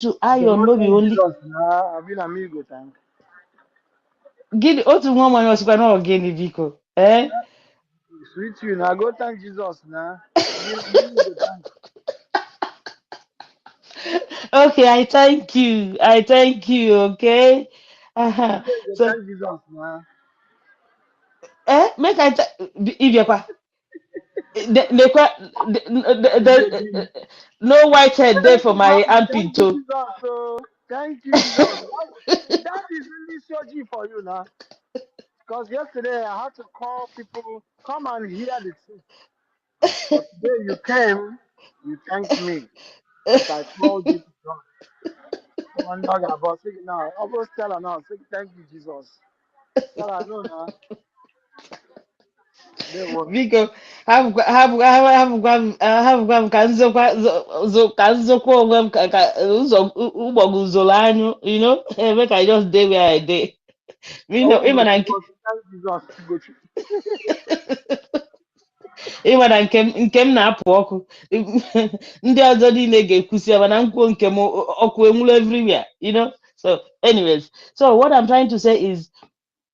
to iron no be only I've been amigo thank. gini otu nwa nwanyị ọsịkwa na ogini biko Sweet you now go thank Jesus now. I've been amigo thank. Okay, I thank you, okay. So Thank Jesus now. make I Ibiakwa no white head there for my armpit Thank you, too. Jesus. So thank you, Jesus. That is really surgery for you now. Because yesterday I had to call people, come and hear the truth. But today you came, you thanked me as I called you to God. One dog about say now, almost tell her now, say thank you, Jesus. Tell her no now. They won't. Biko hapụkwa m ka nzokwa onwe m ka ụzọ ụgbọgụ zoro anyụ, make I just dey where I dey. Oh, Ịma na thank Jesus. ịma na nke m na-apụ ọkụ ndị ọzọ niile ga-ekwusi mana nkwuo nke m ọkụ enwuru everywhere, so anyways, so what I'm trying to say is,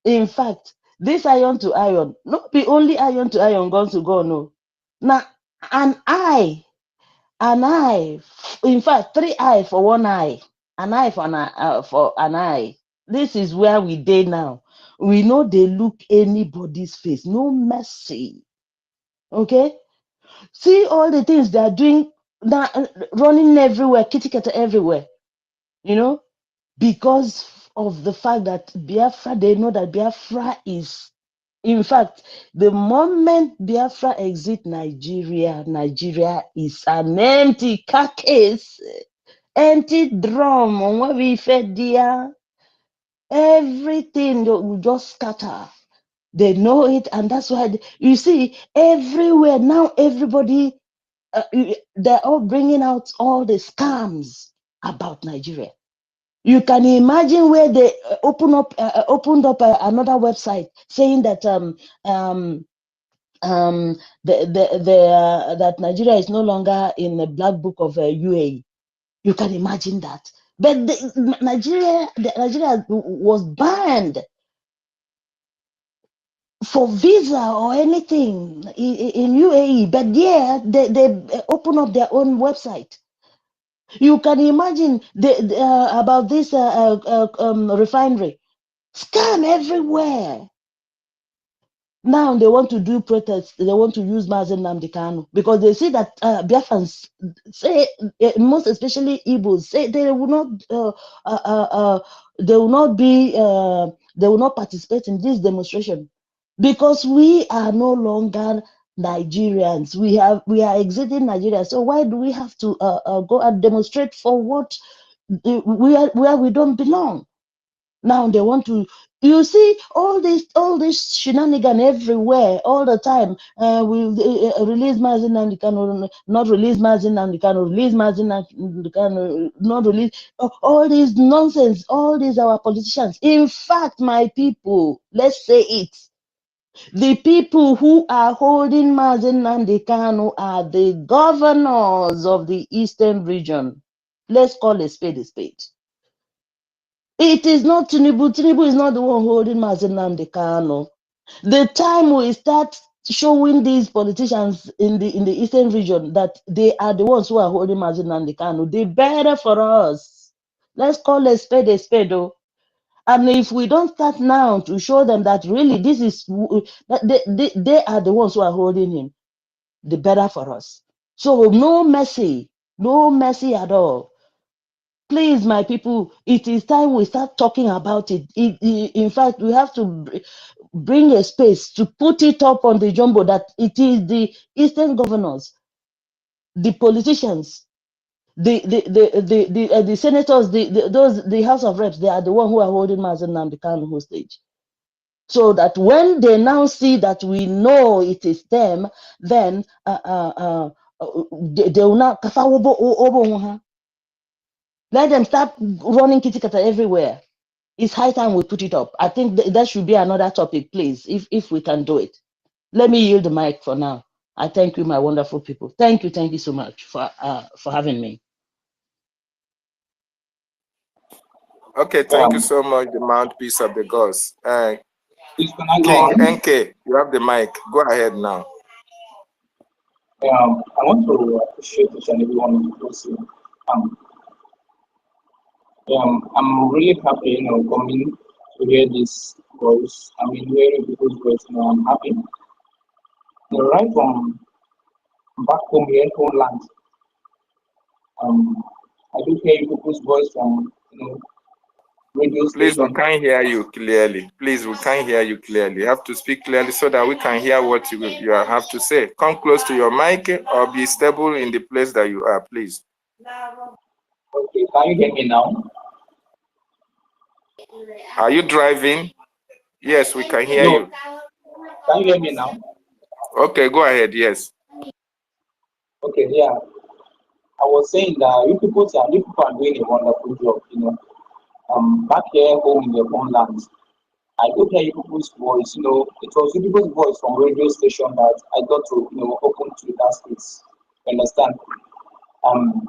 in fact, this iron to iron, not be only iron to iron, gun to gun, no. Now, an eye, in fact, 3 eye for 1 eye, an eye for an eye. This is where we dey now. We know they look anybody's face, no mercy. Okay, see all the things they are doing now, running everywhere, kitty cat everywhere. Because of the fact that Biafra, they know that Biafra is, in fact, the moment Biafra exit Nigeria, Nigeria is an empty carcass, empty drum. Where we fed there, everything will just scatter. They know it, and that's why you see everywhere now. Everybody, they're all bringing out all the scams about Nigeria. You can imagine where they opened up another website saying that that Nigeria is no longer in the black book of UAE. You can imagine that. But Nigeria was banned for visa or anything in UAE. But yeah, they open up their own website. You can imagine about this refinery. Scam everywhere. Now they want to do protests. They want to use Mazen Nnamdi Kanu because they see that Biafrans say, most especially Igbos, say they will not participate in this demonstration because we are no longer Nigerians. We are exiting Nigeria. So why do we have to go and demonstrate for what where we don't belong? Now they want to, you see all this shenanigan everywhere all the time. We release Mazen Nnamdi Kanu, not release Mazen Nnamdi Kanu, release Mazen Nnamdi Kanu, not release. All this nonsense, all these our politicians. In fact, my people, let's say it. The people who are holding Mazen Nnamdi Kanu are the governors of the Eastern region. Let's call a spade a spade. It is not Tinubu. Tinubu is not the one holding Mazen Nnamdi Kanu. The time we start showing these politicians in the Eastern region that they are the ones who are holding Mazen Nnamdi Kanu, the better for us. Let's call a spade, though. And if we don't start now to show them that really this is that they are the ones who are holding him, the better for us. So no mercy at all. Please, my people, it is time we start talking about it. In fact, we have to bring a space to put it up on the jumbo that it is the Eastern governors, the politicians, the senators, the House of Reps. They are the one who are holding Mazen Nnamdi Kanu hostage. So that when they now see that we know it is them, then they will not. Let them start running kitty kata everywhere. It's high time we put it up. I think that should be another topic, please, if we can do it. Let me yield the mic for now. I thank you, my wonderful people. Thank you so much for having me. Okay, thank you so much, the mouthpiece of the gods. King NK, you have the mic. Go ahead now. I want to appreciate each and every one of you. I'm really happy, coming to hear this voice. I mean, hearing people's voice. I'm happy. Right from back home here, homeland. I do hear people's voice from radio Please, station. we can't hear you clearly. Please, we can't hear you clearly. You have to speak clearly so that we can hear what you have to say. Come close to your mic or be stable in the place that you are, please. Okay, can you hear me now? Are you driving? Yes, we can hear you. Can you hear me now? Okay, go ahead. Yes. Okay, yeah. I was saying that you people are doing a wonderful job, back here home in your homeland. I could hear you people's voice, it was you people's voice from radio station that I got to, open to that space. Understand? I'm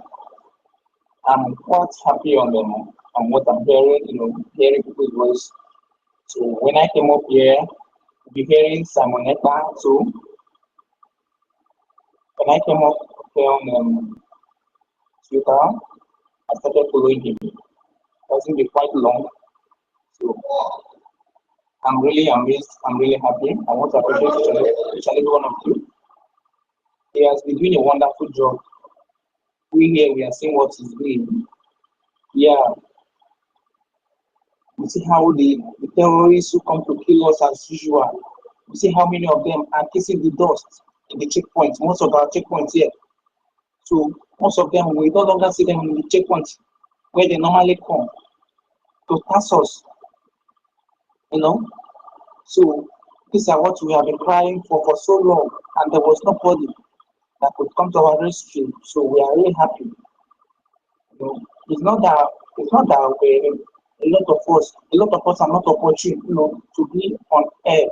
quite happy on what I'm hearing, hearing people's voice. So when I came up here, be hearing Simonetta. So when I came up here on Twitter, I started following him. It wasn't be quite long. So I'm really amazed. I'm really happy. I want to appreciate each and every one of you. He has been doing a wonderful job. We are seeing what he's doing. Yeah. We see how the terrorists who come to kill us as usual. We see how many of them are kissing the dust in the checkpoints. Most of our checkpoints here. So most of them, we no longer see them in the checkpoints where they normally come to pass us. So these are what we have been crying for so long, and there was nobody that could come to our rescue. So we are really happy. It's not that a lot of us are not opportune, to be on air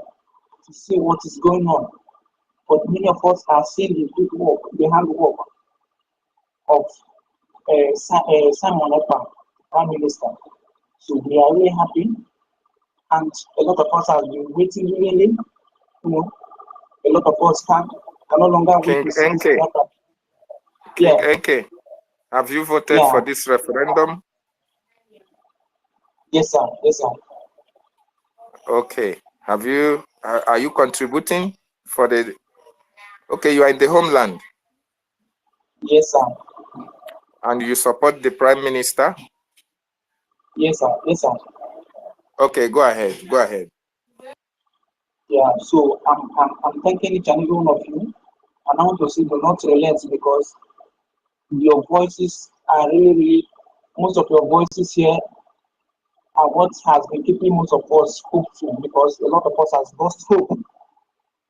to see what is going on. But many of us are seeing the good work, the handwork of Simon Ekpa, Prime Minister. So we are really happy, and a lot of us have been waiting really. A lot of us can no longer wait to see this happen. King NK, have you voted for this referendum? Yes, sir. Yes, sir. Okay. Are you contributing for the... Okay, you are in the homeland. Yes, sir. And you support the Prime Minister? Yes, sir. Yes, sir. Okay, go ahead. Go ahead. Yeah, so I'm thanking each and every one of you. And I want to say do not relent, because your voices are really, most of your voices here are what has been keeping most of us hopeful, because a lot of us has lost hope.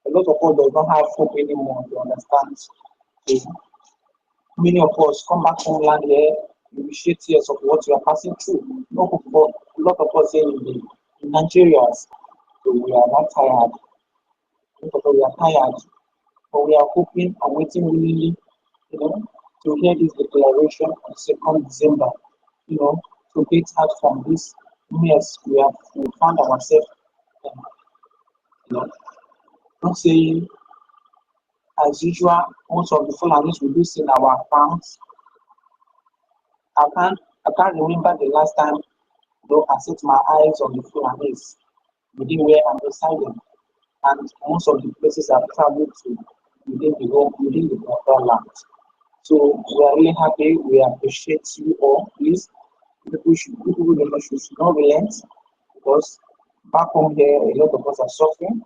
A lot of us does not have hope anymore, you understand? So many of us come back home land here, you shed tears of what you are passing through. No hope for a lot of us here in Nigeria. So we are not tired. We are tired. But we are hoping and waiting really, to hear this declaration on 2nd December, to get out from this mess we found ourselves in. Not saying, as usual, most of the Fulanis we do see in our farms. I can't remember the last time, though, I set my eyes on the Fulanis within where I'm residing, and most of the places I've traveled to within the Biafra land. So we are really happy. We appreciate you all. Please, people should not relent, because back home here, a lot of us are suffering.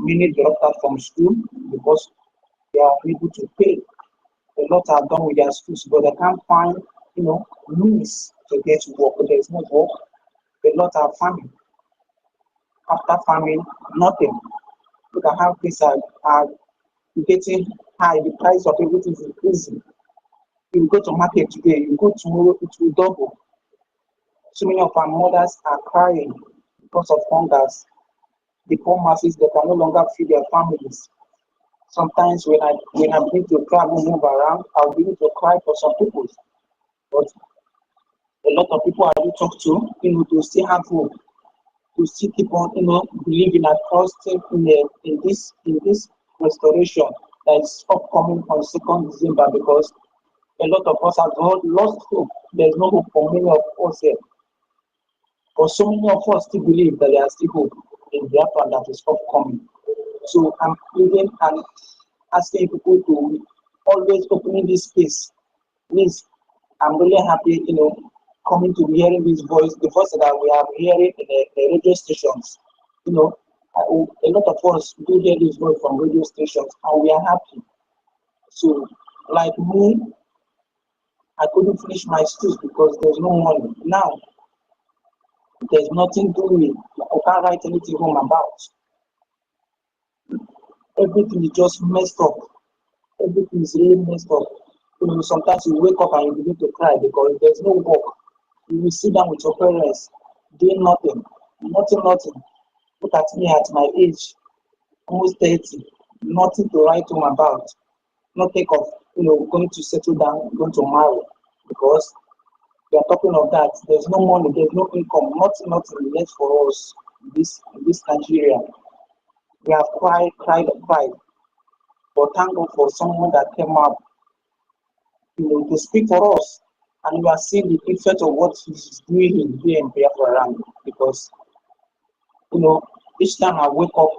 Many dropped out from school because they are able to pay. A lot are done with their schools, but they can't find, means to get work. There is no work. A lot are farming. After farming, nothing. Look at how things are getting high. The price of everything is increasing. You go to market today, you go tomorrow, it will double. So many of our mothers are crying because of hungers. The poor masses, they can no longer feed their families. Sometimes when I begin to travel, move around, I'll begin to cry for some people. But A lot of people I do talk to, to still have hope, to still keep on, believing and trusting in this restoration that is upcoming on 2nd December, because a lot of us have lost hope. There's no hope for many of us here. But so many of us still believe that there is still hope in Biafra that is upcoming. So I'm pleading and asking people to always opening this space. Please, I'm really happy, coming to be hearing this voice, the voice that we are hearing in the radio stations. A lot of us do hear this voice from radio stations, and we are happy. So, like me, I couldn't finish my studies because there's no money. Now, there's nothing doing. I can't write anything home about. Everything is just messed up. Everything is really messed up. Sometimes you wake up and you begin to cry because there's no work. You will sit down with your parents doing nothing. Nothing. Look at me at my age, almost 30. Nothing to write home about. Not think of going to settle down, going to marry, because we are talking of that. There's no money, there's no income, nothing left for us in this Nigeria. We have cried. But thank God for someone that came up, to speak for us. And we are seeing the effect of what he's doing here in Biafra, because, each time I wake up,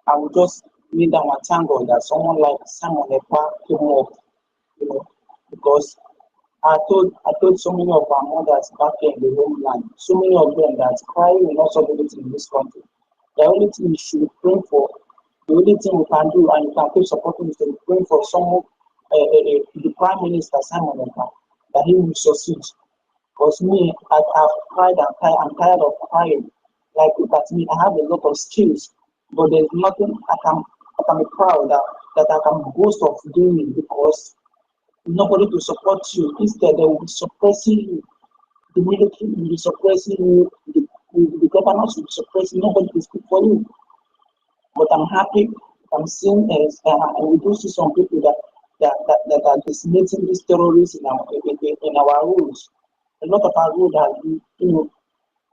I will just kneel down and thank God that someone like Simon Ekpa came up, because I told so many of our mothers back here in the homeland, so many of them that crying will not solve anything in this country. The only thing we should pray for, the only thing we can do, and you can keep supporting, is to pray for someone, the Prime Minister Simon Ekpa, that he will succeed. Because me, I've cried and cried. I'm tired of crying. Like, look at me, I have a lot of skills, but there's nothing I can be proud that I can boast of doing, because nobody to support you. Instead, they will be suppressing you. The military will be suppressing you. The governors will be suppressing. Nobody will speak for you. But I'm happy. I'm seeing, and we do see some people that are decimating these terrorists in our roads. A lot of our roads have been,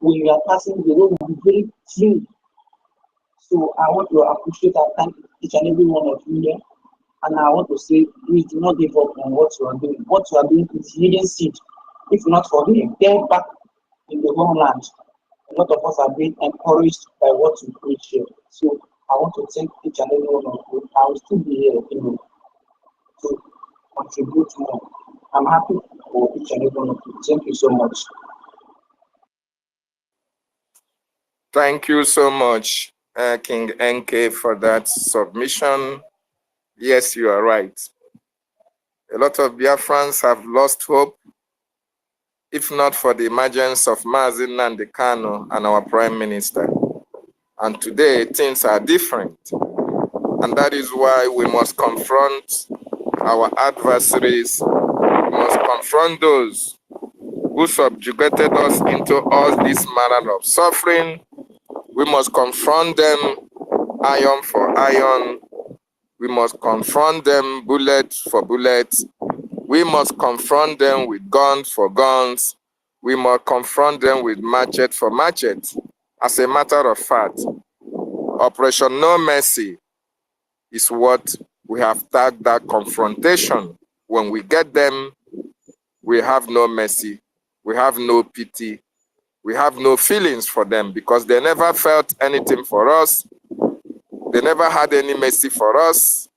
when we are passing, the road will be very free. So I want to appreciate and thank each and every one of you here. And I want to say, please do not give up on what you are doing. What you are doing is hidden seed. If not for him, get back in the homeland. A lot of us are being encouraged by what you preach here. So I want to thank each and every one of you. I will still be here, to contribute more. I'm happy for each and every one of you. Thank you so much. Thank you so much, King NK, for that submission. Yes, you are right. A lot of Biafrans have lost hope, if not for the emergence of Mazi Nnamdi Kanu and our Prime Minister. And today, things are different. And that is why we must confront our adversaries. We must confront those who subjugated us into all this manner of suffering. We must confront them iron for iron. We must confront them bullet for bullet. We must confront them with guns for guns. We must confront them with machete for machete. As a matter of fact, Operation No Mercy is what we have tagged that confrontation. When we get them, we have no mercy. We have no pity. We have no feelings for them, because they never felt anything for us. They never had any mercy for us.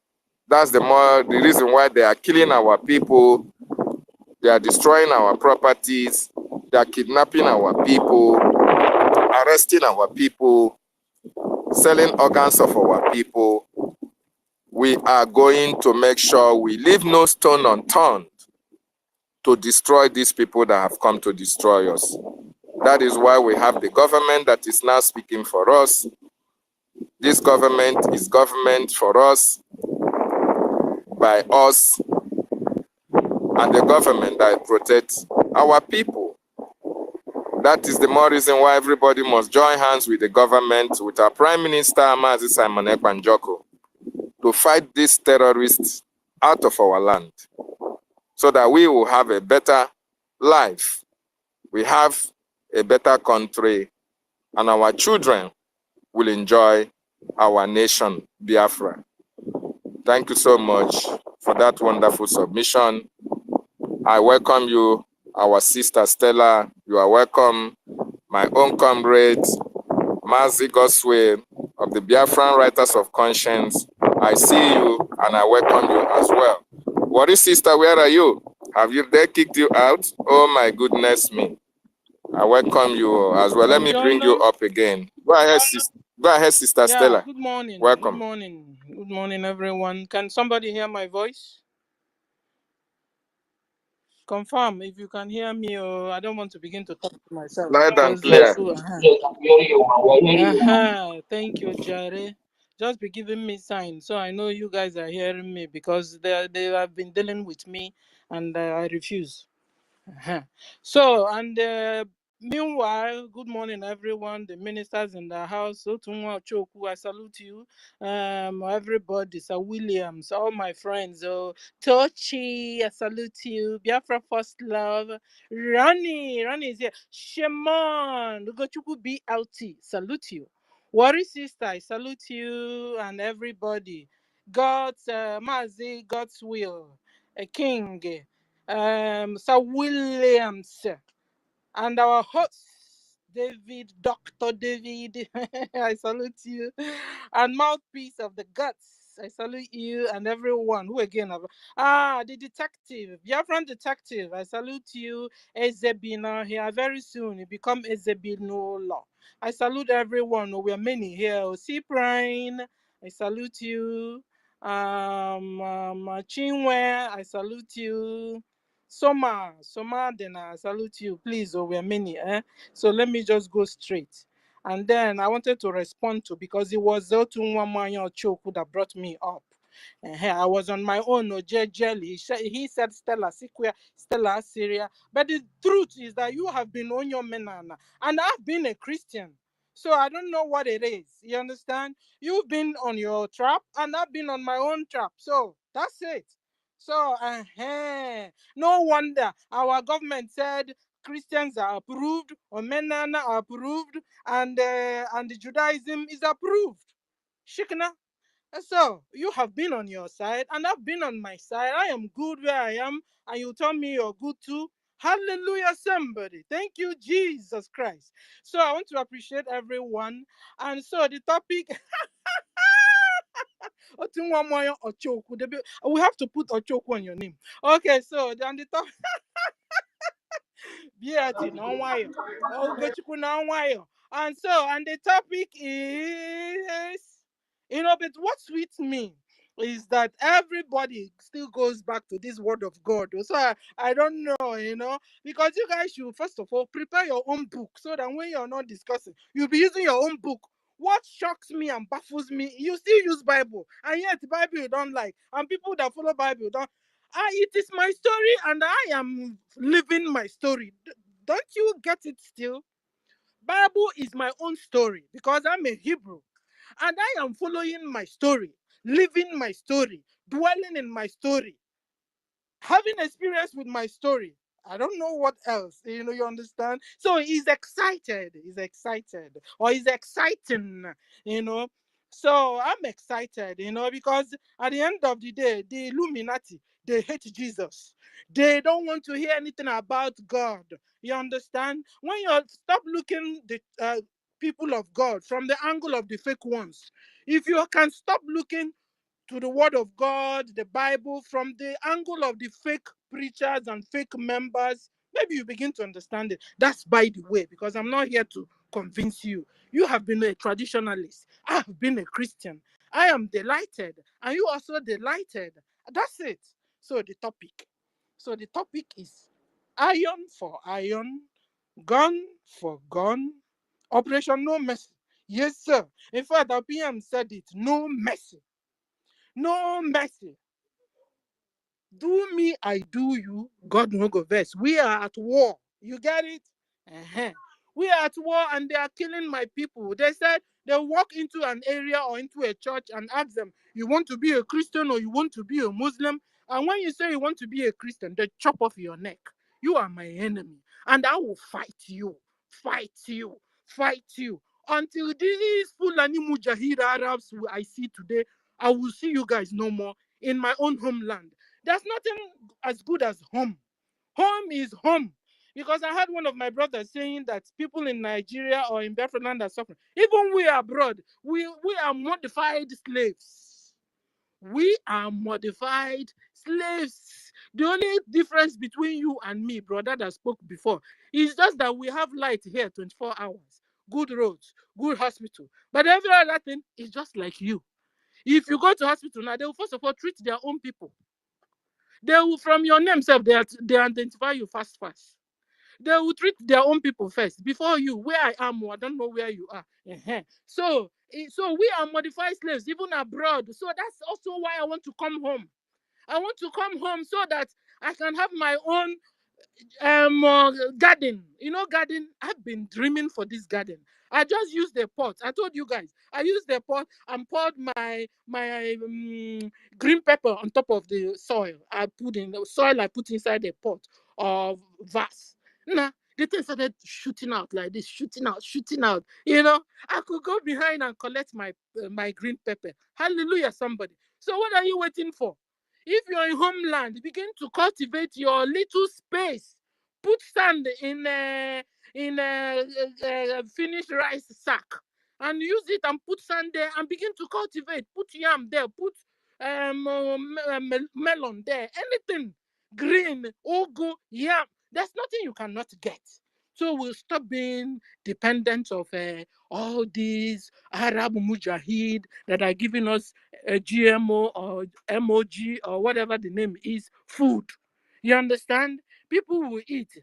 That's the reason why they are killing our people. They are destroying our properties. They are kidnapping our people, arresting our people, selling organs of our people. We are going to make sure we leave no stone unturned to destroy these people that have come to destroy us. That is why we have the government that is now speaking for us. This government is government for us, by us, and the government that protects our people. That is the more reason why everybody must join hands with the government, with our Prime Minister, Mazi Simon Ekpa, to fight these terrorists out of our land, so that we will have a better life, we have a better country, and our children will enjoy our nation, Biafra. Thank you so much for that wonderful submission. I welcome you, our sister Stella. You are welcome. My own comrade, Mazi Goswe of the Biafran Writers of Conscience. I see you and I welcome you as well. Worry sister, where are you? Have they kicked you out? Oh my goodness me. I welcome you as well. Let me bring you up again. Go ahead, sister. Go ahead, Sister Stella. Good morning. Welcome. Good morning. Good morning, everyone. Can somebody hear my voice? Confirm if you can hear me, or I don't want to begin to talk to myself. Loud and clear. Thank you, Jare. Just be giving me signs so I know you guys are hearing me, because they have been dealing with me and I refuse. So, and meanwhile, good morning, everyone. The ministers in the house, Otunwa Choku, I salute you. Everybody, Sir Williams, all my friends, Tochi, I salute you. Biafra First Love, Rani is here. Shemon, Ugochukwu BLT, salute you. Worry Sister, I salute you and everybody. God's Mazi, God's will, a king. Sir Williams, and our host, Dr. David, I salute you, and mouthpiece of the guts, I salute you, and everyone who again the detective, Biafran detective, I salute you, Ezebina here. Very soon you become Ezebinola. I salute everyone. We are many here. C Prime, I salute you. Chinwe, I salute you. Soma, then I salute you. Please, we are many. So let me just go straight. And then I wanted to respond to, because it was Zotunwamanya Choku that brought me up. I was on my own, Jelly. He said Stella Sequia, Stella Syria. But the truth is that you have been on your menana, and I've been a Christian. So I don't know what it is. You understand? You've been on your trap, and I've been on my own trap. So that's it. So, no wonder our government said Christians are approved, or Menana are approved, and the Judaism is approved. Shikna. So you have been on your side, and I've been on my side. I am good where I am, and you tell me you're good too. Hallelujah, somebody. Thank you, Jesus Christ. So I want to appreciate everyone. And so the topic, we have to put Ochoku on your name. Okay, so then the topic, and so, and the topic is, but what sweets me is that everybody still goes back to this word of God. So I don't know, because you guys should first of all prepare your own book, so that when you're not discussing, you'll be using your own book. What shocks me and baffles me, you still use Bible, and yet the Bible you don't like, and people that follow Bible don't. It is my story, and I am living my story. Don't you get it still? Bible is my own story, because I'm a Hebrew, and I am following my story, living my story, dwelling in my story, having experience with my story. I don't know what else, you understand? So he's excited, or he's exciting, you know. So I'm excited, because at the end of the day, the Illuminati, they hate Jesus. They don't want to hear anything about God. You understand? When you stop looking the people of God from the angle of the fake ones, if you can stop looking to the word of God, the Bible, from the angle of the fake preachers and fake members, maybe you begin to understand it. That's by the way, because I'm not here to convince you. You have been a traditionalist. I have been a Christian. I am delighted, and you also delighted. That's it. So the topic is iron for iron, gun for gun, Operation No Mercy. Yes, sir. In fact, our PM said it. No mercy. No mercy. Do me, I do you. God no go vex. We are at war. You get it? We are at war, and they are killing my people. They said they walk into an area or into a church and ask them, you want to be a Christian or you want to be a Muslim? And when you say you want to be a Christian, they chop off your neck. You are my enemy. And I will fight you, fight you, fight you. Until these Fulani Mujahid Arabs I see today, I will see you guys no more in my own homeland. There's nothing as good as home. Home is home. Because I had one of my brothers saying that people in Nigeria or in Biafra land are suffering. Even we abroad, we are modified slaves. We are modified slaves. The only difference between you and me, brother that spoke before, is just that we have light here 24 hours, good roads, good hospital. But every other thing is just like you. If you go to hospital now, they will first of all treat their own people. They will, from your name self, they identify you fast. They will treat their own people first before you. Where I am, I don't know where you are. So we are modified slaves even abroad. So that's also why I want to come home. I want to come home so that I can have my own garden. Garden. I've been dreaming for this garden. I just used the pot. I told you guys. I used the pot and poured my green pepper on top of the soil. I put in the soil. I put inside the pot of vase. Nah, the thing started shooting out like this, shooting out, shooting out. I could go behind and collect my green pepper. Hallelujah, somebody. So what are you waiting for? If you're in homeland, begin to cultivate your little space. Put sand in a finished rice sack and use it and put sand there and begin to cultivate. Put yam there. Put melon there. Anything green, ugu, yam. There's nothing you cannot get. So we'll stop being dependent of all these Arab mujahid that are giving us GMO or MOG or whatever the name is, food. You understand? People will eat.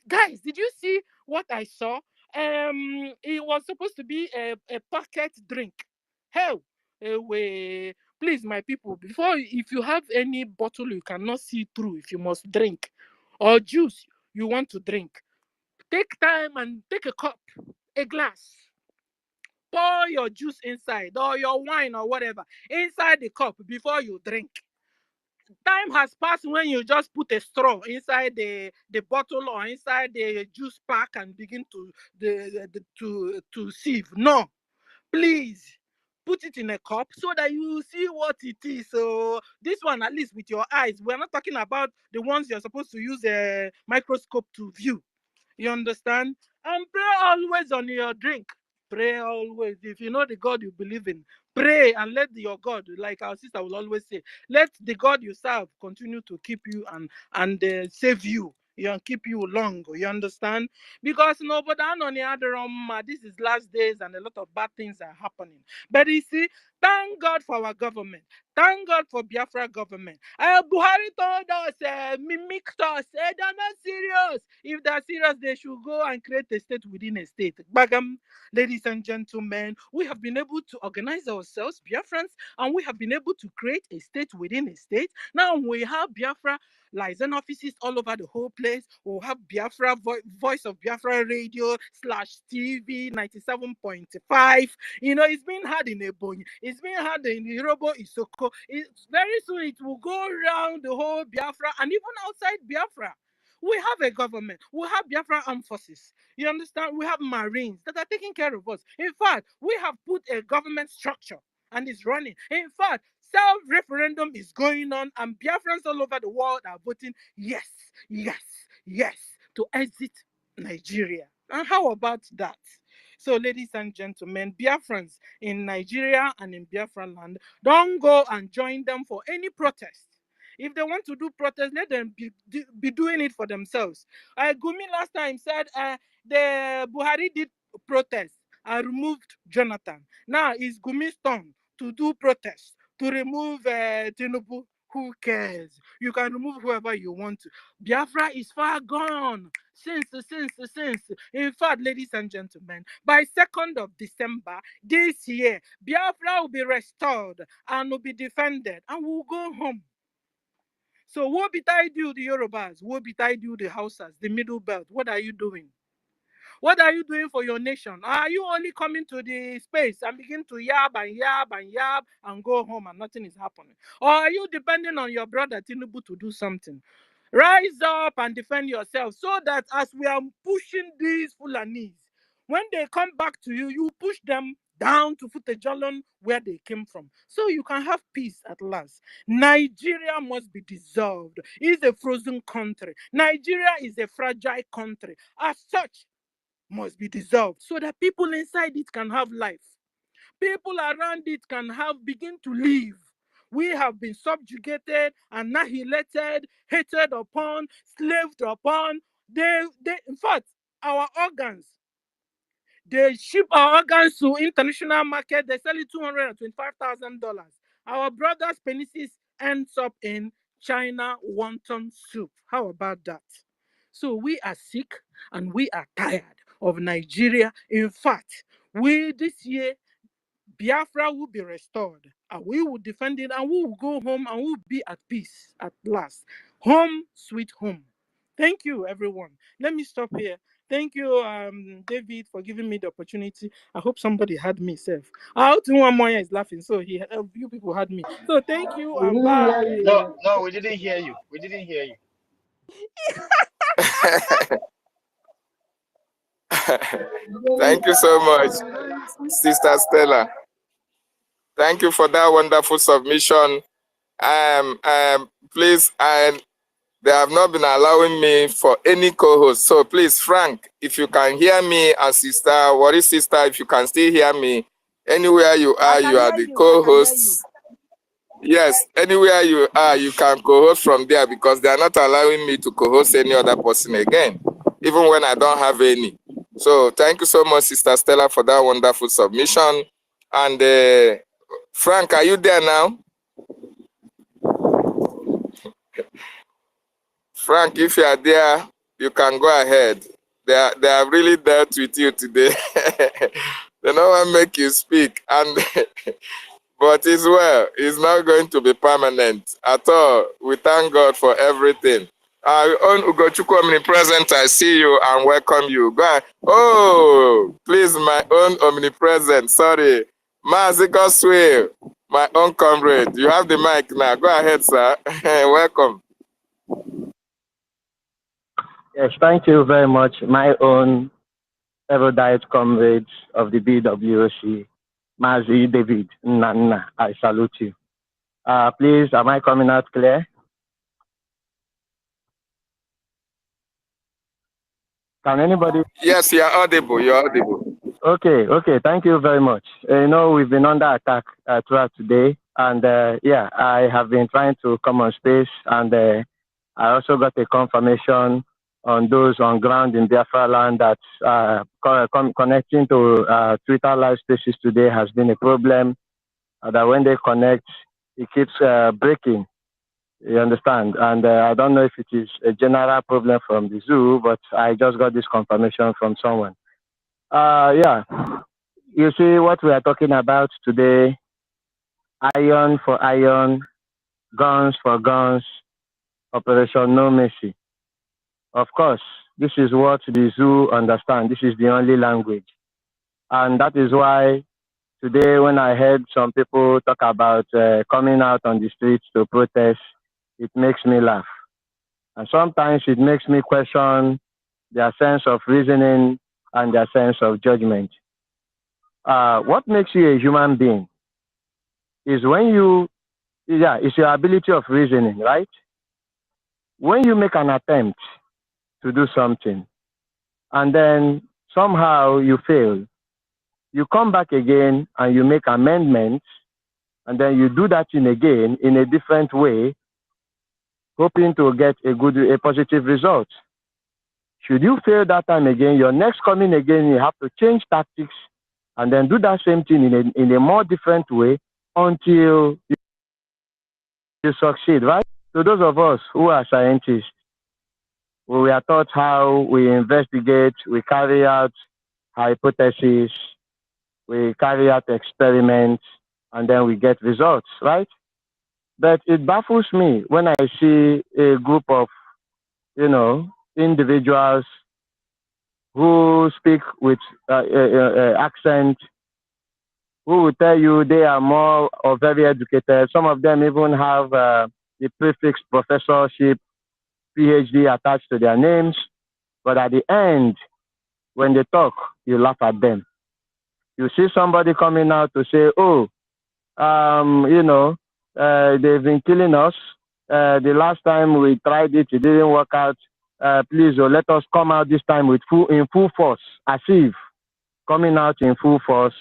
Guys, did you see what I saw? It was supposed to be a packet drink. Hell, please, my people, before, if you have any bottle you cannot see through, if you must drink, or juice you want to drink, take time and take a cup, a glass. Pour your juice inside or your wine or whatever inside the cup before you drink. Time has passed when you just put a straw inside the bottle or inside the juice pack and begin to sieve. No, please put it in a cup so that you see what it is. So this one, at least with your eyes, we're not talking about the ones you're supposed to use a microscope to view. You understand? And pray always on your drink. Pray always. If you know the God you believe in, pray and let your God, like our sister will always say, let the God you serve continue to keep you and save you. And keep you long. You understand? Because nobody on the other this is last days and a lot of bad things are happening. But you see, thank God for our government. Thank God for Biafra government. Buhari told us, mimicked us, they're not serious. If they're serious, they should go and create a state within a state. Bagam, ladies and gentlemen, we have been able to organize ourselves, Biafrans, and we have been able to create a state within a state. Now we have Biafra liaison offices all over the whole place. We'll have Biafra, Voice of Biafra Radio /TV 97.5. It's being had in Ebonyi. It's being had in Yoruba Isoko. Very soon it will go around the whole Biafra and even outside Biafra. We have a government. We have Biafra armed forces. You understand? We have Marines that are taking care of us. In fact, we have put a government structure and it's running. In fact, self-referendum is going on and Biafrans all over the world are voting yes, yes, yes to exit Nigeria. And how about that? So, ladies and gentlemen, Biafrans in Nigeria and in Biafra land, don't go and join them for any protest. If they want to do protest, let them be doing it for themselves. Gumi last time said the Buhari did protest and removed Jonathan. Now it's Gumi's turn to do protest to remove Tinubu. Who cares? You can remove whoever you want to. Biafra is far gone. Since. In fact, ladies and gentlemen, by 2nd of December this year, Biafra will be restored and will be defended and we'll go home. So what betide you, the Yorubas? What betide you, the Hausas, the Middle Belt? What are you doing? What are you doing for your nation? Are you only coming to the space and begin to yab and go home and nothing is happening? Or are you depending on your brother Tinubu to do something? Rise up and defend yourself so that as we are pushing these Fulanis, when they come back to you, you push them down to Futejalon where they came from. So you can have peace at last. Nigeria must be dissolved. It's a frozen country. Nigeria is a fragile country. As such, must be dissolved so that people inside it can have life. People around it can begin to live. We have been subjugated, annihilated, hated upon, slaved upon. In fact, our organs, they ship our organs to international market. They sell it $225,000. Our brothers' penises ends up in China wonton soup. How about that? So we are sick and we are tired of Nigeria. In fact, this year Biafra will be restored and we will defend it and we will go home and we will be at peace at last. Home, sweet home. Thank you, everyone. Let me stop here. Thank you, David, for giving me the opportunity. I hope somebody had me safe. I hope one more is laughing, so you people had me. So thank you and bye. No, we didn't hear you. We didn't hear you. Thank you so much, Sister Stella. Thank you for that wonderful submission. Please, they have not been allowing me for any co-host. So please, Frank, if you can hear me, and Sister, what is Sister, if you can still hear me, anywhere you are the co-host. Yes, anywhere you are, you can co-host from there because they are not allowing me to co-host any other person again, even when I don't have any. So thank you so much, Sister Stella, for that wonderful submission. And Frank, are you there now? Frank, if you are there, you can go ahead. They are really dealt with you today. They don't want to make you speak. But it's well. It's not going to be permanent at all. We thank God for everything. Our own Ugochukwu omnipresent, I see you and welcome you. Go ahead. Oh, please, my own omnipresent. Sorry. Mazi Goswell, my own comrade. You have the mic now. Go ahead, sir. Welcome. Yes, thank you very much. My own erudite comrades of the BWOC, Mazi David Nana, I salute you. Please, am I coming out clear? Can anybody? Yes, you're audible. You're audible. Okay. Thank you very much. We've been under attack throughout today, and I have been trying to come on space, and I also got a confirmation on those on ground in Biafra land that connecting to Twitter live spaces today has been a problem. That when they connect, it keeps breaking. You understand? And I don't know if it is a general problem from the zoo, but I just got this confirmation from someone. You see what we are talking about today, iron for iron, guns for guns, Operation No Mercy. Of course, this is what the zoo understand. This is the only language. And that is why today when I heard some people talk about coming out on the streets to protest, it makes me laugh. And sometimes it makes me question their sense of reasoning and their sense of judgment. What makes you a human being is it's your ability of reasoning, right? When you make an attempt to do something and then somehow you fail, you come back again and you make amendments and then you do that thing again in a different way, hoping to get a positive result. Should you fail that time again, your next coming again, you have to change tactics and then do that same thing in a more different way until you succeed, right? So those of us who are scientists, we are taught how we investigate, we carry out hypotheses, we carry out experiments, and then we get results, right? But it baffles me when I see a group of, individuals who speak with accent, who will tell you they are more or very educated. Some of them even have the prefix professorship, PhD attached to their names, but at the end, when they talk, you laugh at them. You see somebody coming out to say, oh, they've been killing us. The last time we tried it, it didn't work out. Please, let us come out this time in full force, as if coming out in full force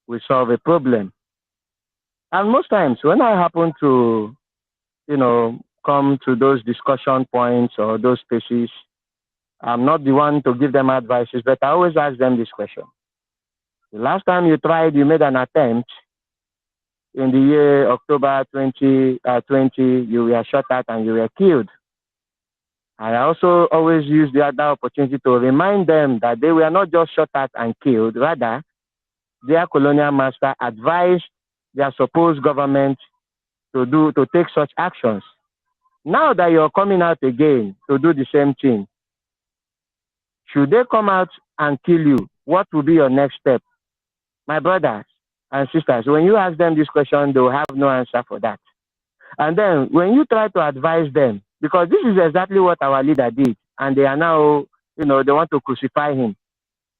will solve a problem. And most times, when I happen to, come to those discussion points or those spaces, I'm not the one to give them advices, but I always ask them this question. The last time you tried, you made an attempt. In the year October 2020, you were shot at and you were killed. I also always use the other opportunity to remind them that they were not just shot at and killed, rather, their colonial master advised their supposed government to take such actions. Now that you're coming out again to do the same thing, should they come out and kill you, what will be your next step? My brothers and sisters, when you ask them this question, they will have no answer for that. And then when you try to advise them, because this is exactly what our leader did, and they are now, they want to crucify him.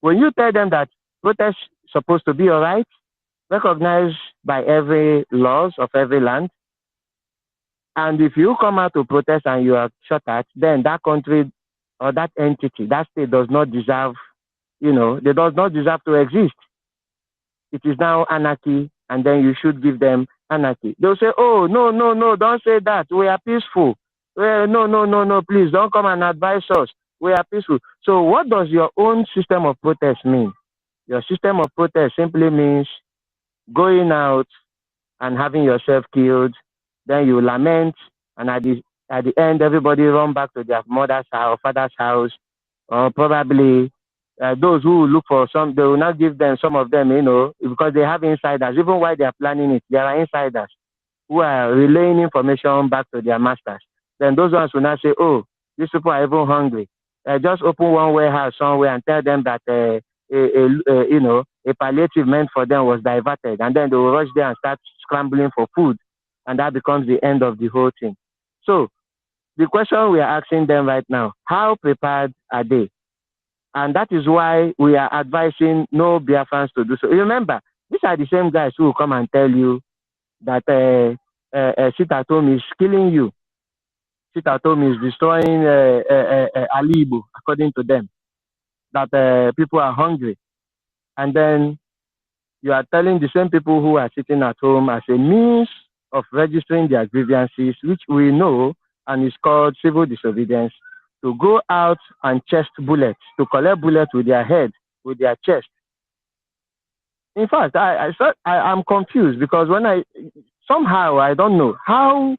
When you tell them that protest is supposed to be all right, recognized by every laws of every land, and if you come out to protest and you are shot at, then that country or that entity, that state does not deserve, they does not deserve to exist. It is now anarchy, and then you should give them anarchy. They'll say, oh, no, don't say that. We are peaceful. No, please don't come and advise us. We are peaceful. So what does your own system of protest mean? Your system of protest simply means going out and having yourself killed. Then you lament, and at the end, everybody run back to their mother's house, father's house, or probably those who look for some, they will not give them, some of them, because they have insiders. Even while they are planning it, there are insiders who are relaying information back to their masters. Then those ones will not say, oh, these people are even hungry. Just open one warehouse somewhere and tell them that, a palliative meant for them was diverted. And then they will rush there and start scrambling for food. And that becomes the end of the whole thing. So the question we are asking them right now, how prepared are they? And that is why we are advising no Biafrans to do so. Remember, these are the same guys who will come and tell you that sit at home is killing you. Sit at home is destroying Alibo, according to them. That people are hungry. And then you are telling the same people who are sitting at home as a means of registering their grievances, which we know and is called civil disobedience, to go out and chest bullets, to collect bullets with their head, with their chest. In fact, I'm confused because somehow I don't know, how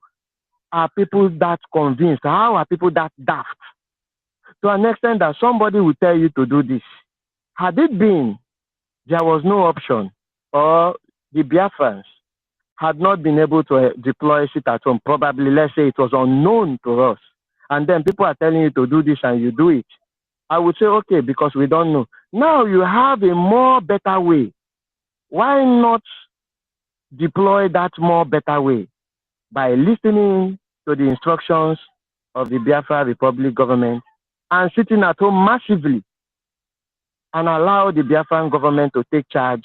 are people that convinced? How are people that daft? To an extent that somebody will tell you to do this. Had it been, there was no option, or the Biafrans had not been able to deploy sit at home, probably, let's say it was unknown to us, and then people are telling you to do this and you do it, I would say, okay, because we don't know. Now you have a more better way. Why not deploy that more better way by listening to the instructions of the Biafra Republic government and sitting at home massively and allow the Biafran government to take charge?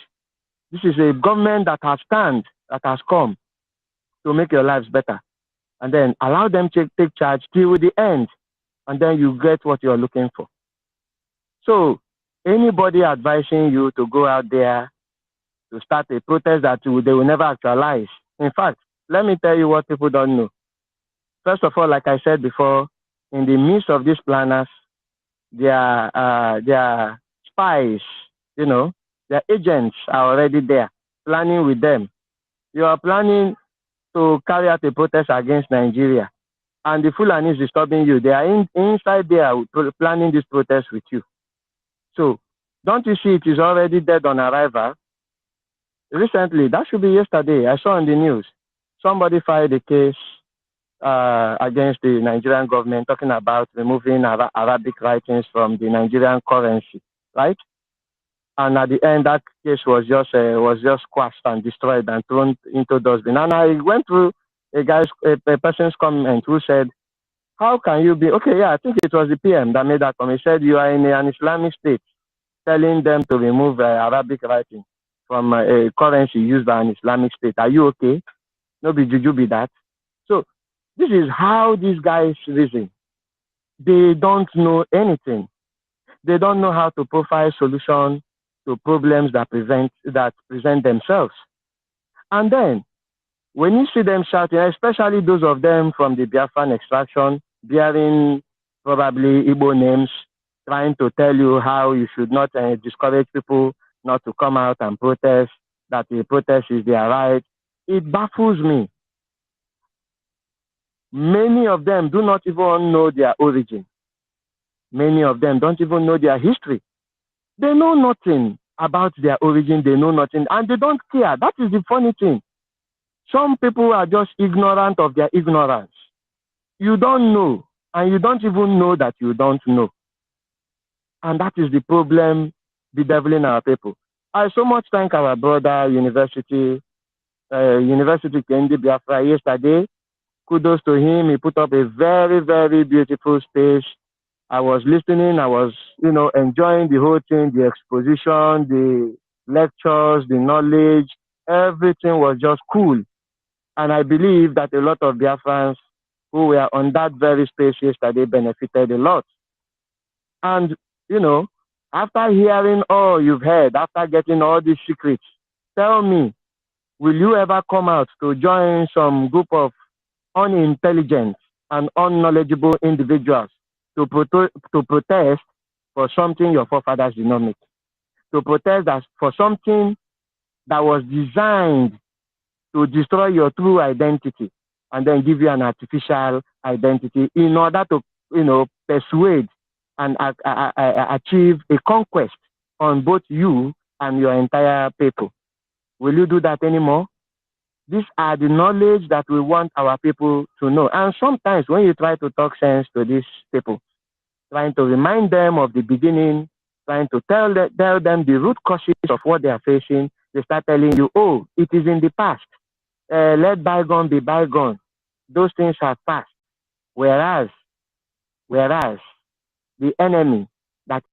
This is a government that has come to make your lives better. And then allow them to take charge till the end, and then you get what you're looking for. So anybody advising you to go out there to start a protest that they will never actualize. In fact, let me tell you what people don't know. First of all, like I said before, in the midst of these planners, their spies, their agents are already there, planning with them. You are planning to carry out a protest against Nigeria, and the Fulani is disturbing you. They are inside there planning this protest with you. So, don't you see it is already dead on arrival? Recently, that should be yesterday, I saw on the news, somebody filed a case against the Nigerian government talking about removing Arabic writings from the Nigerian currency, right? And at the end, that case was just quashed and destroyed and thrown into dustbin. And I went through a person's comment who said, How can you be, okay, yeah, I think it was the PM that made that comment. He said you are in an Islamic state, telling them to remove Arabic writing from a currency used by an Islamic state. Are you okay? No, be juju be that. So this is how these guys reason. They don't know anything. They don't know how to provide solution to problems that present themselves. And then when you see them shouting, especially those of them from the Biafran extraction, bearing probably Igbo names, trying to tell you how you should not discourage people not to come out and protest, that the protest is their right, it baffles me. Many of them do not even know their origin. Many of them don't even know their history. They know nothing about their origin. They know nothing, and they don't care. That is the funny thing. Some people are just ignorant of their ignorance. You don't know, and you don't even know that you don't know. And that is the problem bedeviling our people. I so much thank our brother, University Kendi Biafra yesterday. Kudos to him. He put up a very, very beautiful space. I was listening. I was, enjoying the whole thing, the exposition, the lectures, the knowledge. Everything was just cool. And I believe that a lot of Biafrans who were on that very space yesterday benefited a lot. And, after hearing all you've heard, after getting all these secrets, tell me, will you ever come out to join some group of unintelligent and unknowledgeable individuals to protest for something your forefathers did not make? To protest for something that was designed to destroy your true identity and then give you an artificial identity in order to, persuade and achieve a conquest on both you and your entire people. Will you do that anymore? These are the knowledge that we want our people to know. And sometimes when you try to talk sense to these people, trying to remind them of the beginning, trying to tell them the root causes of what they are facing, they start telling you, oh, it is in the past. Let bygone be bygone. Those things have passed. Whereas the enemy that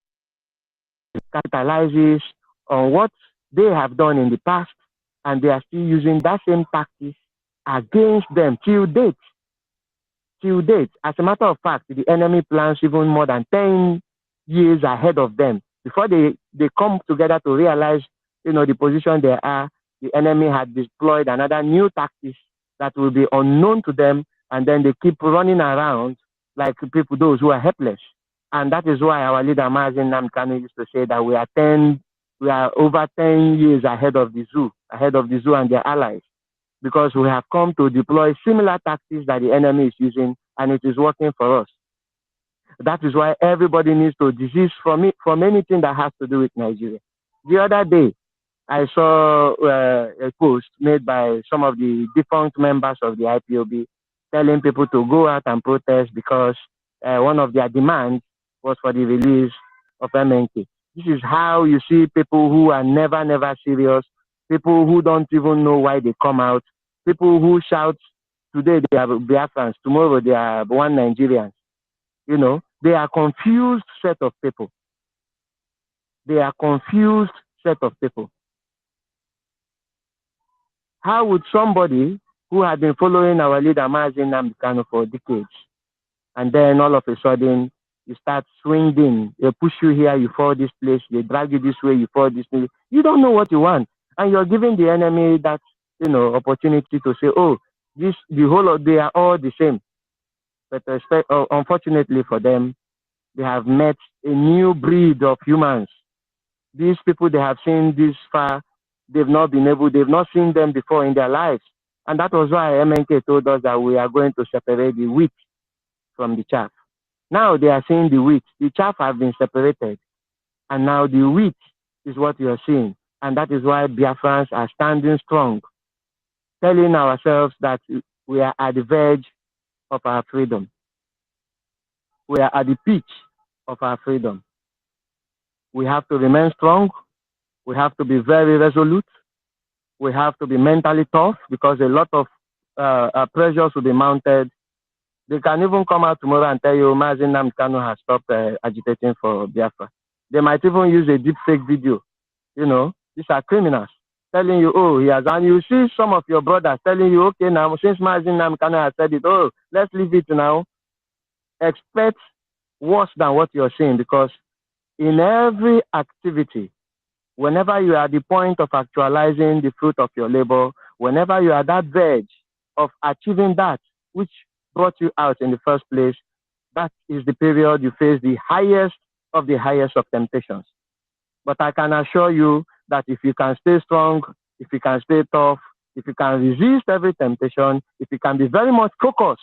capitalizes on what they have done in the past, and they are still using that same tactics against them till date. As a matter of fact, the enemy plans even more than 10 years ahead of them. Before they come together to realize, the position they are, the enemy had deployed another new tactics that will be unknown to them, and then they keep running around like people, those who are helpless. And that is why our leader, Mazin Namkanu, used to say that we are over 10 years ahead of the zoo and their allies, because we have come to deploy similar tactics that the enemy is using, and it is working for us. That is why everybody needs to desist from anything that has to do with Nigeria. The other day, I saw a post made by some of the defunct members of the IPOB telling people to go out and protest because one of their demands was for the release of MNK. This is how you see people who are never serious, people who don't even know why they come out, people who shout today they are Biafrans, tomorrow they are one Nigerians. They are confused set of people. How would somebody who had been following our leader Mazin Namdekano for decades, and then all of a sudden you start swinging, they push you here, you fall this place, they drag you this way, you fall this way. You don't know what you want, and you're giving the enemy that opportunity to say, oh, they are all the same. But unfortunately for them, they have met a new breed of humans. These people they have seen this far, they've not seen them before in their lives. And that was why MNK told us that we are going to separate the wheat from the chaff. Now they are seeing the wheat. The chaff have been separated. And now the wheat is what you are seeing. And that is why Biafrans are standing strong, telling ourselves that we are at the verge of our freedom. We are at the pitch of our freedom. We have to remain strong. We have to be very resolute. We have to be mentally tough, because a lot of pressures will be mounted They can even come out tomorrow and tell you Mazi Namkano has stopped agitating for Biafra. They might even use a deep fake video. You know, these are criminals telling you, oh, he has, and you see some of your brothers telling you, okay, now since Mazi Namkano has said it, oh, let's leave it now. Expect worse than what you're seeing, because in every activity, whenever you are at the point of actualizing the fruit of your labor, whenever you are that verge of achieving that which brought you out in the first place, that is the period you face the highest of temptations. But I can assure you that if you can stay strong, if you can stay tough, if you can resist every temptation, if you can be very much focused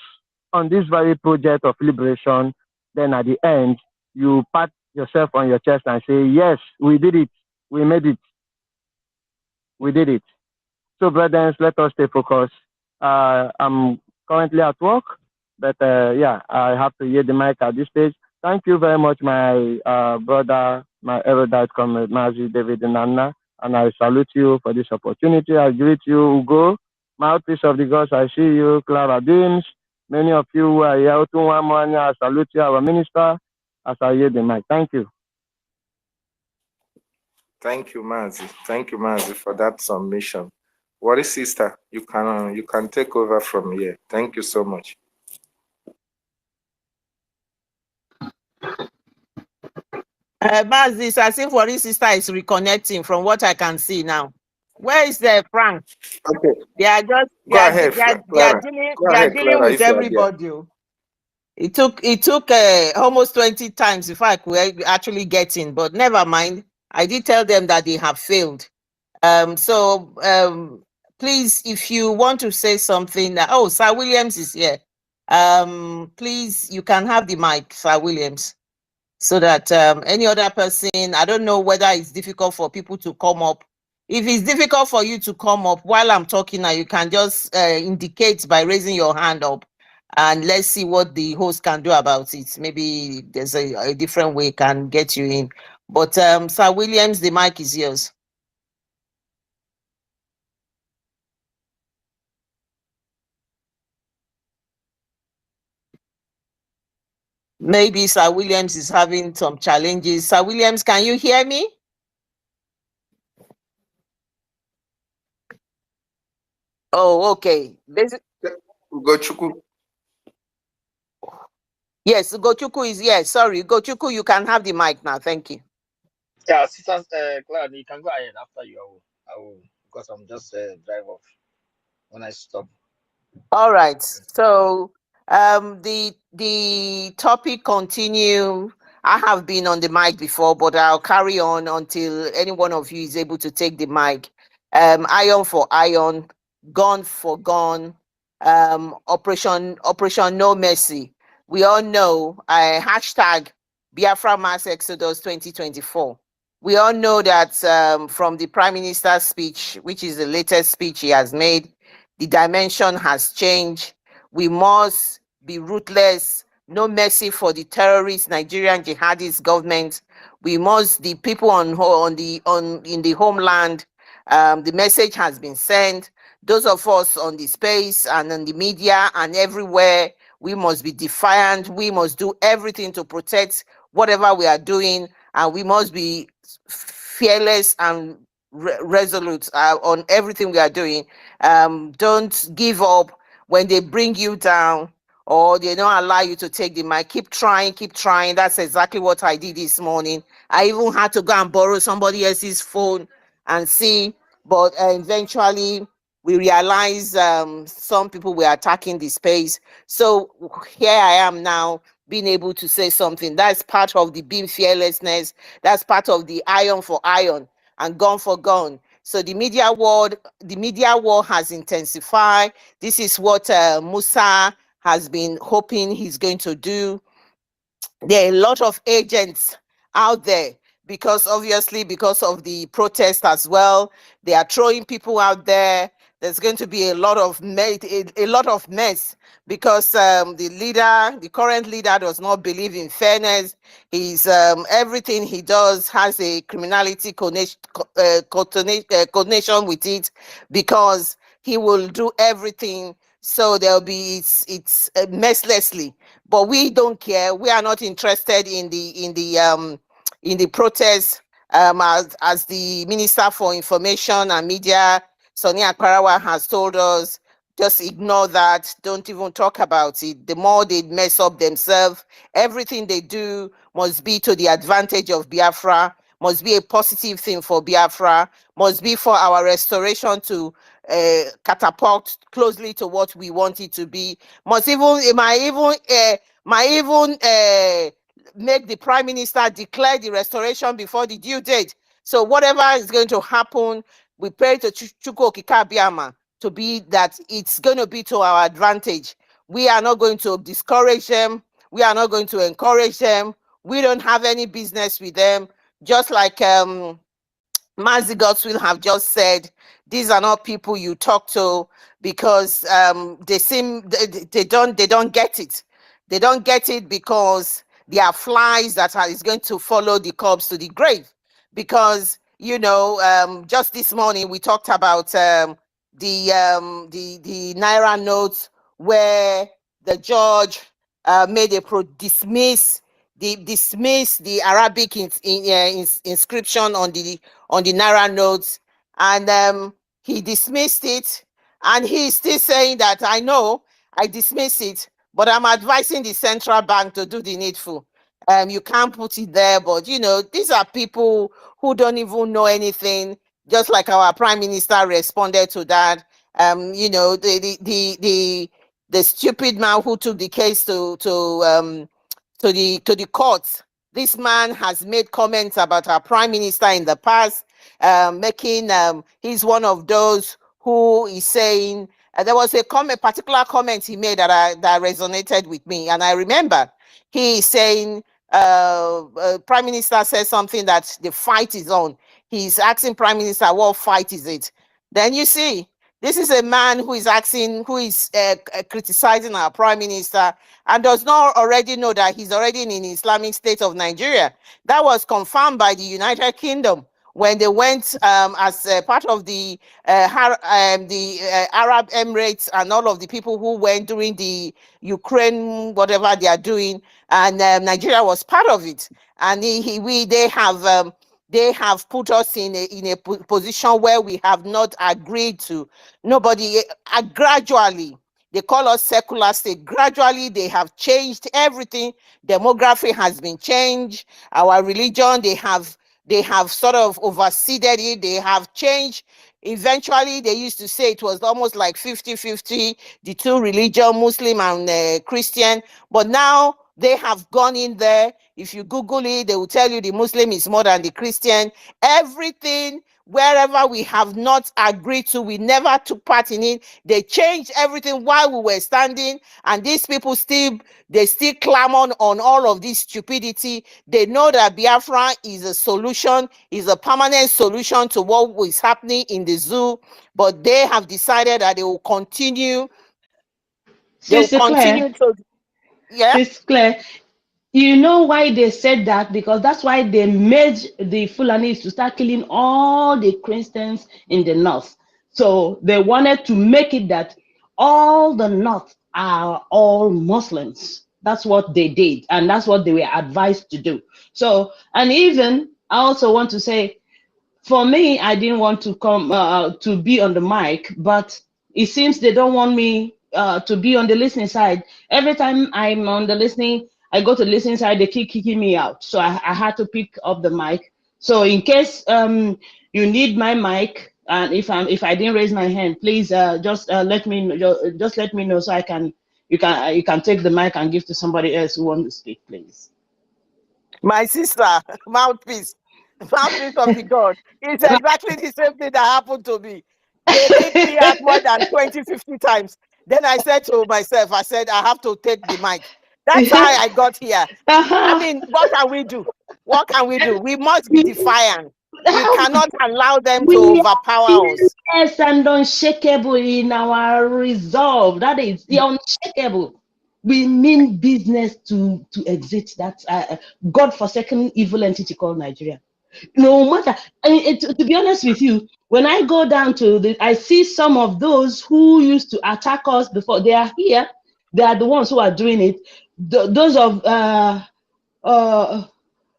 on this very project of liberation, then at the end, you pat yourself on your chest and say, yes, we did it. We made it. We did it. So, brothers, let us stay focused. I'm currently at work, but yeah, I have to yield the mic at this stage. Thank you very much, my brother, my erudite comrade, Mazi David Nana, and I salute you for this opportunity. I greet you, Ugo, mouthpiece of the gods. I see you, Clara Beams. Many of you who are here, I salute you, our minister, as I yield the mic. Thank you. Thank you, Mazi. Thank you, Mazi, for that submission. What is sister? You can take over from here. Thank you so much. Mazi, it's as if Worry sister is reconnecting from what I can see now. Where is the Frank? Okay. They are just Go ahead, Clara. They are dealing with everybody. It took almost 20 times before I could actually get in, but never mind. I did tell them that they have failed. Please, if you want to say something, oh, Sir Williams is here. Please, you can have the mic, Sir Williams, so that any other person, I don't know whether it's difficult for people to come up. If it's difficult for you to come up while I'm talking now, you can just indicate by raising your hand up, and let's see what the host can do about it. Maybe there's a different way can get you in. But Sir Williams, the mic is yours. Maybe Sir Williams is having some challenges. Sir Williams, can you hear me? Oh, okay. Ugochukwu. Yes, Ugochukwu is here. Sorry, Ugochukwu, you can have the mic now. Thank you. Yeah, Sister Clara, you can go ahead after you. I will because I'm just drive off when I stop. All right. So the topic continue. I have been on the mic before, but I'll carry on until any one of you is able to take the mic. Iron for iron, gun for gun, Operation No Mercy. We all know hashtag Biafra Mass Exodus 2024. We all know that from the Prime Minister's speech, which is the latest speech he has made, the dimension has changed. We must be ruthless. No mercy for the terrorist Nigerian jihadist government. We must, the people in the homeland. The message has been sent. Those of us on the space and on the media and everywhere, we must be defiant. We must do everything to protect whatever we are doing, and we must be fearless and resolute on everything we are doing. Don't give up when they bring you down or they don't allow you to take the mic. Keep trying, keep trying. That's exactly what I did this morning. I even had to go and borrow somebody else's phone and see, but eventually we realized some people were attacking the space. So here I am now, being able to say something. That's part of the being fearlessness. That's part of the iron for iron and gun for gun. So the media war has intensified. This is what Musa has been hoping he's going to do. There are a lot of agents out there because of the protest as well. They are throwing people out there. There's going to be a lot of mess because the current leader does not believe in fairness. He's everything he does has a criminality connection with it, because he will do everything So there'll be it's mercilessly, but we don't care. We are not interested in the protest. As the Minister for Information and Media, Sonia Akparawa, has told us, just ignore that. Don't even talk about it. The more they mess up themselves, everything they do must be to the advantage of Biafra, must be a positive thing for Biafra, must be for our restoration to catapult closely to what we want it to be. Must even, it might even make the Prime Minister declare the restoration before the due date. So whatever is going to happen, we pray to Chukwu Okike Abiama to be that it's going to be to our advantage. We are not going to discourage them. We are not going to encourage them. We don't have any business with them. Just like Mazi Godswill have just said, these are not people you talk to, because they don't get it. They don't get it because they are flies that is going to follow the corpse to the grave. Because just this morning we talked about the Naira notes, where the judge made a dismiss the Arabic inscription on the Naira notes, and he dismissed it, and he's still saying that I know I dismiss it, but I'm advising the central bank to do the needful. You can't put it there, but these are people who don't even know anything. Just like our prime minister responded to that. The stupid man who took the case to the courts. This man has made comments about our prime minister in the past, he's one of those who is saying, there was a particular comment he made that resonated with me, and I remember he is saying, Prime Minister says something that the fight is on. He's asking Prime Minister, what fight is it? Then you see, this is a man who is criticizing our Prime Minister, and does not already know that he's already in the Islamic State of Nigeria. That was confirmed by the United Kingdom when they went as part of the Arab Emirates, and all of the people who went during the Ukraine, whatever they are doing, and Nigeria was part of it. And they have put us in a position where we have not agreed to. Nobody, gradually, they call us secular state. Gradually, they have changed everything. Demography has been changed. Our religion, they have sort of overseeded it. They have changed. Eventually, they used to say it was almost like 50-50, the two religion, Muslim and Christian. But now they have gone in there. If you Google it, they will tell you the Muslim is more than the Christian. Everything, wherever we have not agreed to, we never took part in it. They changed everything while we were standing, and these people still clamor on all of this stupidity. They know that Biafra is a solution, is a permanent solution to what is happening in the zoo, but they have decided that they will continue. Sister Claire, yeah. Sister Claire, you know why they said that? Because that's why they made the Fulanis to start killing all the Christians in the north. So they wanted to make it that all the north are all Muslims. That's what they did, and that's what they were advised to do. So, and even I also want to say, for me, I didn't want to come to be on the mic, but it seems they don't want me to be on the listening side. Every time I'm on the listening, I go to the listening side, they keep kicking me out. So I had to pick up the mic. So in case you need my mic, and if I didn't raise my hand, please just let me know so you can take the mic and give to somebody else who wants to speak, please. My sister, mouthpiece of the God. It's exactly the same thing that happened to me. They kicked me out more than 20-50 times. Then I said to myself, I have to take the mic. That's how I got here. I mean, what can we do? What can we do? We must be defiant. We cannot allow them to overpower us. Yes, and unshakable in our resolve. That is the unshakable. We mean business to exit that godforsaken evil entity called Nigeria. No matter, to be honest with you, when I go down to I see some of those who used to attack us before. They are here. They are the ones who are doing it. Uh,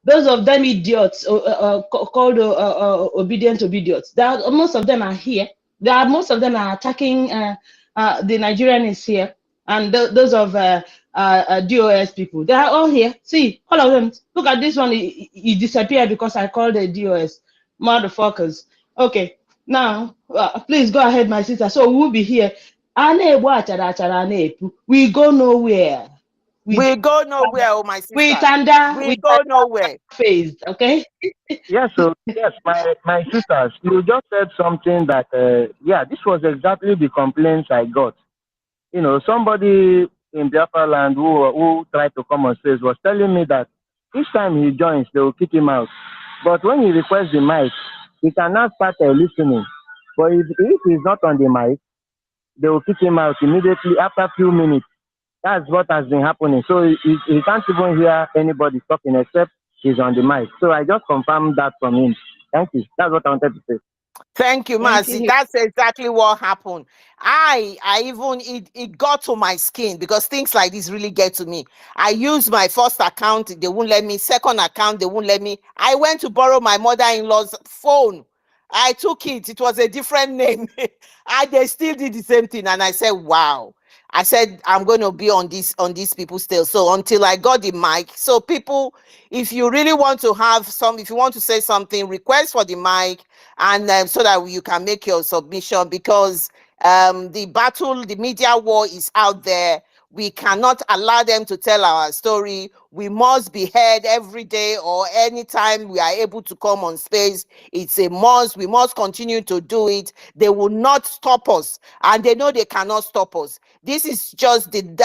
those of them idiots called obedient idiots. Most of them are here. Most of them are attacking the Nigerians here, and those of DOS people. They are all here. See, all of them. Look at this one. He disappeared because I called the DOS. Motherfuckers. Okay, now please go ahead, my sister. So we'll be here. We go nowhere. We go nowhere, oh my We sister. tanda, We go nowhere. phased, okay? Yes, so yes, my sisters, you just said something that yeah, this was exactly the complaints I got. You know, somebody in Biafra land who tried to come on stage was telling me that each time he joins, they will kick him out. But when he requests the mic, he cannot start listening. But if he's not on the mic, they will kick him out immediately after a few minutes. That's what has been happening. So he can't even hear anybody talking except he's on the mic. So I just confirmed that from him. Thank you. That's what I wanted to say. Thank you, Mercy. That's exactly what happened. I even it got to my skin because things like this really get to me. I used my first account, they won't let me. Second account, they won't let me. I went to borrow my mother-in-law's phone. I took it. It was a different name. They still did the same thing, and I said, "Wow." I said, I'm going to be on these people still. So until I got the mic. So people, if you really want to if you want to say something, request for the mic, and so that you can make your submission, because the media war is out there. We cannot allow them to tell our story. We must be heard every day or anytime we are able to come on space. It's a must. We must continue to do it. They will not stop us, and they know they cannot stop us. This is just when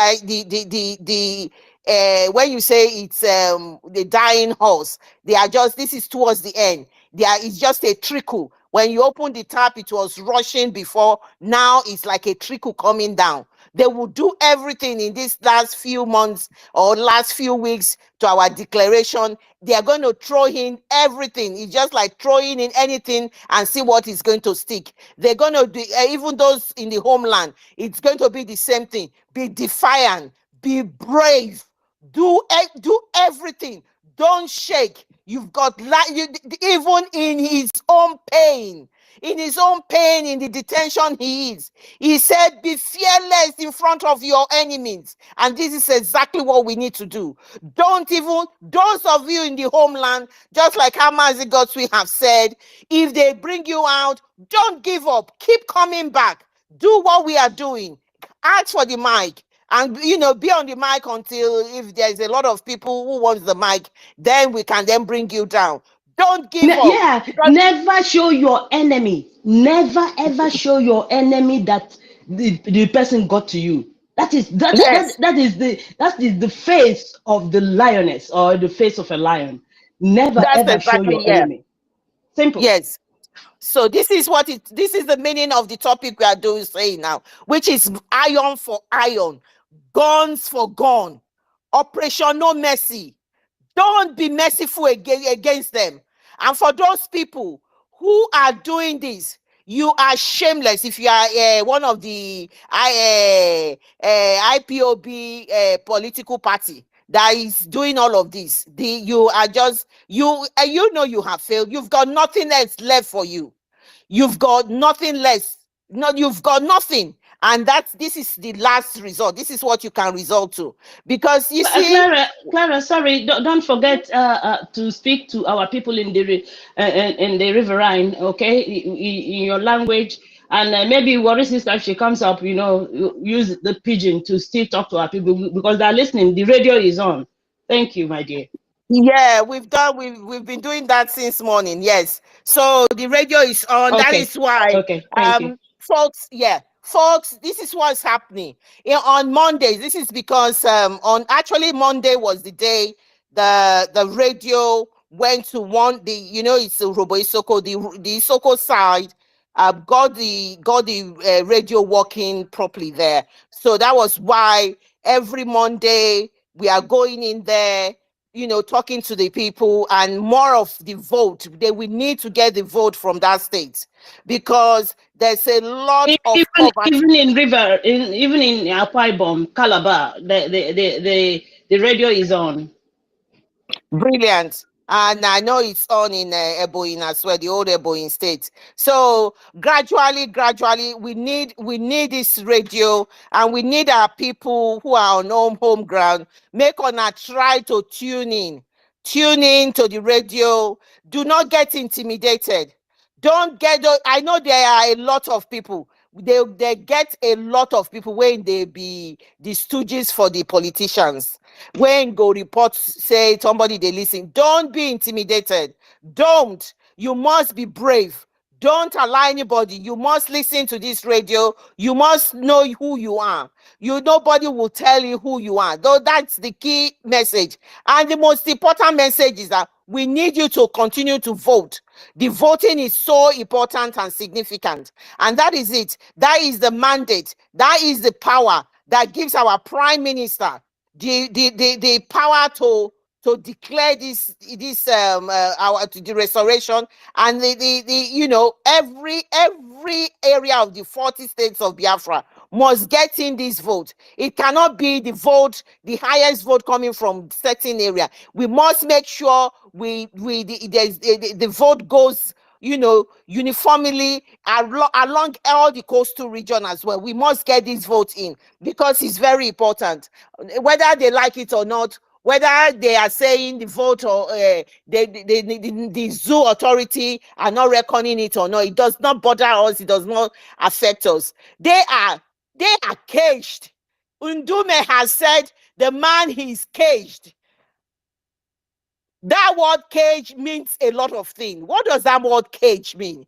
you say it's the dying horse, this is towards the end. It's just a trickle. When you open the tap, it was rushing before. Now it's like a trickle coming down. They will do everything in these last few months or last few weeks to our declaration. They are going to throw in everything. It's just like throwing in anything and see what is going to stick. They're going to do, even those in the homeland, it's going to be the same thing. Be defiant, be brave, do everything. Don't shake. You've got even in his own pain. In his own pain, in the detention he is. He said, be fearless in front of your enemies. And this is exactly what we need to do. Don't even, those of you in the homeland, just like Hamazi Godswe have said, if they bring you out, don't give up. Keep coming back. Do what we are doing. Ask for the mic. And, be on the mic until if there's a lot of people who want the mic, then we can then bring you down. Don't give up. Yeah, never show your enemy. Never ever show your enemy that the person got to you. That is the face of the lioness or the face of a lion. Never ever show your enemy. Simple. Yes. So this is the meaning of the topic we are saying now, which is iron for iron, guns for gun, Operation No Mercy. Don't be merciful against them. And for those people who are doing this, you are shameless. If you are one of the IPOB political party that is doing all of this, you are just you have failed. You've got nothing else left for you. You've got nothing less. No, you've got nothing. And this is the last resort. This is what you can resort to. Because you see, Clara, sorry, don't forget to speak to our people in the riverine, okay, in your language. And maybe Worry sister, if she comes up, use the pidgin to still talk to our people because they're listening. The radio is on. Thank you, my dear. Yeah, we've been doing that since morning. Yes. So the radio is on. Okay. That is why. Okay. Thank you. Folks, this is what's happening. On Mondays, this is because actually Monday was the day the radio went to it's Robo Isoko, the Isoko side got the radio working properly there. So that was why every Monday we are going in there. talking to the people and more of the vote. We need to get the vote from that state because there's a lot of poverty. Even in even in Akwa Ibom, Calabar, the radio is on. Brilliant. And I know it's on in Ebonyi as well, the old Ebonyi state. So gradually, we need this radio, and we need our people who are on home ground. Make una try to tune in to the radio. Do not get intimidated. Don't get. I know there are a lot of people. They get a lot of people when they be the stooges for the politicians. When go report say somebody they listen, don't be intimidated. Don't. You must be brave. Don't allow anybody. You must listen to this radio. You must know who you are. Nobody will tell you who you are. Though that's the key message. And the most important message is that we need you to continue to vote. The voting is so important and significant. And that is it. That is the mandate. That is the power that gives our prime minister the power to declare this the restoration, and every area of the 40 states of Biafra must get in this vote. It cannot be the highest vote coming from certain area. We must make sure the vote goes uniformly along all the coastal region as well. We must get this vote in because it's very important, whether they like it or not, whether they are saying the vote or the zoo authority are not reckoning it or not. It does not bother us. It does not affect us. They are caged. Ndume has said the man is caged. That word cage means a lot of things. What does that word cage mean?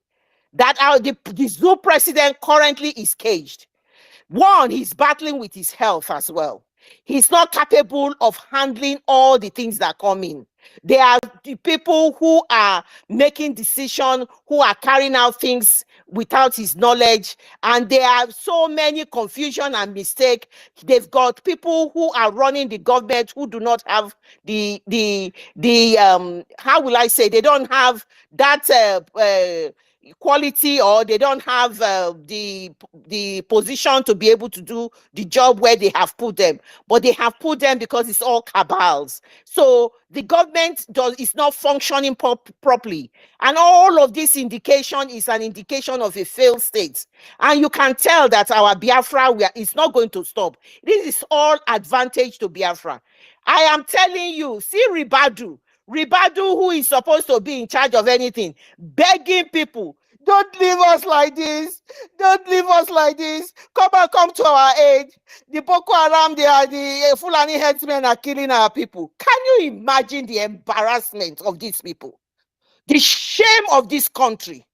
That the zoo president currently is caged. One, he's battling with his health as well. He's not capable of handling all the things that come in. There are the people who are making decisions, who are carrying out things without his knowledge, and there are so many confusion and mistake. They've got people who are running the government who do not have the how will I say, they don't have that quality, or they don't have the position to be able to do the job where they have put them. But they have put them because it's all cabals. So the government is not functioning properly, and all of this indication is an indication of a failed state. And you can tell that our Biafra is not going to stop. This is all advantage to Biafra. I am telling you, see Ribadu, who is supposed to be in charge of anything, begging people, don't leave us like this. Don't leave us like this. Come to our aid. The Boko Haram, the Fulani headsmen are killing our people. Can you imagine the embarrassment of these people? The shame of this country.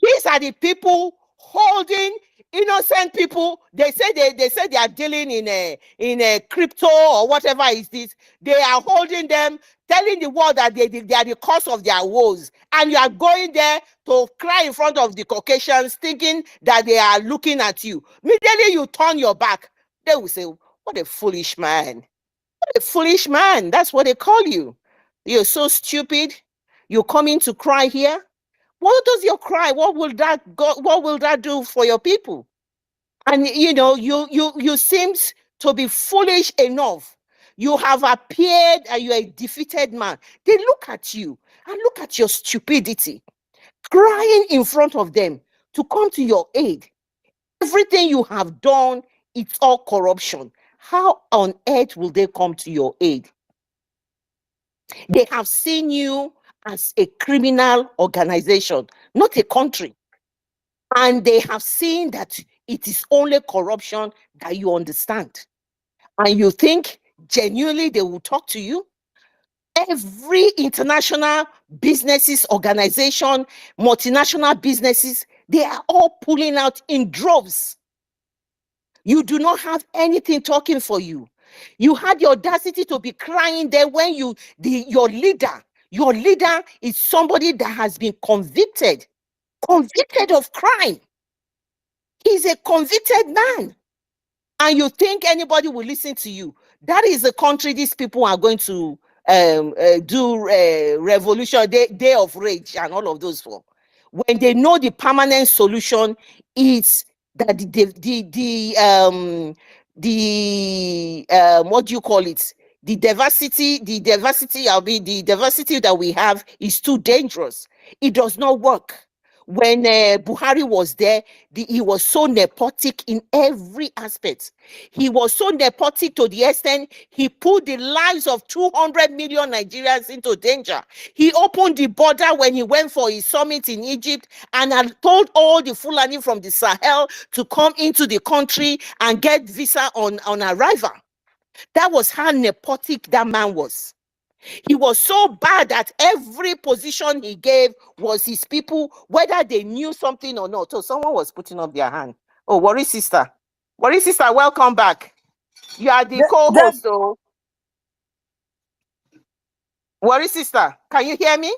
These are the people holding innocent people. They say they are dealing in a crypto or whatever is this. They are holding them, telling the world that they are the cause of their woes. And you are going there to cry in front of the Caucasians, thinking that they are looking at you. Immediately you turn your back, they will say, what a foolish man. What a foolish man. That's what they call you. You're so stupid. You're coming to cry here. What does your cry? What will that do for your people? And you seems to be foolish enough. You have appeared and you're a defeated man. They look at you and look at your stupidity, crying in front of them to come to your aid. Everything you have done, it's all corruption. How on earth will they come to your aid? They have seen you as a criminal organization, not a country. And they have seen that it is only corruption that you understand. And you think genuinely they will talk to you? Every international businesses organization, multinational businesses, they are all pulling out in droves. You do not have anything talking for you. You had the audacity to be crying there when your leader is somebody that has been convicted of crime. He's a convicted man. And you think anybody will listen to you? That is the country these people are going to do revolution, day of rage, and all of those for? When they know the permanent solution is that what do you call it? The diversity that we have is too dangerous. It does not work. When Buhari was there, he was so nepotic in every aspect. He was so nepotic to the extent he put the lives of 200 million Nigerians into danger. He opened the border when he went for his summit in Egypt and had told all the Fulani from the Sahel to come into the country and get visa on arrival. That was how nepotic that man was. He was so bad that every position he gave was his people, whether they knew something or not. So someone was putting up their hand. Oh, Worry sister. Worry sister, welcome back. You are the co-host, so. Worry sister, can you hear me?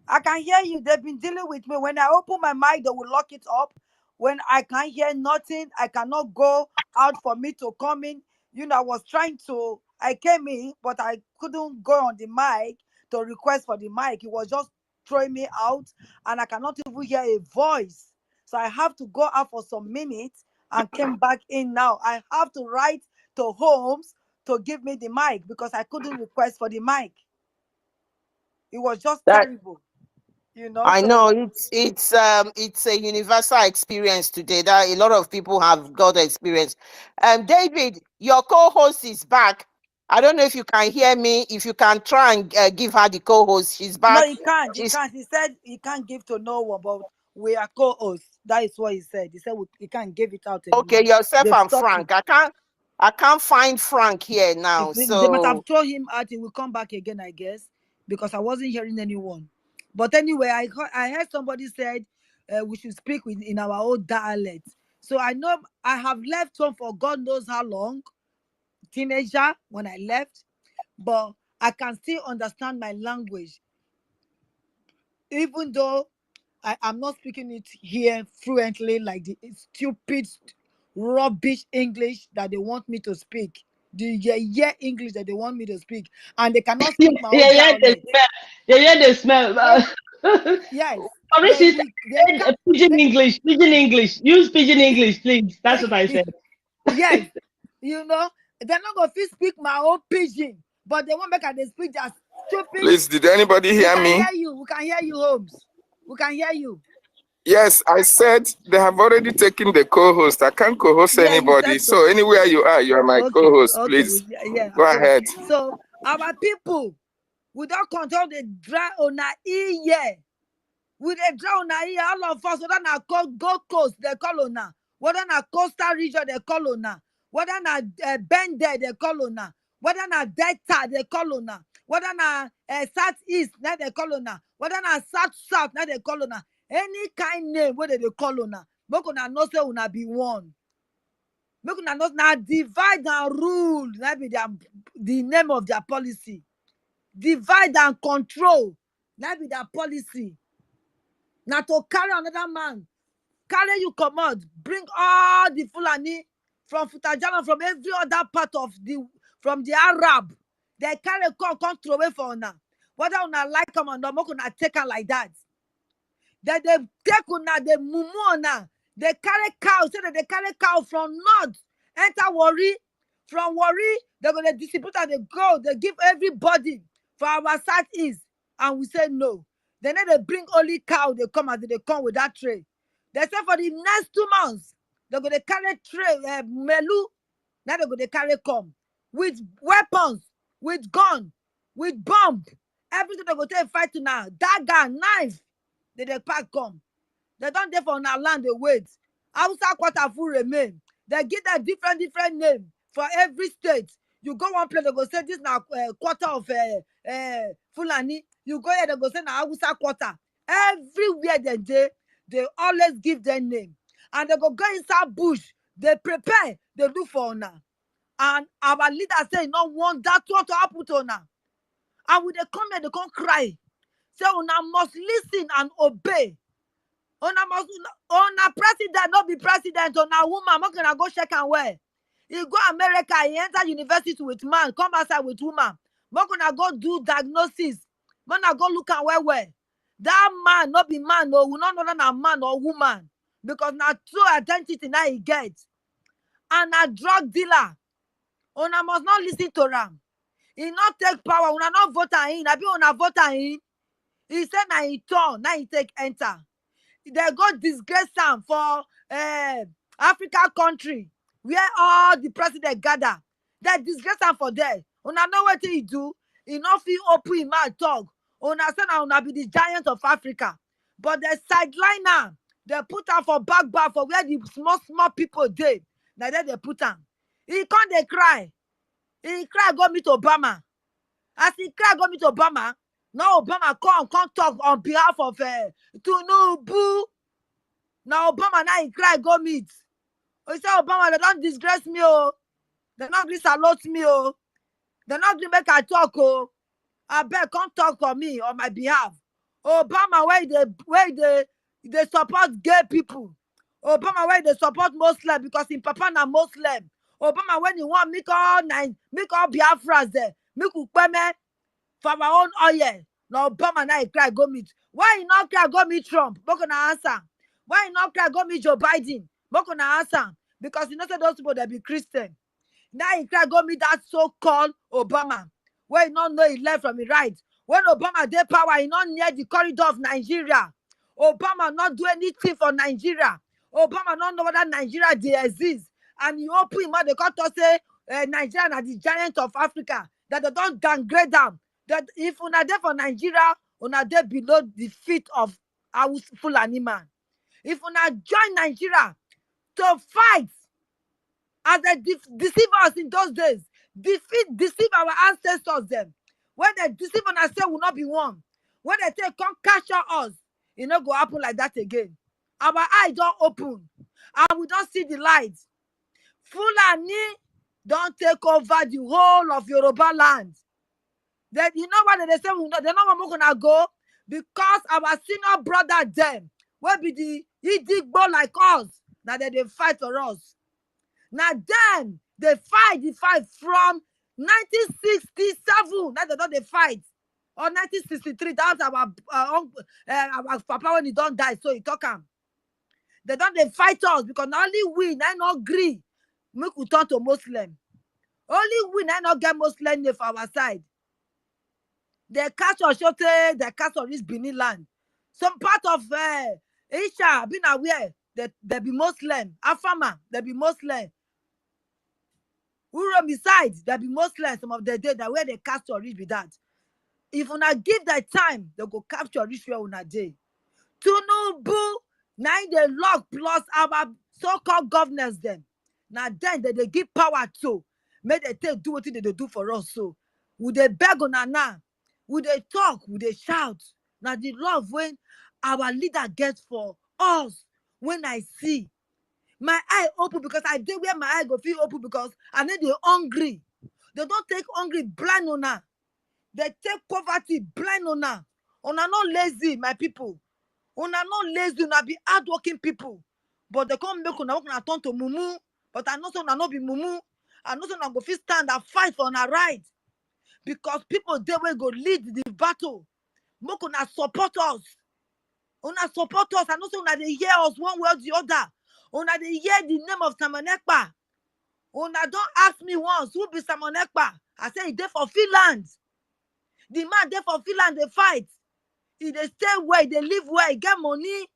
I can hear you. They've been dealing with me. When I open my mic, they will lock it up. When I can't hear nothing, I cannot go out for me to come in. I came in, but I couldn't go on the mic to request for the mic. It was just throwing me out, and I cannot even hear a voice. So I have to go out for some minutes and came back in now. I have to write to Holmes to give me the mic because I couldn't request for the mic. It was just terrible. I know it's a universal experience today that a lot of people have got experience. David, your co-host is back. I don't know if you can hear me. If you can try and give her the co-host, she's back. No, he can't. He can't. He said he can't give to no one, but we are co-hosts. That is what he said. He said he can't give it out anymore. Okay, yourself and Frank. I can't find Frank here now. They must have thrown him out. He will come back again, I guess, because I wasn't hearing anyone. But anyway, I heard somebody said we should speak in our own dialect. So I know I have left home for God knows how long, teenager when I left, but I can still understand my language, even though I'm not speaking it here fluently like the stupid, rubbish English that they want me to speak. The English that they want me to speak, and they cannot speak my own dialect. The smell. Yes. Pidgin English. Use pidgin English, please. That's what I said. Yes. They're not going to speak my own pidgin, but they won't make they speak that stupid. Please, did anybody hear me? We can hear you, Holmes. We can hear you. Yes, I said they have already taken the co-host. I can't co-host anybody. So anywhere you are my co-host. Please, go ahead. So our people, we don't control the dry on our ear. We dey dry on our ear. All of us, whether na Gold Coast, they call on now. Whether na Coastal Region, they call on now. Whether na Bender, they call on now. Whether na Delta, they call on now. Whether na Southeast, now they call on now. Whether na South, now they call on now. Any kind name where they call on now. Make una know say una be one. Make una know now divide and rule. That be the name of their policy. Divide and control. That be their policy. Now to carry another man, carry you come out, bring all the Fulani from Futajana, from every other part of from the Arab. They carry come throw away for now. Whether una like them or not, make una take her like that. That they take una, they mumu ona. They carry cow, say that they carry cow from north, enter Warri. From Warri, they're gonna distribute and they give everybody for our southeast. And we say no. Then they bring only cow, they come with that tray. They say for the next 2 months, they're gonna carry tray, melu. Now they're gonna carry come with weapons, with gun, with bomb. Everything they're gonna take fight to now. Dagger, knife. They pack come. They don't there for our land, they wait. Hausa quarter full remain. They give that different name for every state. You go one place, they go say this now quarter of Fulani. You go here, they go say now Hausa quarter. Everywhere they always give their name. And they go inside bush. They prepare, they do for now. And our leader say, no want that to happen to now. And when they come here, they come cry. Say, una must listen and obey. Una president, not be president, una woman, I'm not gonna go check and wear. He go America, he enter university with man, come outside with woman. Make una go do diagnosis. Make una go look am well. That man no be man, no, we not know that a man or woman. Because na true identity now he gets. And a drug dealer. Una must not listen to am. He not take power. Una not vote in. I be una vote in. He said na he turn. Now he take enter. They go disgrace am for Africa country where all the president gather. They disgrace am for there. Una know what he do? He not fit open him mouth talk. Una say na una be the giant of Africa. But they sideline am. They put am for back for where the small people dey. Na there they put am. He can't dey cry. He cry go meet Obama. As he cry go meet Obama, now Obama come talk on behalf of Tinubu. Now Obama now he cry go meet. He say Obama they don't disgrace me oh. They not gree salute me oh. They not gree make I talk oh. I beg come talk for me on my behalf. Obama where they support gay people. Obama where they support Muslim because in Papa na Muslim. Obama when he want make all Biafras there. Make Ukpeme for our own oil. Now Obama now he cry go meet. Why he not cry go meet Trump? Boko na answer. Why he not cry go meet Joe Biden? Boko na answer. Because you know say those people they be Christian. Now he cry go meet that so-called Obama. Where he not know he left from the right. When Obama dey power, he not near the corridor of Nigeria. Obama not do anything for Nigeria. Obama not know whether Nigeria dey exist. And he open him out, they come to say Nigeria are the giant of Africa. That they don't downgrade them. That if una there for Nigeria, una there below the feet of our Fulani man. If una join Nigeria to fight as they deceive us in those days, deceive our ancestors them. When they deceive on us, say will not be one. When they say come capture us, it not go happen like that again. Our eye don't open, and we don't see the light. Fulani don't take over the whole of Yoruba land. Then you know what they say? They know where we're gonna go because our senior brother them will be the Idigbo like us. Now they fight for us. Now then they fight from 1967. Now they don't fight. Or 1963. That's our papa when he don't die, so he talk him. They don't fight us because not only we not agree. Make we turn to Muslim. Only we not get Muslim for our side. They catch Oshote, they catch on this Benin land. Some part of Asia been aware that they be Muslim. Afama, they be Muslim. Uro besides, they be Muslim. Some of the day that where they capture rich with that. If una give that time, they go capture rich where una day. Tinubu, now they lock plus our so-called governors them. Now then they give power to. May they take do what they do for us. So would they beg on now? Would they talk? Would they shout? Now the love when our leader gets for us, when I see my eye open because I did where my eye go feel open because I need the hungry. They don't take hungry blind on her. They take poverty blind on her. Una not lazy, my people. Una not lazy, una be hardworking people. But they come make una turn to mumu. But I know so una not be mumu. I know so una go fit stand and fight for una right. Because people they will go lead the battle. Make una support us. Una support us. I know so una they hear us one way or the other. Una they hear the name of Samonekpa. Una don't ask me once who be Samonekpa. I say he there for Finland. The man there for Finland they fight. He they stay where they live where he get money.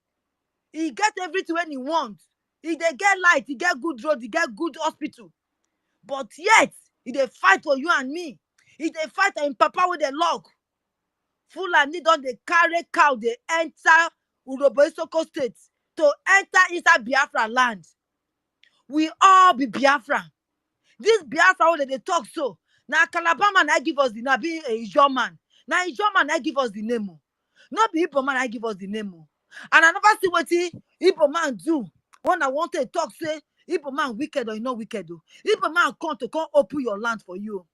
He get everything when he wants. He they get light, he get good road, he get good hospital. But yet, he they fight for you and me. He they fight in Papa with the lock. Fulani don't they carry cow, they enter Urobo-Isoko state to enter inside Biafra land. We all be Biafra. This Biafra what they talk so. Now Calabar man I give us the name, be a Ijo man. Now Ijo man I give us the name. Not be Igbo man I give us the name. And I never see what Igbo man do. When I want to talk, say Igbo man wicked or not wicked. Igbo man come to come open your land for you.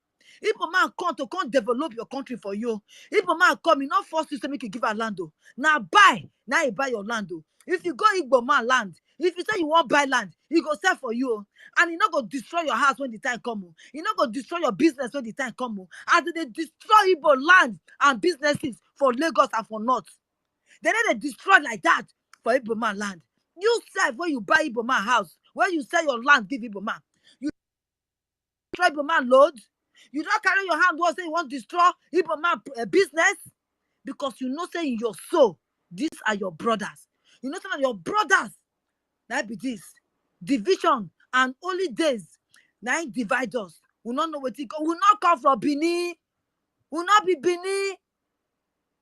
Igbo man come to come develop your country for you. Igbo man come, not force you to make you give a land. Now buy, now you buy your land. If you go Igbo man land, If you say you want buy land, he go sell for you. And he not go destroy your house when the time come. He not go destroy your business when the time come. And they destroy Igbo land and businesses for Lagos and for North. They need to destroy like that for Igbo man land. You sell when you buy Igbo man house, when you sell your land, give Igbo man. You destroy Igbo man loads. You don't carry your hand and say you want to destroy Igbo man business, because you know say in your soul, these are your brothers. You know some of your brothers. That be this division and only days. Now divide us. We not know what it go. We not come from Benin. We not be Benin.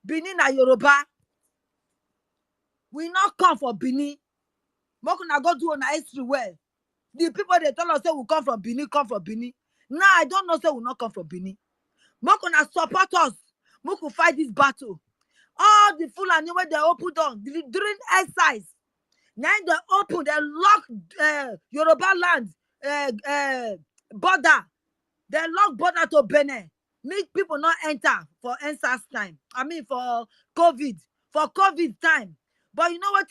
Benin na Yoruba. We not come from Benin. Mokuna go do on history well. The people they tell us say we come from Benin, come from Benin. Now I don't know say we not come from Benin. Mokuna support us. Moku fight this battle. All the Fulani where they open down during exercise. Now they open, they lock Yoruba land border. They lock border to Benin. Make people not enter for NSAS time. I mean for COVID. For COVID time. But you know what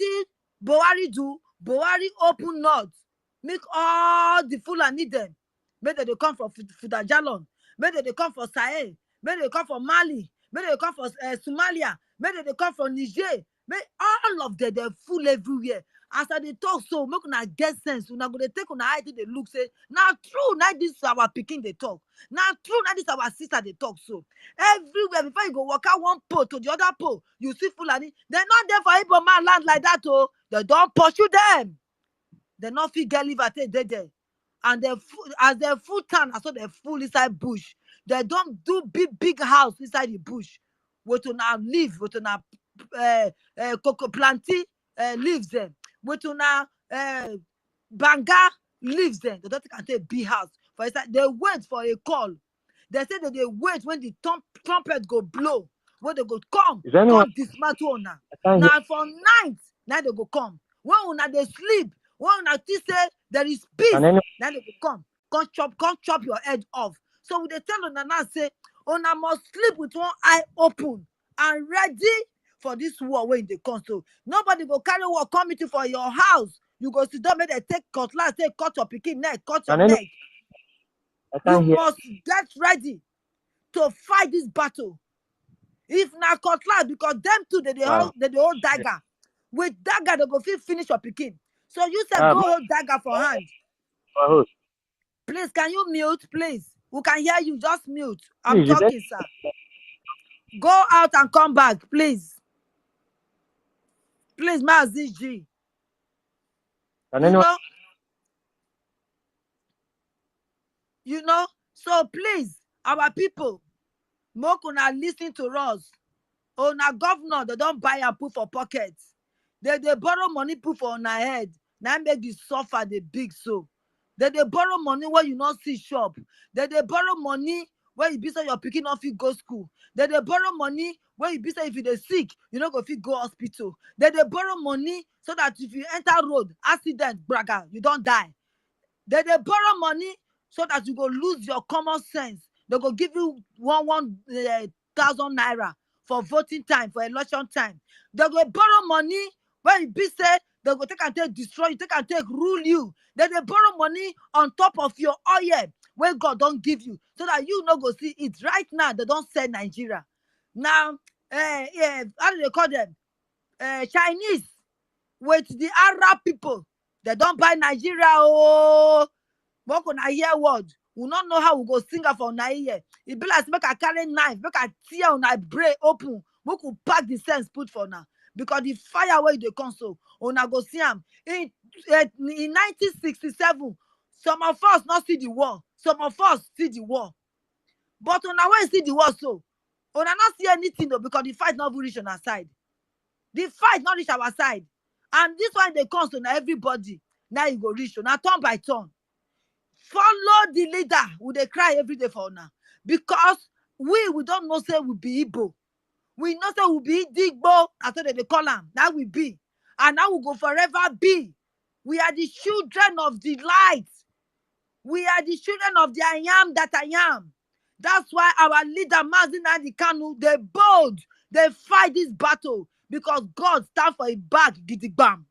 Buhari do? Buhari open north. Make all the Fulani them. Maybe they come from Fudajalon. Maybe they come from Sahel. Maybe they come from Mali. Maybe they come from Somalia. Maybe they come from Niger. Maybe all of them, they're full everywhere. As they talk so, make una get sense. Una go dey take una eye they look say, now true, now this is our picking they talk. Now true, now this is our sister they talk so. Everywhere, before you go walk out one pole to the other pole, you see Fulani. They're not there for Igbo man land like that, oh. They don't pursue them. They not fit get live at it there. And they as they full town, so they full inside bush. They don't do big house inside the bush. We to now live, we to now cocoa planty lives them. We to now banga lives them. They don't take big house. For instance, they wait for a call. They say that they wait when the trumpet go blow. When they go come dismantle now. Now for night, now they go come. When una they sleep, when una say there is peace, now they go come chop your head off. So we they tell una now say, una must sleep with one eye open and ready for this war when they come. So nobody go carry war committee for your house. You go sit down, make they take cutlass, take cut your pikin neck, cut your neck. You must get ready to fight this battle. If not cutlass, because them two they hold dagger. With dagger, they go finish your pikin. So you said go hold dagger for hand. Please, can you mute, please? We can hear you. Just mute. I'm talking, sir. Go out and come back, please. Please, Maziji. You know? So please, our people, Mokuna listen to us. Oh, now governor, they don't buy and put for pockets. They borrow money put for on our head. Now make the suffer the big so. They borrow money where you not see shop. They borrow money where you be say your picking off you go school. They borrow money where you be say if you dey sick, you not go fit go hospital. They borrow money so that if you enter road, accident, braga, you don't die. They borrow money so that you go lose your common sense. They go give you 1,000 naira for voting time, for election time. They go borrow money when you be say they go take and take destroy you, take and take rule you. They borrow money on top of your oil where God don't give you, so that you no go see it. Right now, they don't sell Nigeria. Now, how do they call them? Chinese with the Arab people. They don't buy Nigeria. Oh, what can I hear word? We don't know how we go sing for Nigeria. It be like make I carry knife, make I tear on my brain open. We could pack the sense put for now. Because the fire where they come so, on I go see them. In 1967, some of us not see the war. Some of us see the war. But on our way see the war so, on I not see anything though, because the fight not reach on our side. The fight not reach our side. And this one they come so now everybody, now you go reach on, now turn by turn. Follow the leader, who they cry every day for now. Because we don't know say we be Igbo. We know say we be Digbo, after they call them. That we be. And now we go forever be. We are the children of the light. We are the children of the I am that I am. That's why our leader, Mazi Nnamdi Kanu, they bold. They fight this battle. Because God stand for a back, Gbam.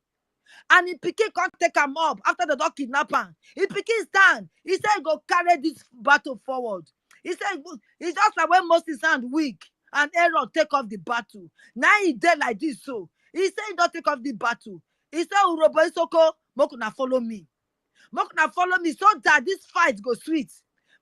And he pikin can't take him up after the dog kidnap him. He pikin stand. He said go carry this battle forward. He said it's just like when Moses hand weak and Aaron take off the battle. Now he dead like this so. He said he don't take off the battle. He said Urobo Isoko, Mokuna follow me. Mokuna follow me so that this fight go sweet.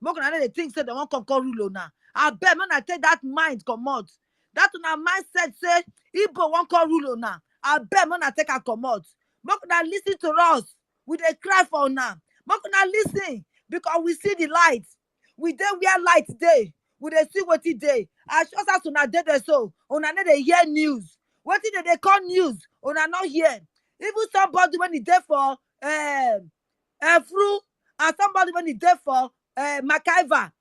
Mokuna know the thing say they won't conquer rule now. I bet man I take that mind come out. That una mindset say Igbo won't call rule now. I bet man I take a come out. Mokuna listen to us. We dey cry for now. Mokuna listen because we see the light. We dey where light dey. We dey see what it day. As just as una dey there so, una no dey hear news. What did they call news? Una not hear. Even somebody when he there for Fru and somebody when he there for MacIver.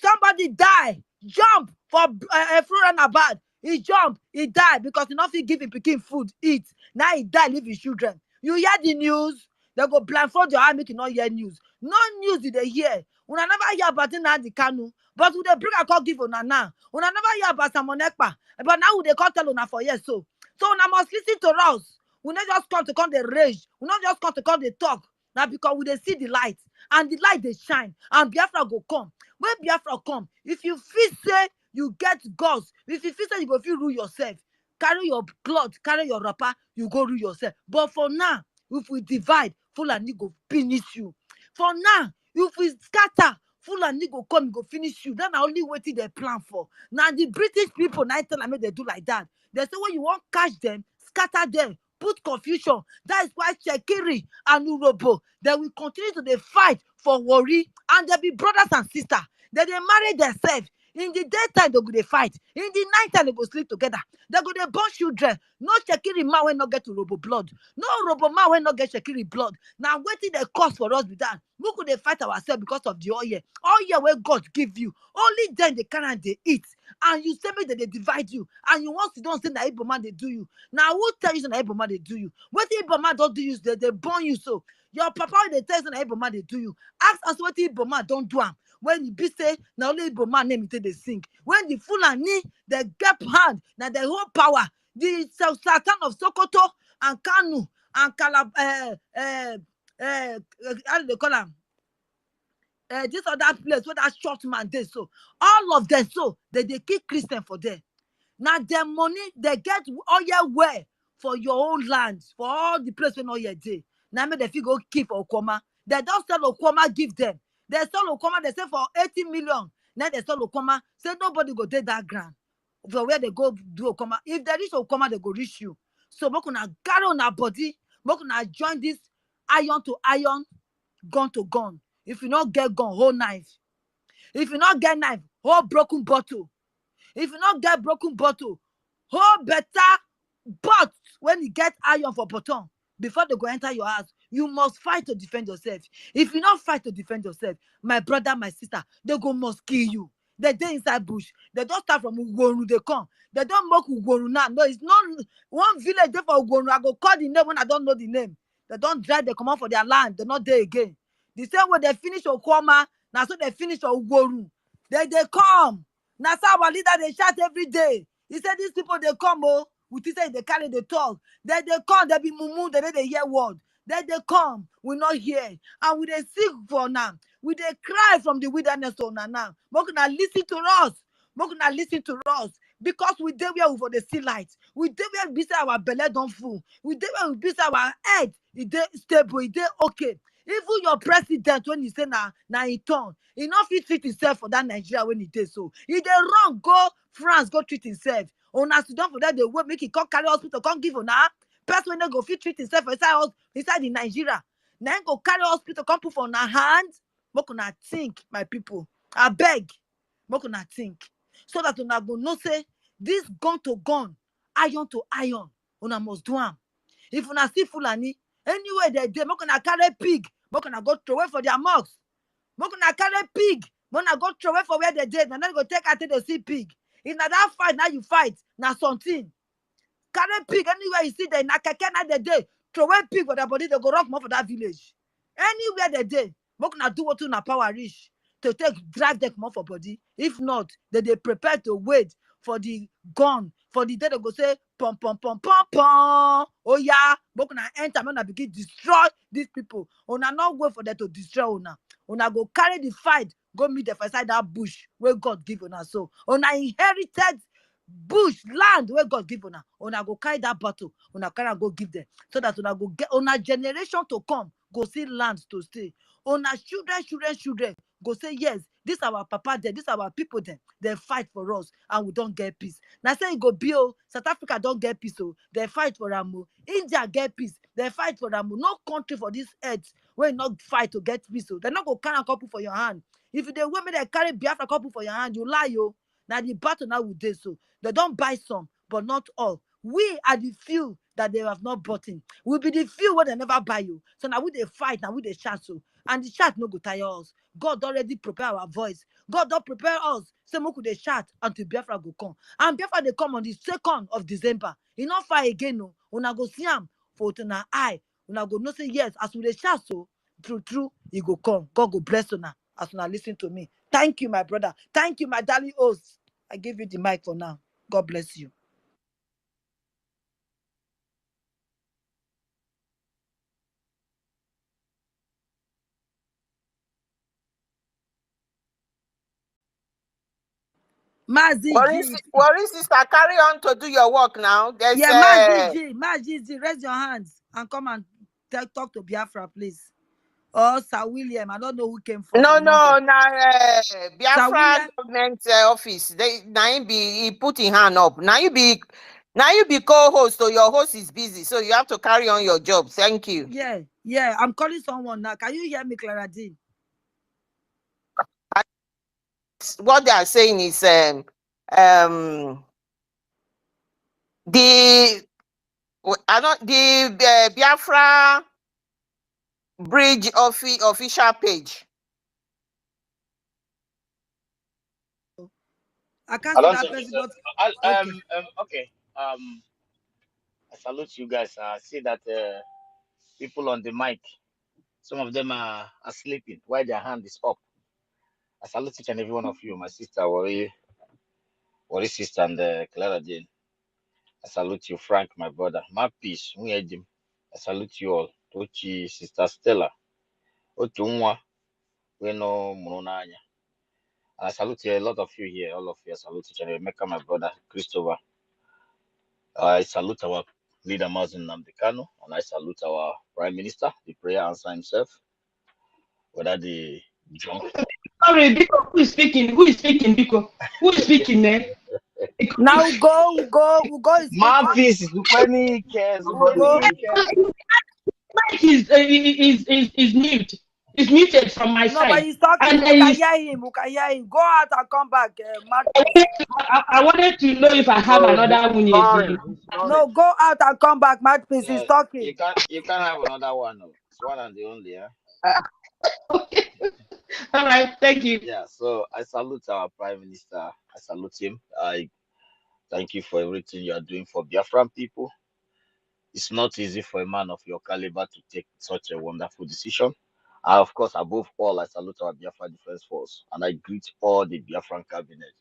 Somebody die, jump for Fru and Abad. He jump, he died because he not fit give him pikin food, eat. Now he die, leave his children. You hear the news? They go blindfold your eye, make you not hear news. No news did they hear. Una never hear about the Kanu, but we they bring a call give una now. Una never hear about Samonekpa, but now we they call tell una for yes so. So una must listen to us. We not just come the rage. We not just come the talk. Now because we they see the light and the light they shine and Biafra go come. When Biafra come, if you feel say you get gods, if you feel say you go feel rule yourself, carry your cloth, carry your wrapper, you go rule yourself. But for now, if we divide, Fulani go finish you. For now, if we scatter, Fulani go come, go finish you. That's the only way they plan for. Now the British people, now tell them they do like that. They say when you want catch them, scatter them, put confusion. That is why Shekiri and Urobo, they will continue to fight for worry, and they be brothers and sisters. They marry themselves. In the daytime, they go they fight. In the nighttime, they go sleep together. They go they born children. No Shekiri man will not get to Robo blood. No Robo man will not get Shekiri blood. Now waiting the cost for us be done. We could they fight ourselves because of the oil. Oil where God give you. Only then they can and they eat. And you say me that they divide you. And you want to don't say that Igbo man they do you. Now who tell you that Igbo man they do you? What Igbo man don't do you? They burn you so. Your papa they tell you that Igbo man they do you. Ask us what Igbo man don't do them. When you be say now only Igbo man name it they sing. When the Fulani they get hand now they hold power. The Sultan of Sokoto and Kanu and how do they call them? This other place where that short man they so all of them so they keep Christian for them. Now their money they get oil where for your own land for all the place where no oil day. Now me they fit go keep Okoma. They don't sell Okoma give them. They sell Okoma they say for 80 million. Now they sell Okoma say nobody go take that ground for where they go do Okoma. If they reach Okoma they go reach you. So we gonna carry on our body. We gonna join this iron to iron, gun to gun. If you not get gun, hold knife. If you not get knife, hold broken bottle. If you not get broken bottle, hold better but when you get iron for bottom, before they go enter your house, you must fight to defend yourself. If you not fight to defend yourself, my brother, my sister, they go must kill you. They inside bush. They don't start from Ugoru, they come. They don't mock Ugoru now. No, it's not one village there for Ugoru. I go call the name when I don't know the name. They don't drive, they come out for their land. They're not there again. The same way they finish Okoma, now so they finish Ugoru. They come. Now so our leader, they shout every day. He said these people, they come, oh, with this say they carry the talk. They come, they be mumu, they hear word. They come, we not hear. And we they seek for now. We they cry from the wilderness on now. But gonna listen to us. But gonna listen to us. Because we there where we for the sea light. We there where we say our belly don't full. We there where we say our head it dey stable, it dey okay. Even your president when you say na he turn, he not fit treat himself for that Nigeria when he did so. He dey run go France go treat himself. Una sit down for that they will make it come carry hospital, come give una person when they go fit treat himself inside the Nigeria. Now go carry hospital, come put for una hand. Make una think, my people. I beg, make una think. So that una go know say this gun to gun, iron to iron, una must do am. If una see Fulani, anywhere they dey, make una carry pig, make una go throw away for their mouths. Make una carry pig, make una go throw away for where they dey. And then go take out to see pig. If na that fight, now you fight, now something. Carry pig anywhere you see them, na keke na they dey. Throw away pig for their body, they go rock more for that village. Anywhere they dey, make una do what una power reach to drive them more for body. If not, they prepare to wait for the gun, for the day they go say, pom pom pom pom pom. Oh yeah, but una enter, una begin destroy these people. Una not wait for them to destroy una. Una go carry the fight, go meet them for inside that bush where God give una. So una inherited bush land where God give una. Una go carry that battle, una carry and go give them, so that una go get una generation to come, go see land to stay. Una children go say yes, this our papa there, this our people there. They fight for us and we don't get peace. Now say it go be South Africa don't get peace, they fight for them. India get peace, they fight for them. No country for this earth will not fight to get peace. They're not gonna carry a couple for your hand. If they women they carry Biafra couple for your hand, you lie. Now the battle now will do so. They don't buy some, but not all. We are the few that they have not bought in. We'll be the few where they never buy you. So now we they fight, now we they chat so. And the chat no go tire us. God already prepare our voice. God don't prepare us. Say we could they chat until Biafra go come. And Biafra they come on the 2nd of December. You not far again no. Una go see him for una eye. Una go no say yes. As we they chat so, true, he go come. God go bless una as una listen to me. Thank you, my brother. Thank you, my darling host. I give you the mic for now. God bless you. Mazi G. Worry, sister, carry on to do your work now. There's Yeah, Mazi G, raise your hands and come and talk to Biafra, please. Or Sir William. I don't know who came first. no, Among them. Sir Biafra William. government office. Now he put his hand up. Now you be co-host, so your host is busy, so you have to carry on your job. Thank you. Yeah. I'm calling someone now. Can you hear me, Clara D? What they are saying is the Biafra Bridge official page. I can't I see don't that think person, it's but okay. okay. I salute you guys. I see that people on the mic, some of them are sleeping while their hand is up. I salute each and every one of you, my sister Worry sister, and Clara Jane. I salute you, Frank, my brother. My peace, Jim. I salute you all. Tochi, sister Stella. Otunwa, Weno Munonanya. I salute a lot of you here, all of you. I salute each and every Mecca, my brother, Christopher. I salute our leader, Mazin Namdekano, and I salute our Prime Minister, the prayer answer himself, whether the junk. Sorry, Biko, who is speaking? Who is speaking, Biko? Who is speaking there? Now we'll go is My speaking. peace is when cares, We'll go. Mic is mute. It's muted from my No, but side. he's talking. And We can hear him. We can hear him. Go out and come back, mouthpiece. I wanted to know if I have No, he's another one snoring. again. He's snoring. No, go out and come back, mouthpiece. He's No, talking. you can't have another one. No. It's one and the only. Yeah. Okay. All right. Thank you. Yeah. So I salute our Prime Minister. I salute him. I thank you for everything you are doing for Biafran people. It's not easy for a man of your caliber to take such a wonderful decision. Of course, above all, I salute our Biafra Defense Force and I greet all the Biafran cabinet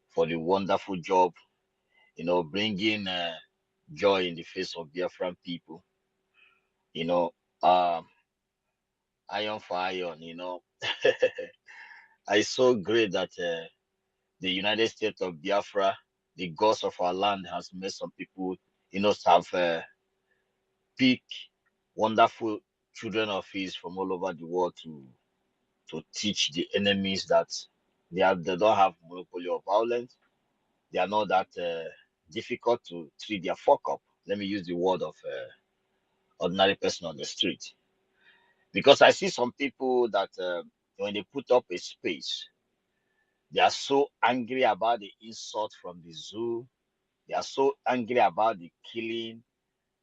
for the wonderful job, bringing joy in the face of Biafran people. You know, um, iron for iron. It's so great that the United States of Biafra, the gods of our land, has made some people, have pick wonderful children of his from all over the world to teach the enemies that they don't have monopoly of violence. They are not that difficult to treat their fuck up. Let me use the word of ordinary person on the street, because I see some people that when they put up a space, they are so angry about the insult from the zoo. They are so angry about the killing.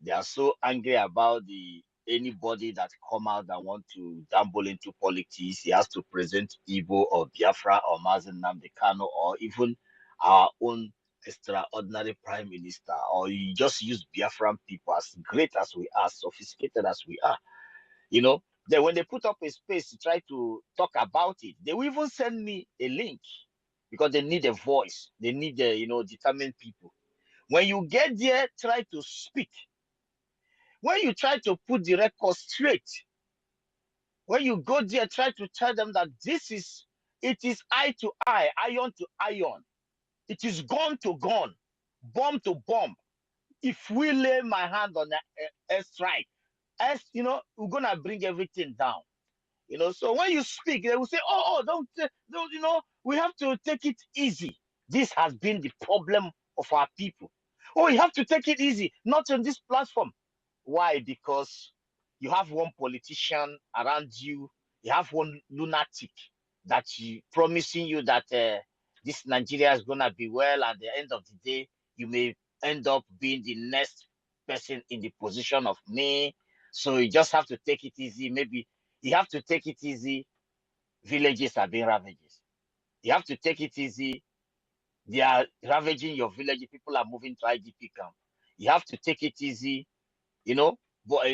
They are so angry about the anybody that come out that want to dabble into politics. He has to present Igbo or Biafra or Mazen Namdekano or even our own extraordinary prime minister, or you just use Biafran people, as great as we are, sophisticated as we are. Then when they put up a space to try to talk about it, they will even send me a link because they need a voice. They need determined people. When you get there, try to speak. When you try to put the record straight, when you go there, try to tell them that it is eye to eye, iron to iron. It is gun to gun, bomb to bomb. If we lay my hand on a strike, we're gonna bring everything down. So when you speak, they will say, "Oh, don't, we have to take it easy." This has been the problem of our people. Oh, you have to take it easy, not on this platform. Why? Because you have one politician around you, you have one lunatic that promising you that this Nigeria is gonna be well. At the end of the day, you may end up being the next person in the position of me. So you just have to take it easy. Maybe you have to take it easy. Villages are being ravaged. You have to take it easy. They are ravaging your village. People are moving to IDP camp. You have to take it easy. But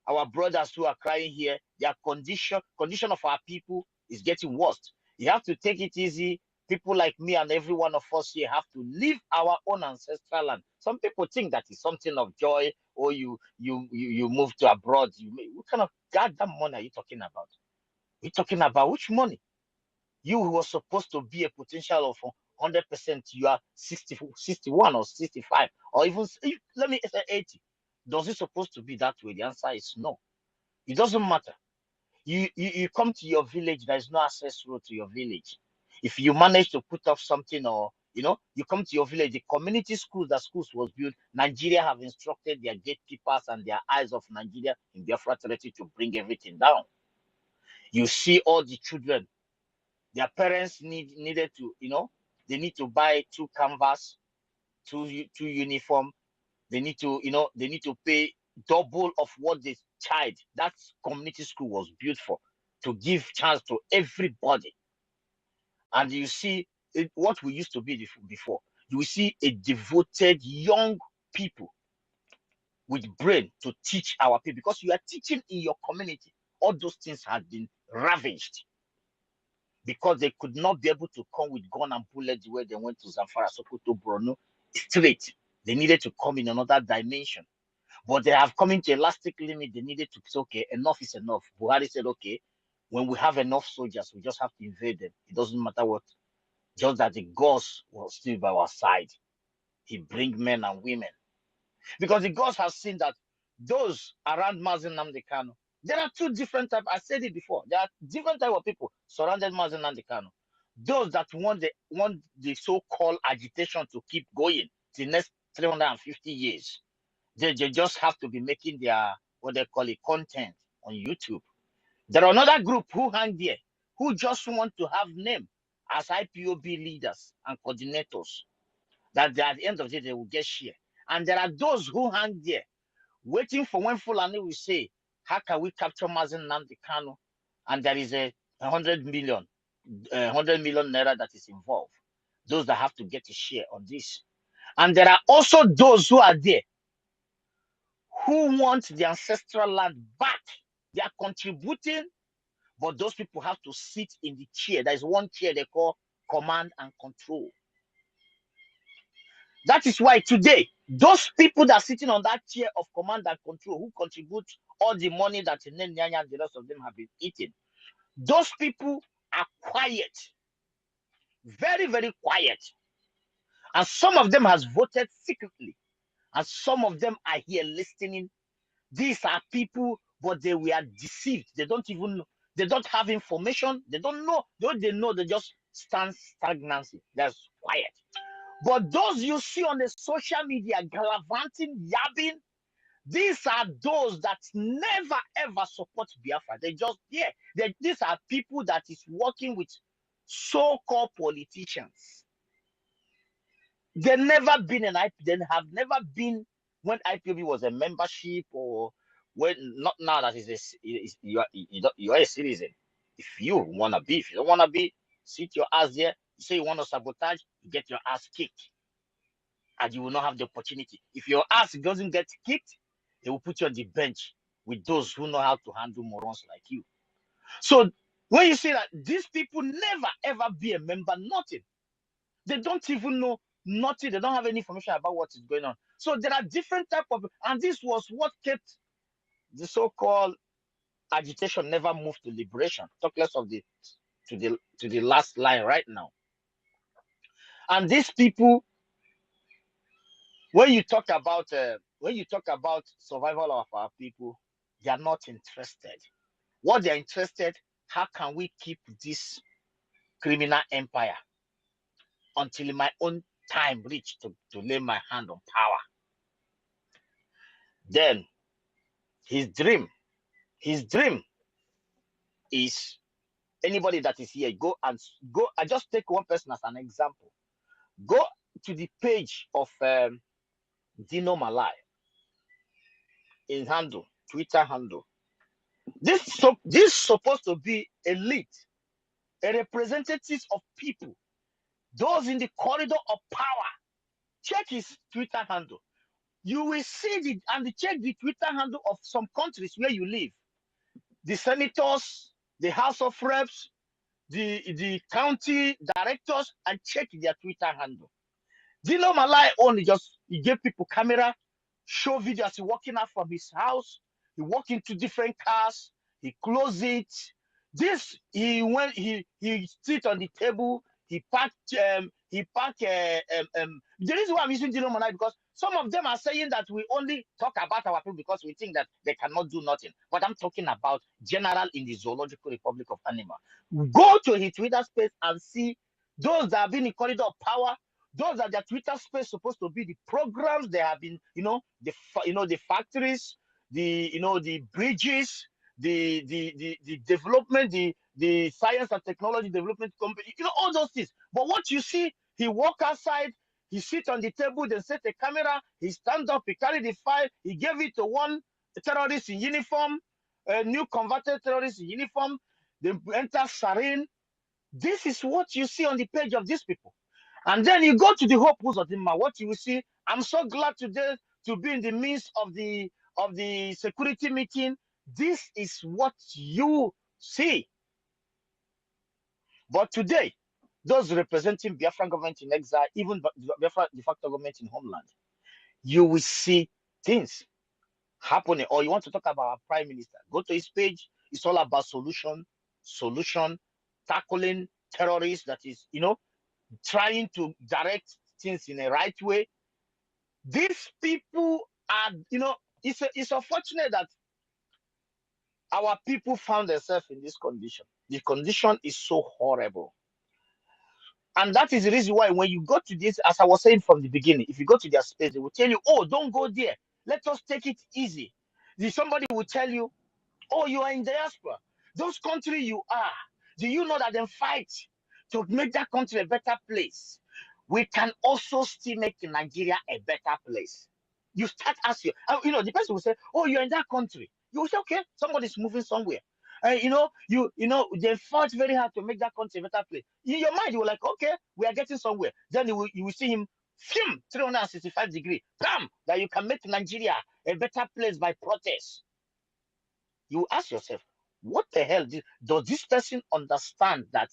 our brothers who are crying here, their condition of our people is getting worse. You have to take it easy. People like me and every one of us here have to leave our own ancestral land. Some people think that is something of joy, or you move to abroad. What kind of goddamn money are you talking about? You're talking about which money? You who was supposed to be a potential of 100%, you are 60, 61 or 65, or even, let me say 80. Does it supposed to be that way? The answer is no. It doesn't matter. You come to your village, there is no access road to your village. If you manage to put up something, or you come to your village, the community schools was built. Nigeria have instructed their gatekeepers and their eyes of Nigeria in Biafra territory to bring everything down. You see all the children, their parents needed to, they need to buy 2 canvas, two uniform. They need to pay double of what the child that community school was built for, to give chance to everybody. And you see what we used to be before. You see a devoted young people with brain to teach our people, because you are teaching in your community. All those things had been ravaged, because they could not be able to come with gun and bullets where they went to Zamfara, Sokoto, Borno straight. They needed to come in another dimension. But they have come into elastic limit. They needed to say, okay, enough is enough. Buhari said, okay, when we have enough soldiers, we just have to invade them. It doesn't matter what. Just that the gods will still by our side. He bring men and women. Because the gods have seen that those around Mazen Nnamdi Kanu, there are 2 different types. I said it before. There are different types of people surrounded Mazen Nnamdi Kanu. Those that want the so-called agitation to keep going the next 350 years. They just have to be making their, what they call it, content on YouTube. There are another group who hang there, who just want to have name as IPOB leaders and coordinators, that at the end of the day, they will get share. And there are those who hang there, waiting for when Fulani will say, how can we capture Mazen Nnamdi Kanu? And there is a 100 million naira that is involved. Those that have to get a share on this. And there are also those who are there who want the ancestral land back. They are contributing, but those people have to sit in the chair. There is one chair they call command and control. That is why today, those people that are sitting on that chair of command and control, who contribute all the money that Nyanya and the rest of them have been eating, those people are quiet. Very, very quiet. And some of them has voted secretly. And some of them are here listening. These are people, but they were deceived. They don't even know. They don't have information. They don't know. They know, they just stand stagnancy. That's quiet. But those you see on the social media gallivanting, yabbing, these are those that never ever support Biafra. They just, these are people that is working with so-called politicians. They've never been an IP. They have never been when IPOB was a membership, or when not now that you are a citizen. If you wanna be, if you don't wanna be, sit your ass there. You say you want to sabotage, you get your ass kicked, and you will not have the opportunity. If your ass doesn't get kicked, they will put you on the bench with those who know how to handle morons like you. So when you say that these people never ever be a member, nothing. They don't even know nothing. They don't have any information about what is going on. So there are different type of, and this was what kept the so-called agitation never moved to liberation. Talk less of the to the last line right now. And these people, when you talk about survival of our people, they are not interested. What they are interested, how can we keep this criminal empire until my own time reach to lay my hand on power? Then his dream is anybody that is here, go. I just take one person as an example. Go to the page of Dino Malai in handle, Twitter handle. This supposed to be elite, a representative of people, those in the corridor of power. Check his Twitter handle. You will see check the Twitter handle of some countries where you live. The senators, the House of Reps, the county directors, and check their Twitter handle. Dino Malai only he gave people camera, show videos. He walking out from his house. He walk into different cars. He close it. He sit on the table. He packed. The reason why I'm using Dino Malai because some of them are saying that we only talk about our people because we think that they cannot do nothing. But I'm talking about general in the Zoological Republic of Animal. Go to his Twitter space and see those that have been in corridor of power. Those are their Twitter space supposed to be the programs they have been, the factories, the bridges, the development, the science and technology development company, all those things. But what you see, he walk outside, he sit on the table, then set a camera, he stand up, he carry the file, he gave it to one terrorist in uniform, a new converted terrorist in uniform, they enter Sarin. This is what you see on the page of these people. And then you go to the Hope of the Man. What you will see, I'm so glad today to be in the midst of the security meeting. This is what you see. But today, those representing Biafran government in exile, even Biafra de facto government in homeland, you will see things happening. Or you want to talk about our prime minister, go to his page. It's all about solution, tackling terrorists. That is, trying to direct things in a right way. These people are, it's unfortunate that our people found themselves in this condition. The condition is so horrible. And that is the reason why when you go to this, as I was saying from the beginning, if you go to their space, they will tell you, oh, don't go there. Let us take it easy. Somebody will tell you, oh, you are in diaspora. Those countries you are, do you know that they fight to make that country a better place? We can also still make Nigeria a better place. You start asking, the person will say, oh, you're in that country. You will say, okay, somebody's moving somewhere. They fought very hard to make that country a better place. In your mind, you were like, okay, we are getting somewhere. Then you will see him, 365 degrees, bam, that you can make Nigeria a better place by protest. You ask yourself, what the hell does this person understand that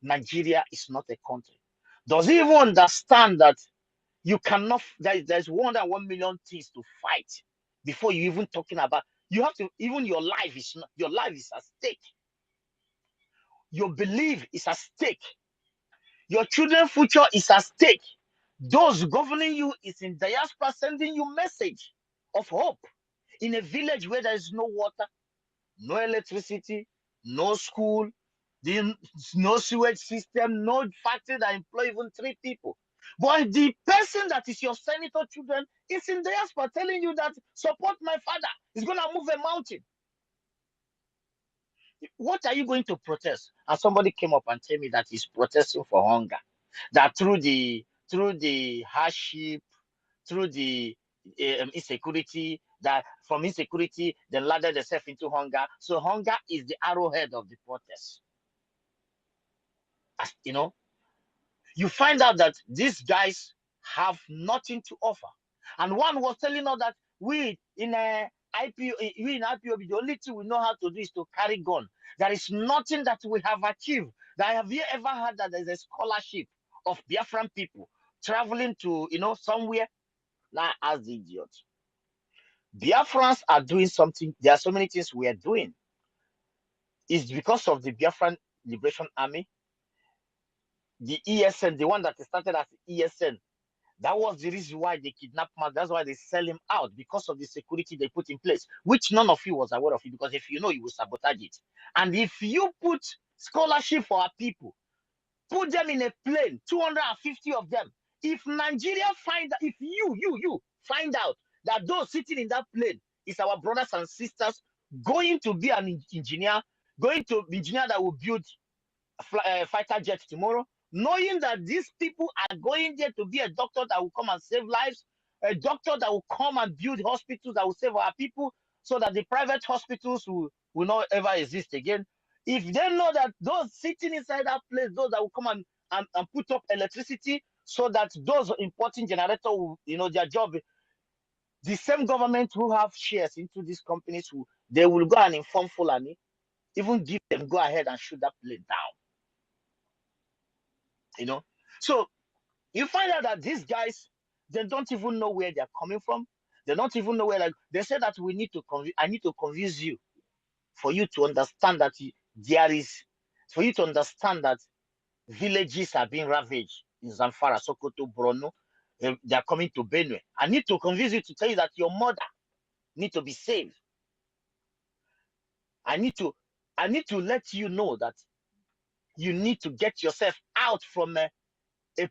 Nigeria is not a country? Does he even understand that you cannot, there's 1 million things to fight before you even talking about, you have to, even your life is at stake. Your belief is at stake. Your children's future is at stake. Those governing you is in diaspora sending you message of hope in a village where there is no water, no electricity, no school, no sewage system, no factory that employ even 3 people. But the person that is your senator children is in diaspora telling you that support my father. He's going to move a mountain. What are you going to protest? And somebody came up and told me that he's protesting for hunger. That through the hardship, through the insecurity, that from insecurity, they ladder themselves into hunger. So hunger is the arrowhead of the protest. As, you find out that these guys have nothing to offer. And one was telling us that we in IPOB, the only thing we know how to do is to carry gun. There is nothing that we have achieved. That have you ever heard that there's a scholarship of Biafran people traveling to, somewhere. Now ask the idiot. Biafrans are doing something. There are so many things we are doing. It's because of the Biafran Liberation Army, the ESN, the one that started as ESN. That was the reason why they kidnapped him. That's why they sell him out, because of the security they put in place, which none of you was aware of it, because if you know, you will sabotage it. And if you put scholarship for our people, put them in a plane, 250 of them. If Nigeria if you find out that those sitting in that plane is our brothers and sisters going to be an engineer, going to be engineer that will build fighter jets tomorrow, knowing that these people are going there to be a doctor that will come and save lives, a doctor that will come and build hospitals that will save our people, so that the private hospitals will not ever exist again. If they know that those sitting inside that place, those that will come and put up electricity, so that those importing generator will, their job, the same government who have shares into these companies, they will go and inform Fulani, even give them go ahead and shoot that plane down. So you find out that these guys, they don't even know where they're coming from. They don't even know where. They say that I need to convince you, for you to understand that for you to understand that villages are being ravaged in Zamfara, Sokoto, Borno. They are coming to Benue. I need to convince you to tell you that your mother need to be saved. I need to let you know that you need to get yourself out from a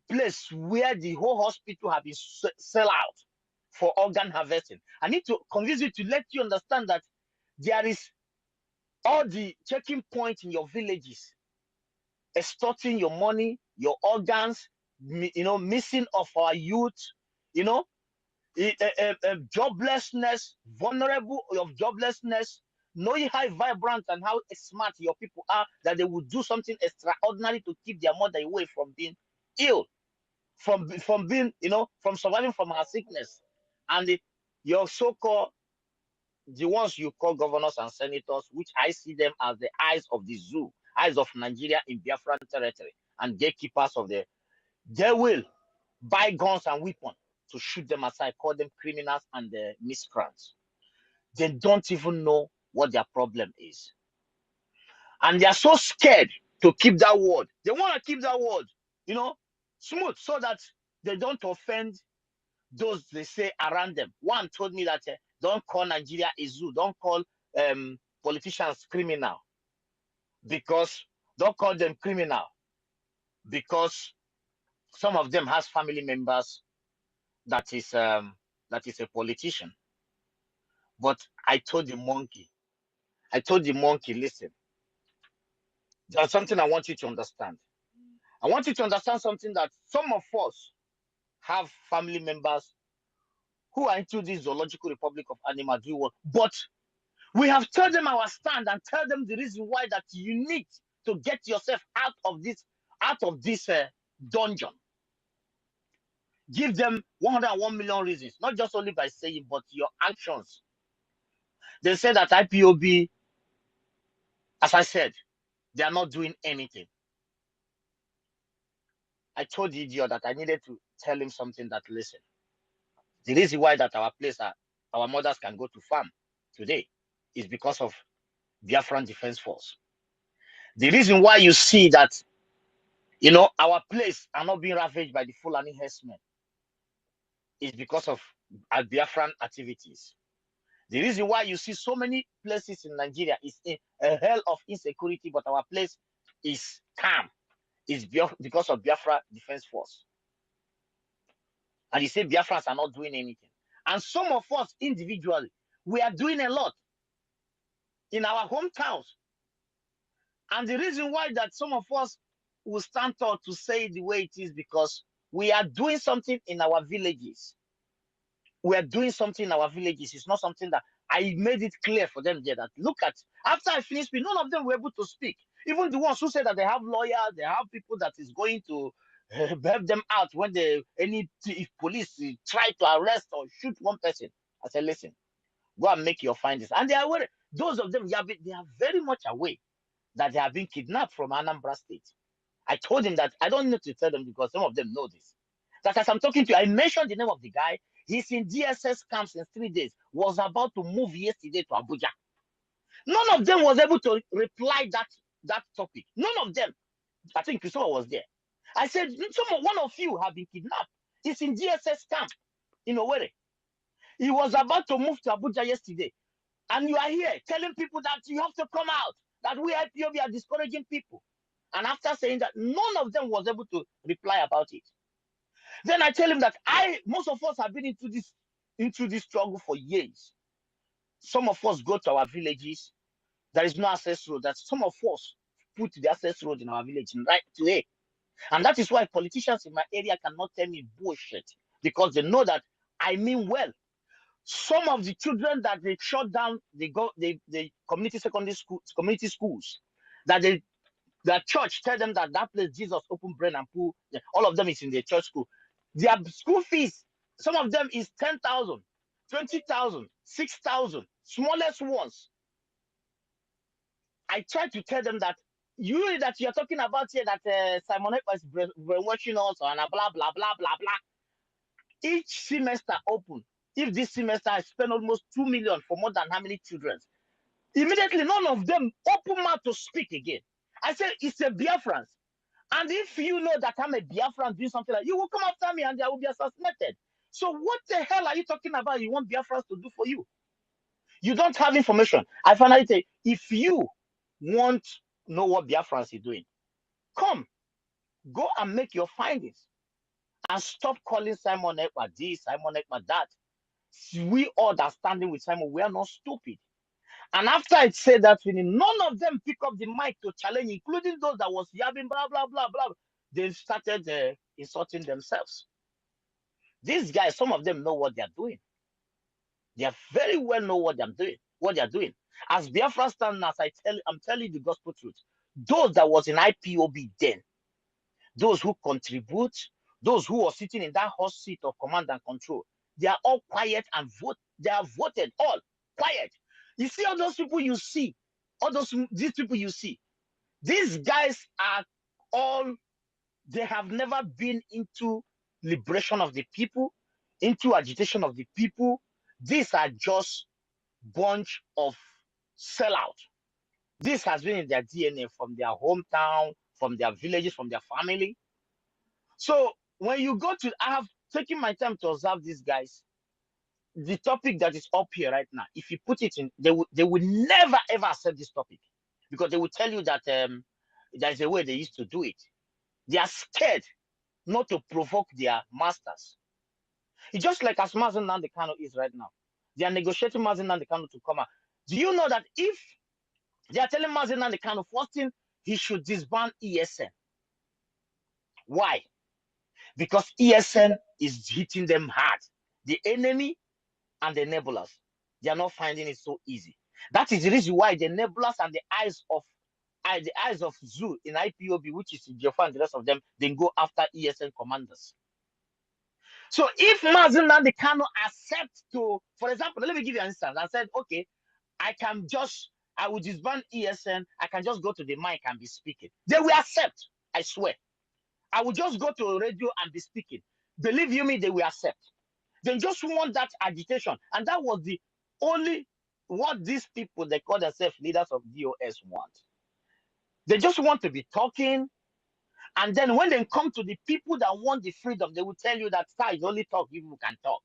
place where the whole hospital have been sell out for organ harvesting. I need to convince you to let you understand that there is all the checking points in your villages, extorting your money, your organs, missing of our youth, joblessness, vulnerable of joblessness, knowing how vibrant and how smart your people are, that they will do something extraordinary to keep their mother away from being ill, from being, from surviving from her sickness. And your so-called, the ones you call governors and senators, which I see them as the eyes of the zoo, eyes of Nigeria in Biafran territory, and gatekeepers of they will buy guns and weapons to shoot them aside, call them criminals and miscreants. They don't even know what their problem is. And they are so scared to keep that word. They want to keep that word, smooth, so that they don't offend those they say around them. One told me that don't call Nigeria a zoo, don't call politicians criminal, because don't call them criminal because some of them has family members that is a politician. But I told the monkey, listen, there's something I want you to understand. I want you to understand something, that some of us have family members who are into this zoological republic of animals, but we have told them our stand and tell them the reason why that you need to get yourself out of this dungeon. Give them 101 million reasons, not just only by saying, but your actions. They say that IPOB, as I said, they are not doing anything. I told the idiot that I needed to tell him something, that listen, the reason why that our mothers can go to farm today is because of Biafran Defense Force. The reason why you see that, our place are not being ravaged by the Fulani herdsmen is because of our Biafran activities. The reason why you see so many places in Nigeria is in a hell of insecurity, but our place is calm, is because of Biafra Defense Force. And you say Biafrans are not doing anything. And some of us individually, we are doing a lot in our hometowns. And the reason why that some of us will stand tall to say the way it is, because we are doing something in our villages. We are doing something in our villages. It's not something that I made it clear for them there, that look at, after I finished speaking, none of them were able to speak. Even the ones who said that they have lawyers, they have people that is going to help them out when if police try to arrest or shoot one person. I said, listen, go and make your findings. And they are aware. Those of them, they are very much aware that they have been kidnapped from Anambra State. I told him that I don't need to tell them, because some of them know this, that as I'm talking to you, I mentioned the name of the guy. He's in DSS camps in 3 days, was about to move yesterday to Abuja. None of them was able to reply that topic. None of them. I think Christopher was there. I said, one of you have been kidnapped. He's in DSS camp in Owerri. He was about to move to Abuja yesterday. And you are here telling people that you have to come out, that we IPOB are discouraging people. And after saying that, none of them was able to reply about it. Then I tell him that most of us have been into this struggle for years. Some of us go to our villages. There is no access road. That some of us put the access road in our village right today. And that is why politicians in my area cannot tell me bullshit, because they know that I mean well. Some of the children that they shut down, the community secondary school, community schools, that the church tell them that place Jesus open brain and pool, all of them is in the church school. Their school fees, some of them is 10,000, 20,000, 6,000, smallest ones. I try to tell them that you are talking about here that Simon Ekpa is brainwashing us and blah blah blah blah blah. Each semester open. If this semester I spend almost 2 million for more than how many children? Immediately, none of them open mouth to speak again. I said, it's a Biafran. And if you know that I'm a Biafran doing something like, you will come after me and I will be assassinated. So what the hell are you talking about? You want Biafrans to do for you? You don't have information. I finally say, if you want to know what Biafrans is doing, come, go and make your findings. And stop calling Simon Ekpa this, Simon Ekpa that. We all that standing with Simon, we are not stupid. And after I said that, none of them pick up the mic to challenge, including those that was yabbing, blah, blah, blah, blah. They started insulting themselves. These guys, some of them know what they're doing. They very well know what they're doing. As Biafra stand, I'm telling you the gospel truth. Those that was in IPOB then, those who contribute, those who are sitting in that hot seat of command and control, they are all quiet and vote. They are voted all quiet. You see all those people you see, these people you see, these guys are all, they have never been into liberation of the people, into agitation of the people. These are just bunch of sellout. This has been in their DNA from their hometown, from their villages, from their family. So when you go to, I have taken my time to observe these guys. The topic that is up here right now, if you put it in, they will never ever accept this topic, because they will tell you that there's a way they used to do it. They are scared not to provoke their masters. It's just like as Mazen Nnamdi Kanu is right now. They are negotiating Mazen Nnamdi Kanu to come out. Do you know that if they are telling Mazen Nnamdi Kanu, first thing, he should disband ESN? Why? Because ESN is hitting them hard. The enemy and the enablers, they are not finding it so easy. That is the reason why the enablers and the eyes of Zoo in IPOB, which is Jeff and the rest of them, then go after ESN commanders. So if Mazen Nnamdi Kanu accept to, for example, let me give you an instance. I said, okay, I will disband ESN. I can just go to the mic and be speaking. They will accept. I swear. I will just go to a radio and be speaking. Believe you me, they will accept. They just want that agitation. And that was the only what these people, they call themselves leaders of DOS, want. They just want to be talking. And then when they come to the people that want the freedom, they will tell you that, sir, you only talk if you can talk.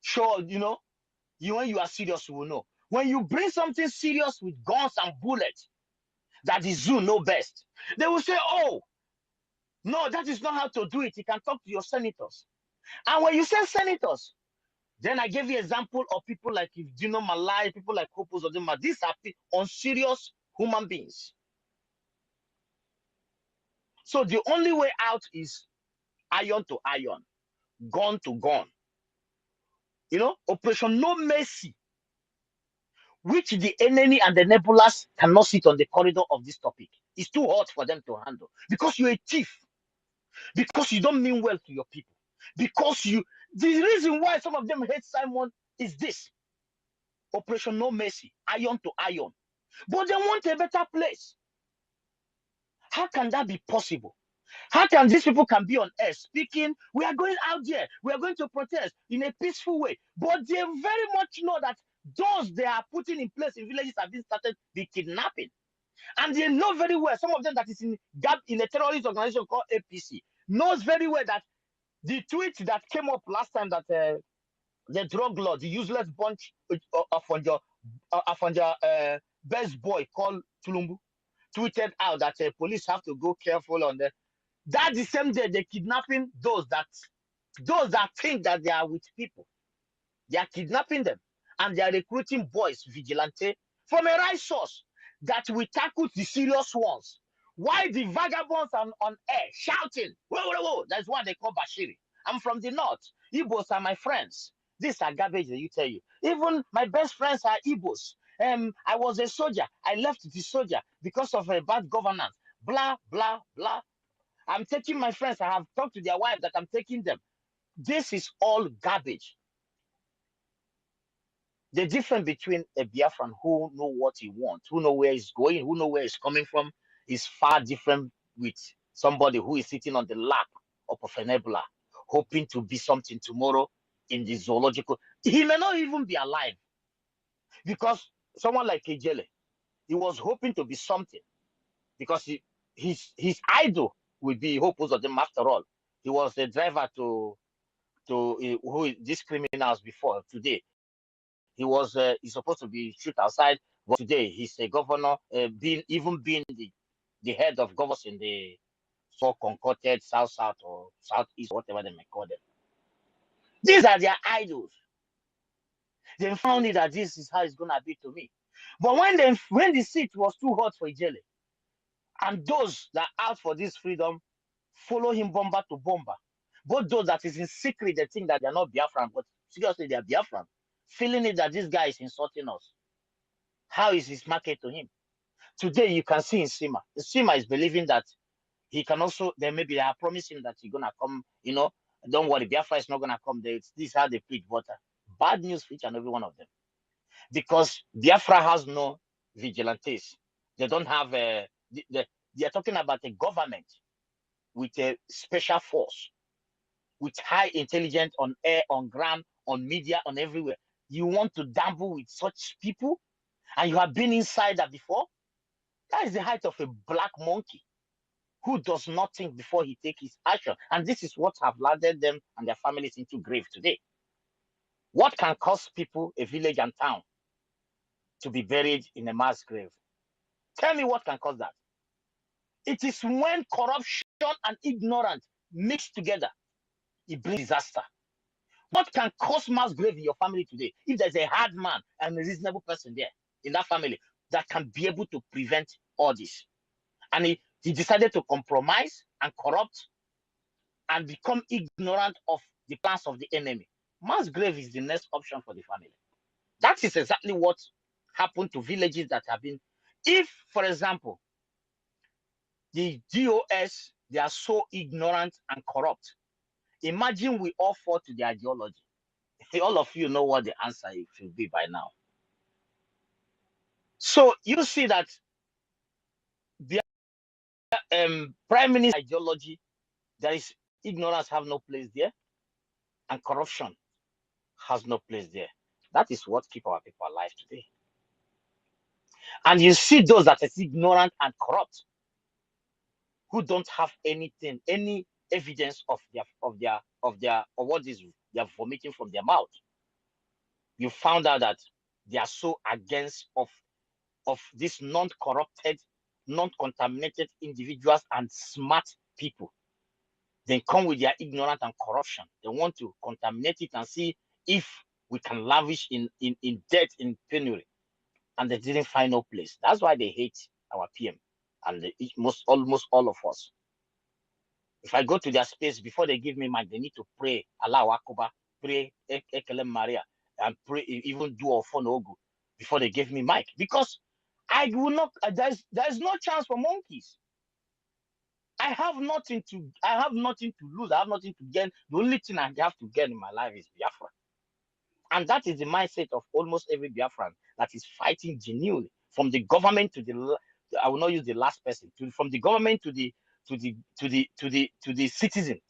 Sure, when you are serious, you will know. When you bring something serious with guns and bullets, that the Zoo know best, they will say, oh, no, that is not how to do it. You can talk to your senators. And when you say senators, then I gave you example of people like Dino Malai, people like Kopos Odema. These are unserious human beings. So the only way out is iron to iron, gun to gun. Operation No Mercy, which the enemy and the nebulous cannot sit on the corridor of this topic. It's too hot for them to handle, because you're a thief, because you don't mean well to your people, because the reason why some of them hate Simon is this: Operation No Mercy, iron to iron. But they want a better place. How can that be possible? How can these people can be on air speaking? We are going out there. We are going to protest in a peaceful way. But they very much know that those they are putting in place in villages have been started the kidnapping. And they know very well, some of them that is in Gbam in a terrorist organization called APC, knows very well that the tweet that came up last time that the drug lord, the useless bunch of your best boy called Tulumbu, tweeted out that police have to go careful on the. That the same day they're kidnapping those that think that they are with people. They are kidnapping them and they are recruiting boys, vigilante, from a right source that we tackle the serious ones. Why the vagabonds are on air shouting, whoa, whoa, whoa, that's what they call Bashiri. I'm from the north. Igbos are my friends. These are garbage that you tell you. Even my best friends are Igbos. I was a soldier. I left the soldier because of a bad governance. Blah, blah, blah. I'm taking my friends. I have talked to their wives that I'm taking them. This is all garbage. The difference between a Biafran who know what he wants, who know where he's going, who know where he's coming from, is far different with somebody who is sitting on the lap of a enabler, hoping to be something tomorrow in the zoological. He may not even be alive because someone like Ejele, he was hoping to be something because his idol will be hopeless of them after all. He was the driver to who these criminals before today. He's supposed to be shoot outside, but today he's a governor, being the head of governors in the so concocted south or southeast, whatever they may call them. These are their idols. They found it that this is how it's gonna be to me. But when the seat was too hot for Ijele, and those that are out for this freedom follow him bomber to bomber. Both those that is in secret, they think that they're not Biafran, but seriously they are Biafran, feeling it that this guy is insulting us. How is his market to him? Today you can see in Sima. Sima is believing that he can also, then maybe they are promising that he's gonna come, don't worry, Biafra is not gonna come there. This is how they preach butter. Bad news for each and every one of them. Because Biafra has no vigilantes. They don't have they are talking about a government with a special force, with high intelligence on air, on ground, on media, on everywhere. You want to dabble with such people, and you have been inside that before? That is the height of a black monkey who does not think before he takes his action. And this is what have landed them and their families into grave today. What can cause people, a village and town, to be buried in a mass grave? Tell me what can cause that. It is when corruption and ignorance mix together, it brings disaster. What can cause mass grave in your family today? If there's a hard man and a reasonable person there in that family that can be able to prevent all this. And he decided to compromise and corrupt and become ignorant of the plans of the enemy. Mass grave is the next option for the family. That is exactly what happened to villages that have been. If, for example, the GOS, they are so ignorant and corrupt, imagine we all fall to the ideology. All of you know what the answer should be by now. So you see that the prime minister ideology, there is ignorance have no place there, and corruption has no place there. That is what keep our people alive today. And you see those that is ignorant and corrupt, who don't have anything, any evidence of what is they are vomiting from their mouth. You found out that they are so against of these non-corrupted, non-contaminated individuals and smart people. They come with their ignorance and corruption. They want to contaminate it and see if we can lavish in debt, in penury. And they didn't find no place. That's why they hate our PM and almost all of us. If I go to their space, before they give me mic, they need to pray Allah Akuba, pray Ekelem Maria, and pray, even do a phone ogu before they give me mic. Because I will not, there's no chance for monkeys. I have nothing to lose. I have nothing to gain. The only thing I have to gain in my life is Biafra. And that is the mindset of almost every Biafran that is fighting genuinely, from the government to the, I will not use the last person, from the government to the the citizen,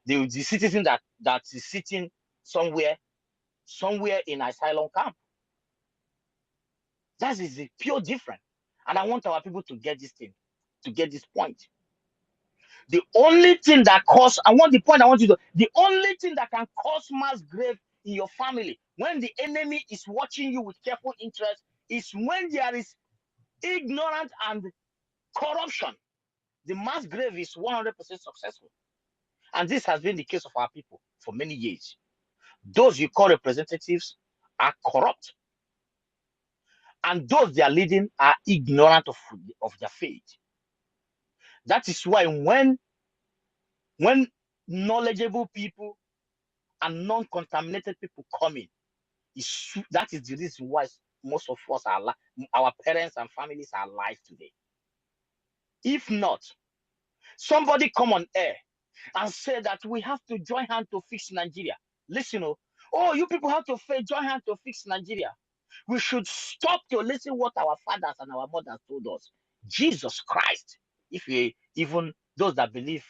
the citizen that is sitting somewhere in asylum camp. That is a pure difference. And I want our people to get this thing, to get this point. The only thing that cause, the only thing that can cause mass grave in your family when the enemy is watching you with careful interest is when there is ignorance and corruption. The mass grave is 100% successful. And this has been the case of our people for many years. Those you call representatives are corrupt. And those they are leading are ignorant of their faith. That is why when knowledgeable people and non-contaminated people come in, that is the reason why most of us are alive, our parents and families are alive today. If not, somebody come on air and say that we have to join hands to fix Nigeria. Listen, oh, you people have to join hands to fix Nigeria. We should stop to listen what our fathers and our mothers told us. Jesus Christ, if we even those that believe,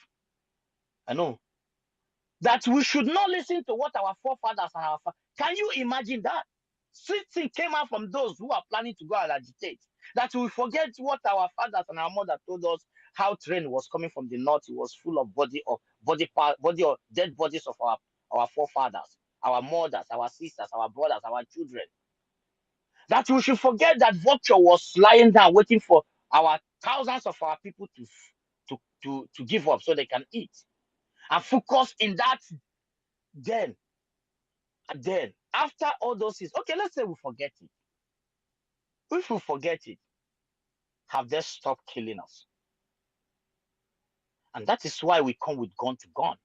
I know that we should not listen to what our forefathers and our can you imagine that? Sweet thing came out from those who are planning to go and agitate. That we forget what our fathers and our mother told us, how train was coming from the north. It was full of body of dead bodies of our forefathers, our mothers, our sisters, our brothers, our children. That we should forget that vulture was lying down waiting for our thousands of our people to give up so they can eat. And focus in that. Then after all those things, okay, let's say we forget it. If we forget it, have they stopped killing us? And that is why we come with gun to gun.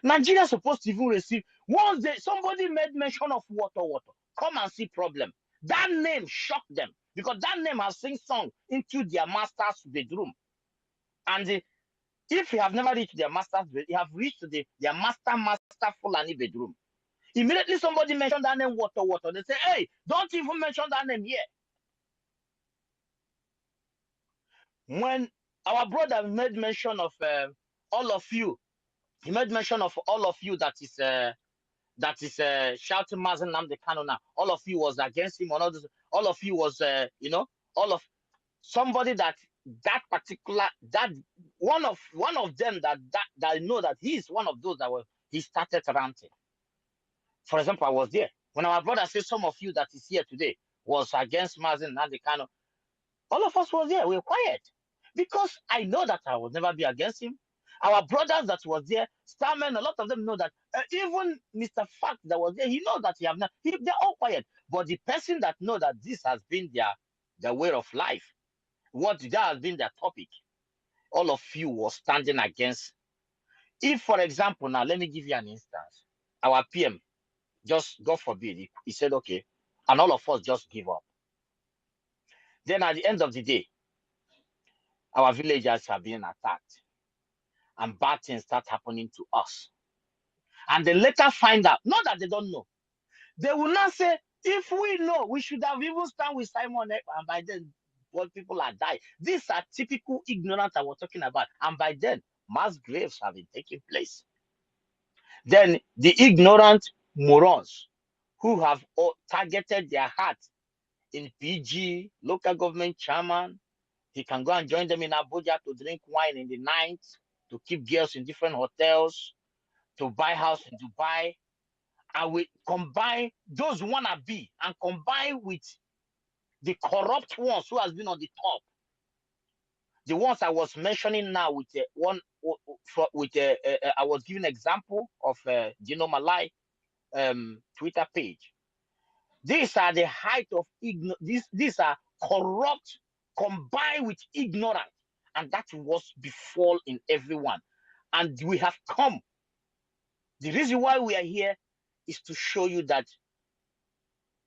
Nigeria is supposed to even receive, once somebody made mention of water, come and see problem. That name shocked them because that name has sing song into their master's bedroom. And if you have never reached their master's bedroom, you have reached their master Fulani bedroom. Immediately somebody mentioned that name, water. They say, hey, don't even mention that name here. When our brother made mention of all of you, he made mention of all of you that is shouting Mazen Namde Kano now. All of you was against him, all of you was all of somebody that particular one of them that know that he is one of those that he started ranting. For example, I was there. When our brother said some of you that is here today was against Mazen Namde Kano, all of us was there. We were quiet. Because I know that I will never be against him. Our brothers that was there, Starman, a lot of them know that. Even Mr. Fact that was there, he knows that he have not. They're all quiet. But the person that know that this has been their way of life, that has been their topic, all of you was standing against. If, for example, now let me give you an instance. Our PM, just God forbid, he said, okay, and all of us just give up. Then at the end of the day, our villagers are being attacked and bad things start happening to us. And they later find out, not that they don't know, they will not say, if we know, we should have even stand with Simon Ekpa, and by then, what people are dying. These are typical ignorance that we're talking about. And by then, mass graves have been taking place. Then the ignorant morons who have targeted their heart in PG, local government chairman, he can go and join them in Abuja to drink wine in the night, to keep girls in different hotels, to buy house in Dubai. And we combine those wannabe and combine with the corrupt ones who has been on the top. The ones I was mentioning now with I was giving example of Gino Malai Twitter page. These are the height of ignorance. These are corrupt combined with ignorance, and that was befall in everyone. And we have come. The reason why we are here is to show you that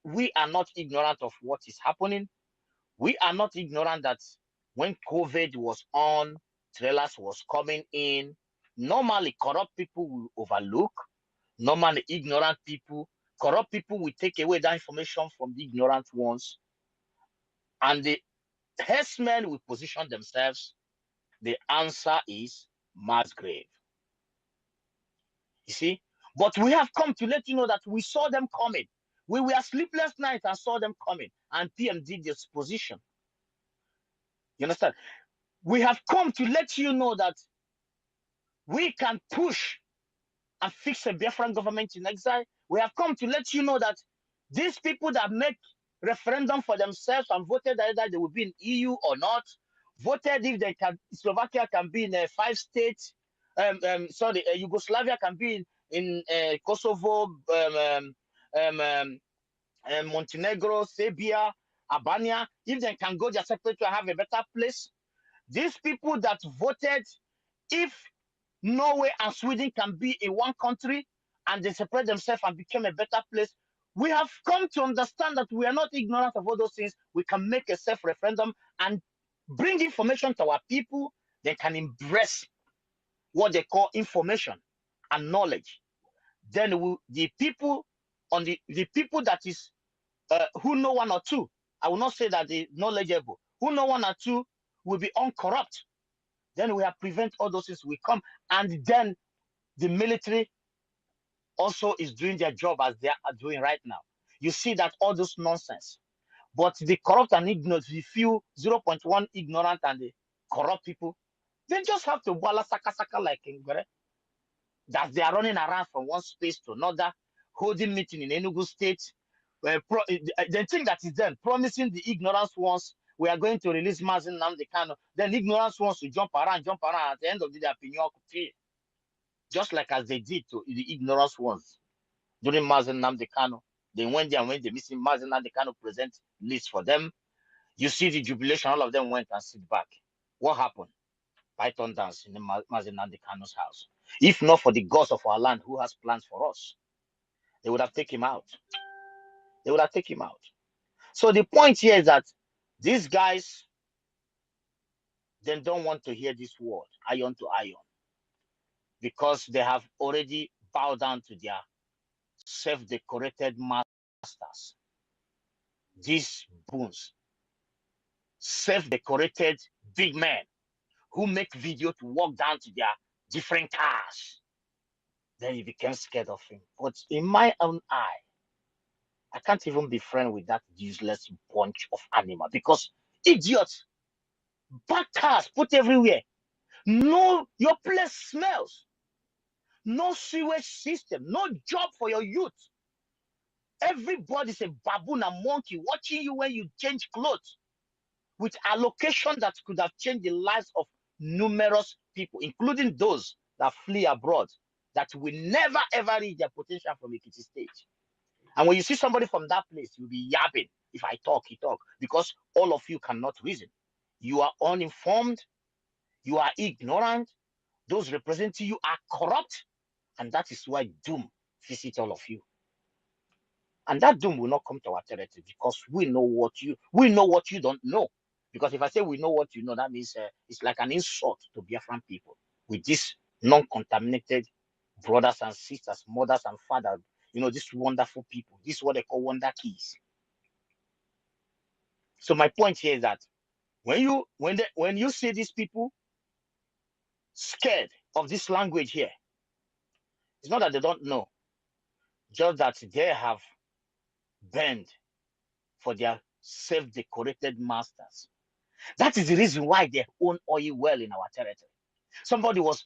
we are not ignorant of what is happening. We are not ignorant that when COVID was on, trailers was coming in. Normally, corrupt people will overlook. Normally, ignorant people, corrupt people will take away that information from the ignorant ones. And the herdsmen will position themselves. The answer is mass grave. You see? But we have come to let you know that we saw them coming. We were sleepless nights and saw them coming. And PM did this position. You understand? We have come to let you know that we can push and fix a Biafran government in exile. We have come to let you know that these people that make referendum for themselves and voted either they will be in EU or not, voted if they can, Slovakia can be in 5 states, Yugoslavia can be in Kosovo, Montenegro, Serbia, Albania, if they can go their separate to have a better place. These people that voted, if Norway and Sweden can be in one country and they separate themselves and become a better place, we have come to understand that we are not ignorant of all those things. We can make a self-referendum and bring information to our people. They can embrace what they call information and knowledge. Then the people on the people that is who know one or two, I will not say that they knowledgeable, who know one or two will be uncorrupt. Then we have prevent all those things. We come, and then the military also is doing their job as they are doing right now. You see that all this nonsense. But the corrupt and ignorant, the few 0.1 ignorant and the corrupt people, they just have to wala saka saka like Ngwere, that they are running around from one space to another, holding meeting in Enugu State. They think that is them promising the ignorance ones, we are going to release Mazi Nnamdi Kanu. Then ignorance wants to jump around. At the end of the day, opinion could pay. Just like as they did to the ignorance ones during Mazi Nnamdi Kanu. They went there and when they missing Mazi Nnamdi Kanu present list for them. You see the jubilation, all of them went and sit back. What happened? Python dance in the Mazi Nnamdi Kanu's house. If not for the gods of our land who has plans for us, they would have taken him out. They would have taken him out. So the point here is that these guys, they don't want to hear this word, iron to iron, because they have already bowed down to their self-decorated masters. These boons, self-decorated big men who make video to walk down to their different cars. Then you became scared of him. But in my own eye, I can't even be friends with that useless bunch of animals because idiots, bad cars put everywhere. No, your place smells. No sewage system, no job for your youth. Everybody's a baboon and monkey watching you when you change clothes with allocation that could have changed the lives of numerous people, including those that flee abroad, that will never ever reach their potential from EKID stage. And when you see somebody from that place, you'll be yapping. If I talk, he talk, because all of you cannot reason. You are uninformed, you are ignorant, those representing you are corrupt, and that is why doom visits all of you. And that doom will not come to our territory because we know what you don't know. Because if I say we know what you know, that means it's like an insult to Biafran people with these non-contaminated brothers and sisters, mothers and fathers, these wonderful people. This is what they call wonder keys. So my point here is that when you see these people scared of this language here, it's not that they don't know, just that they have bent for their self-decorated masters. That is the reason why they own oil well in our territory. Somebody was,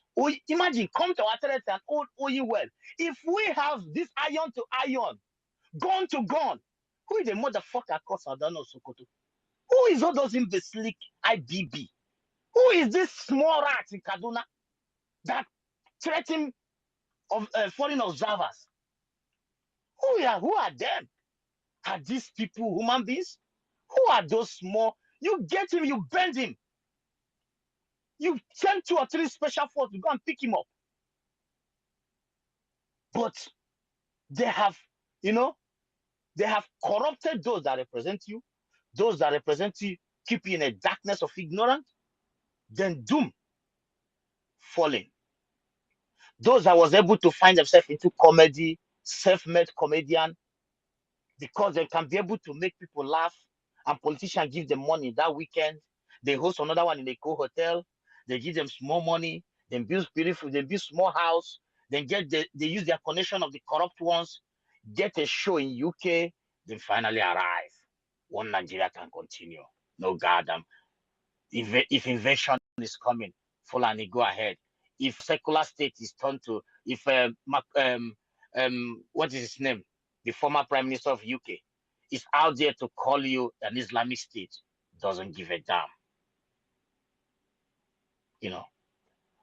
imagine, come to our territory and own oil well. If we have this iron to iron, gun to gun, who is the motherfucker called Sadano Sokoto? Who is all those imbecilic IBB? Who is this small rat in Kaduna that threaten of foreign observers? Who are them? Are these people human beings? Who are those small? You get him, you bend him. You send 2 or 3 special forces to go and pick him up. But they have, they have corrupted those that represent you. Those that represent you keep you in a darkness of ignorance. Then doom falling. Those that was able to find themselves into comedy, self-made comedian, because they can be able to make people laugh and politicians give them money that weekend. They host another one in a Eco hotel. They give them small money, then build beautiful, they build small house, then they use their connection of the corrupt ones, get a show in UK, then finally arrive. One Nigeria can continue. No goddamn. If invasion is coming, Fulani, go ahead. If secular state is turned to, if what is his name? The former Prime Minister of UK is out there to call you an Islamic state, doesn't give a damn. You know.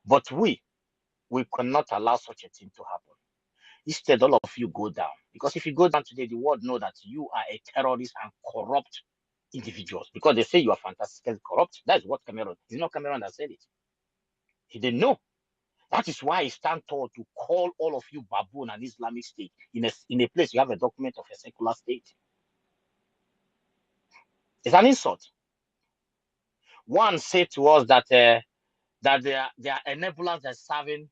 But we cannot allow such a thing to happen. Instead, all of you go down. Because if you go down today, the world know that you are a terrorist and corrupt individuals. Because they say you are fantastically corrupt. That's what Cameron, it's not Cameron that said it. He didn't know. That is why he stand tall to call all of you baboon and Islamic state in a place you have a document of a secular state. It's an insult. One said to us that that their enablers that serving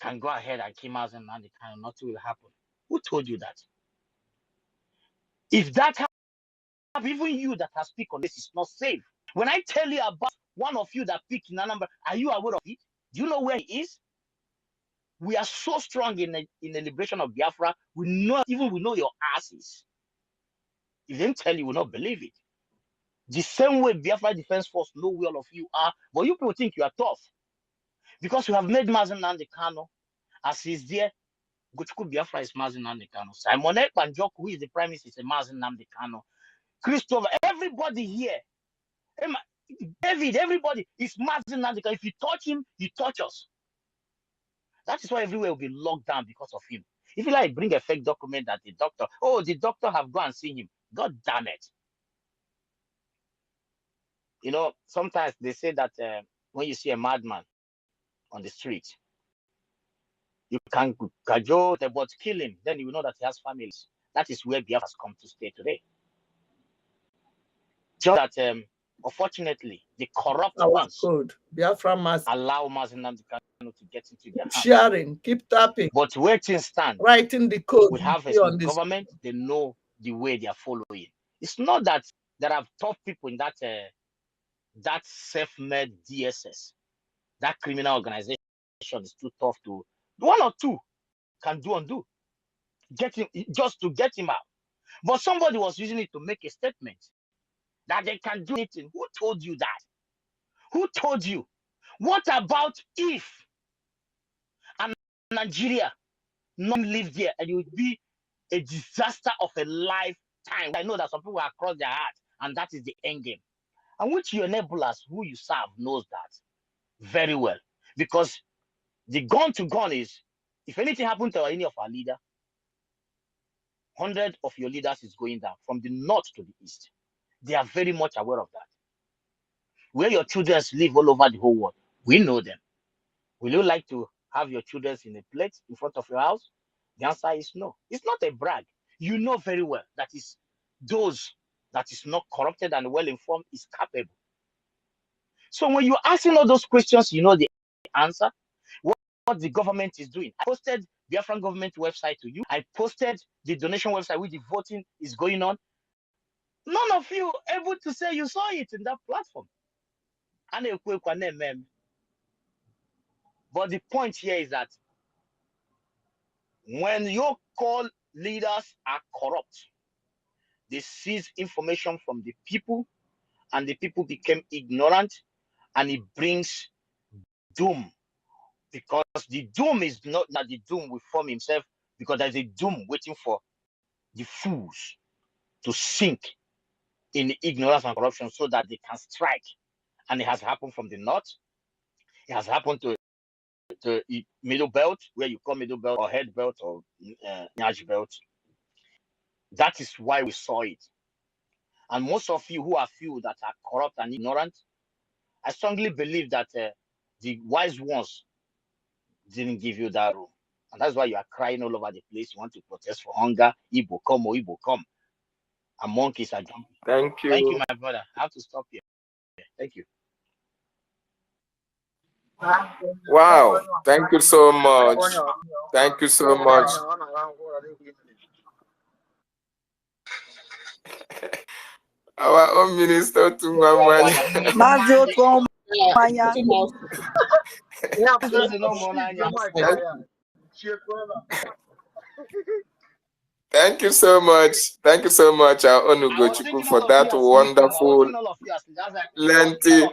can go ahead and kill us and nothing will happen. Who told you that? If that happens, even you that has speak on this is not safe. When I tell you about one of you that picked in a number, are you aware of it? Do you know where he is? We are so strong in the liberation of Biafra. We know your asses. If they didn't tell you, will not believe it. The same way Biafra Defense Force know where all of you are, but you people think you are tough because you have made Mazen Nnamdi Kanu as he's there. Gochuku Biafra is Mazen Nnamdi Kanu. Simon Ekpanjoku, who is the Prime Minister, is a Mazen Nnamdi Kanu. Christopher, everybody here, David, everybody is Mazen Nnamdi Kanu. If you touch him, you touch us. That is why everywhere will be locked down because of him. If you like, bring a fake document that the doctor have gone and seen him. God damn it. You know, sometimes they say that when you see a madman on the street, you can cajole but kill him, then you will know that he has families. That is where Biafra has come to stay today. Just that, unfortunately, the corrupt ones Biafra must allow Mazen Nnamdi Kanu to get into their hands. Sharing, keep tapping. But where things stand, writing the code. we have a smooth government. They know the way they are following. It's not that there are tough people in that that self-made DSS, that criminal organization is too tough to. One or two can do undo. Get him just to get him out. But somebody was using it to make a statement that they can do anything. Who told you that? Who told you? What about if and Nigeria not live there and it would be a disaster of a lifetime? I know that some people are across their heart, and that is the end game. And which your enablers who you serve knows that very well. Because the gun to gun is, if anything happened to any of our leader, 100 of your leaders is going down from the north to the east. They are very much aware of that. Where your children live all over the whole world, we know them. Will you like to have your children in a plate in front of your house? The answer is no. It's not a brag. You know very well that is those that is not corrupted and well-informed is capable. So when you're asking all those questions, you know the answer. What the government is doing. I posted the Biafran government website to you. I posted the donation website where the voting is going on. None of you able to say you saw it in that platform. But the point here is that when your call leaders are corrupt, they seize information from the people and the people became ignorant, and it brings doom. Because the doom is not that the doom will form himself, because there's a doom waiting for the fools to sink in ignorance and corruption so that they can strike. And it has happened from the north. It has happened to the middle belt, where you call middle belt or head belt or Nyash belt. That is why we saw it. And most of you who are few that are corrupt and ignorant, I strongly believe that the wise ones didn't give you that room. And that's why you are crying all over the place. You want to protest for hunger. Igbo come, or Igbo come. And monkeys are jumping. Thank you. Thank you, my brother. I have to stop here. Thank you. Wow. Thank you so much. Thank you so much. Our own minister to Mama. Yeah, Just no more please, the Nanya. mic. Cheer Thank you so much. Thank you so much, our I was Onugochukwu, thinking for all of you that are sleeping. I was wonderful, thinking all of you are sleeping. That's like I was thinking all lengthy of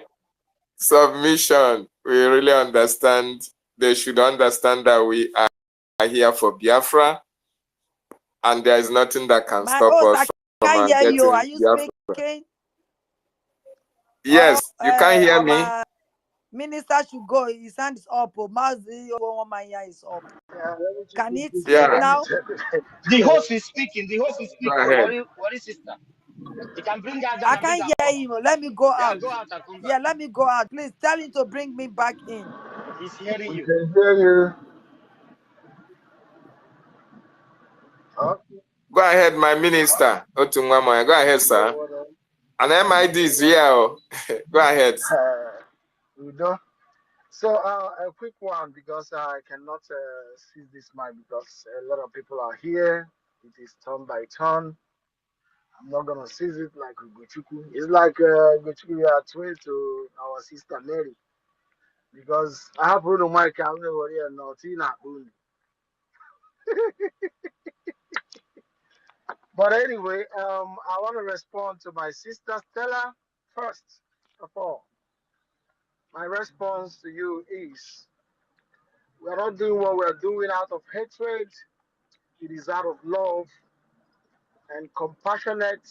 submission. We really understand. They should understand that we are here for Biafra, and there is nothing that can My stop host, us I from can't hear you. Are getting you Biafra. speaking? Yes, you can't hear me. Our minister should go. His hand is up. Mazi, my ear is up. Can it speak now? the host is speaking. The host is Go speaking. ahead. What is sister? You can bring her down I and bring can't her hear up. him. Let me go Yeah, out. go out and come back. Yeah, let me go out. Please tell him to bring me back in. He's hearing We you. can hear you. Go ahead, my minister. Otunwamoya. Go ahead, sir. And MID is here. Go ahead. We don't. So a quick one because I cannot seize this mic because a lot of people are here. It is turn by turn. I'm not gonna seize it like Ugochukwu. It's like Ugochukwu, we are twin to our sister Mary because I have Bruno Mike. I'm not worried about Tina. But anyway, I want to respond to my sister Stella first of all. My response to you is we are not doing what we are doing out of hatred. It is out of love and compassionate.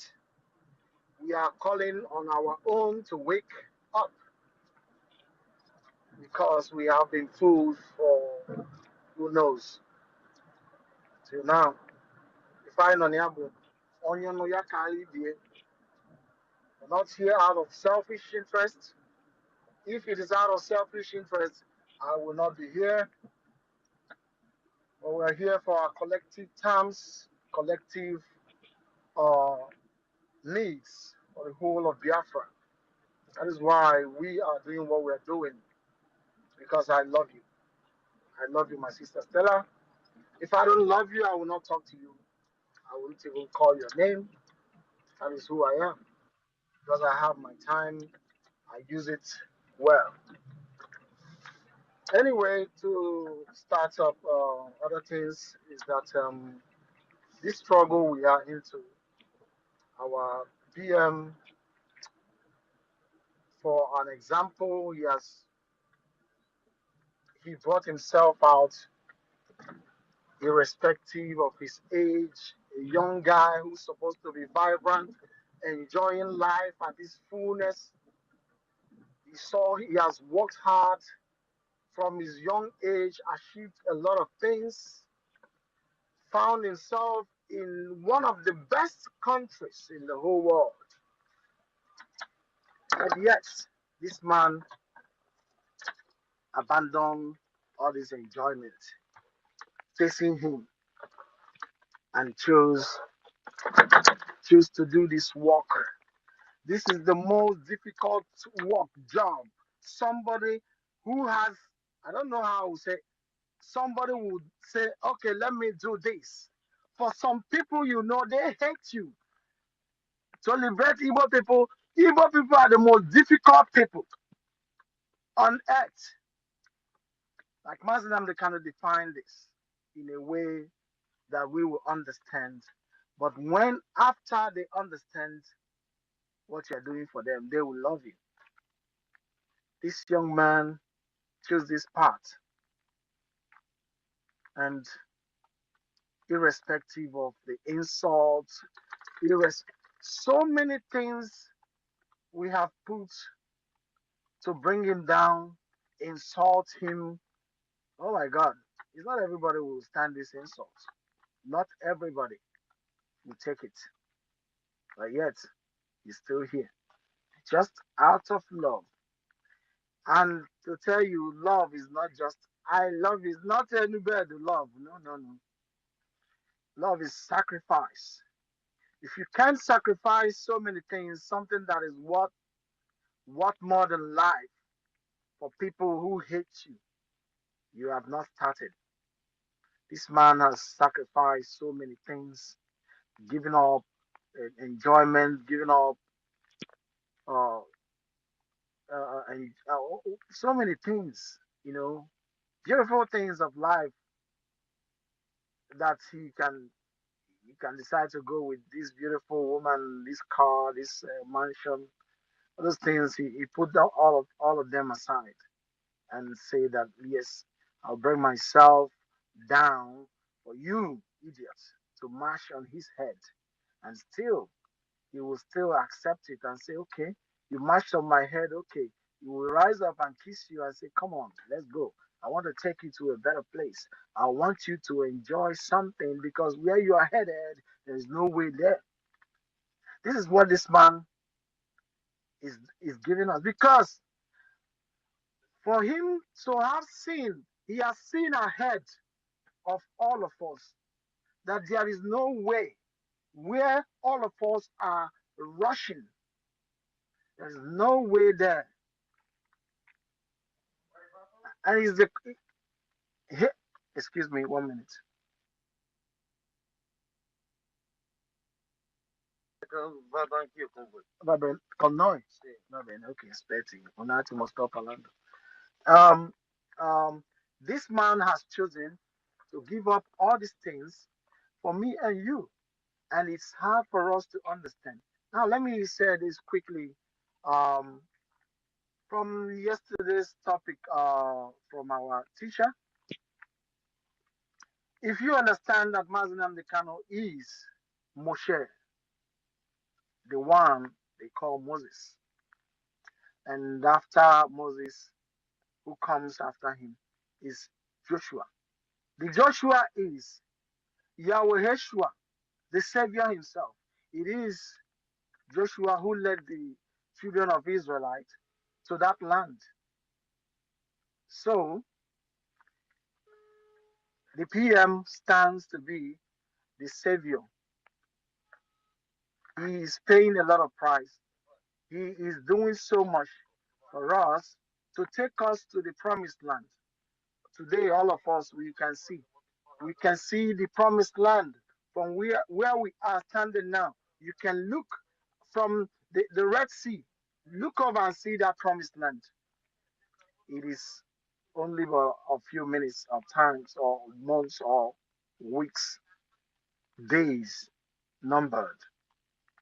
We are calling on our own to wake up because we have been fooled for who knows till now. If I know Nyabo, Onyo no Yakari, we're not here out of selfish interest. If it is out of selfish interest, I will not be here. But we're here for our collective terms, collective uh, needs for the whole of Biafra. That is why we are doing what we're doing, because I love you. I love you, my sister Stella. If I don't love you, I will not talk to you. I won't even call your name. That is who I am. Because I have my time, I use it well. Anyway, to start up other things is that this struggle we are into, our BM, for an example, he brought himself out irrespective of his age, a young guy who's supposed to be vibrant, enjoying life at his fullness. He has worked hard from his young age, achieved a lot of things, found himself in one of the best countries in the whole world. And yet, this man abandoned all his enjoyment, facing him, and choose to do this work. This is the most difficult work job. Somebody who has, I don't know how to say, somebody would say, okay, let me do this. For some people, they hate you. To liberate Igbo people are the most difficult people on earth. Like Muslim, they kind of define this in a way that we will understand. But when after they understand what you're doing for them, they will love you. This young man chose this path, and irrespective of the insults, so many things we have put to bring him down, insult him. Oh my God, it's not everybody will stand this insult. Not everybody will take it, but yet he's still here, just out of love. And to tell you, love is not just I love is not anybody love. No, no, no. Love is sacrifice. If you can't sacrifice so many things, something that is what more than life for people who hate you, you have not started. This man has sacrificed so many things, giving up enjoyment, giving up uh, and so many things. beautiful things of life that he can decide to go with this beautiful woman, this car, this mansion, those things. He put all of them aside and say that yes, I'll bring myself down for you idiots to mash on his head, and still he will still accept it and say, okay, you mashed on my head, okay. He will rise up and kiss you and say, come on, let's go. I want to take you to a better place. I want you to enjoy something because where you are headed, there's no way there. This is what this man is giving us. Because for him to have seen, he has seen ahead of all of us that there is no way where all of us are rushing. There's no way there. And he's the he- excuse me 1 minute. Va bene, con noi? Sì, va bene, ok, aspetti, un attimo, sto parlando. Um, this man has chosen to give up all these things for me and you, and it's hard for us to understand. Now, let me say this quickly. Um, from yesterday's topic, from our teacher, if you understand that Mazinam Dekano is Moshe, the one they call Moses, and after Moses, who comes after him is Joshua. The Joshua is Yahweh Yeshua, the Savior himself. It is Joshua who led the children of Israelite to that land. So the PM stands to be the Savior. He is paying a lot of price. He is doing so much for us to take us to the promised land. Today, all of us, we can see the promised land from where we are standing now. You can look from the Red Sea, look over and see that promised land. It is only a few minutes of times or months or weeks, days numbered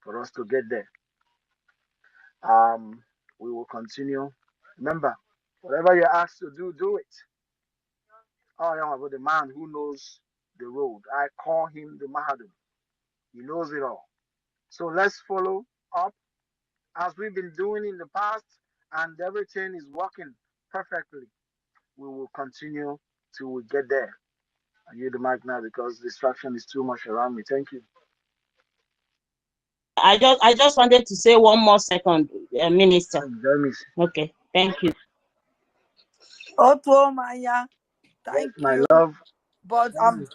for us to get there. We will continue. Remember, whatever you're asked to do, do it. Oh, yeah, but the man who knows the road, I call him the Mahadum. He knows it all. So let's follow up as we've been doing in the past, and everything is working perfectly. We will continue till we get there. I use the mic now because distraction is too much around me. Thank you. I just wanted to say one more second, Minister. Okay, thank you. Otto Maya, thank Yes, my you. love. But I'm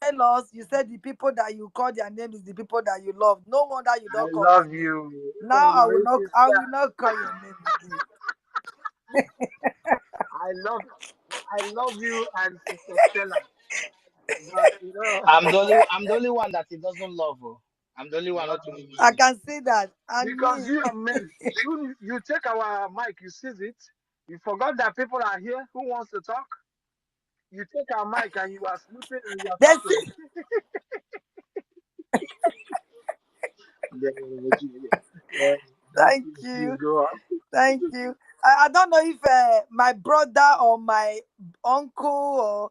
jealous. You said the people that you call their name is the people that you love. No wonder you I don't call my love name. you. Now Oh, I my will sister. not call your name again. I love you and Sister Stella. But I'm the only one that he doesn't love. Oh. I'm the only one not to I can see that. And because me, you are men. You take our mic, you seize it. You forgot that people are here who wants to talk. You take our mic and you are sleeping and you are that's talking. thank Please you. go on. Thank you. I don't know if my brother or my uncle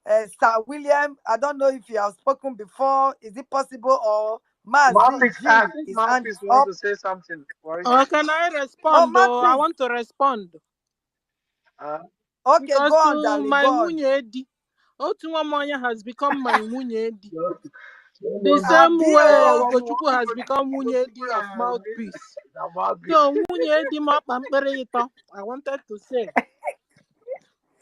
or Sir William, I don't know if you have spoken before. Is it possible? Or Mazi Mouthpiece, G, I think his hand Mouthpiece is wants up. to say something. Can I Oh, respond though? I Mouthpiece. want to respond. Okay, Because go on, to darling. my Go on. Wunyedi, Otumwamanya has become my Wunyedi. The Don't same way Adio. Ugochukwu has become Wunyedi of Mouthpiece. So Wunyedi Mapamperito, I wanted to say.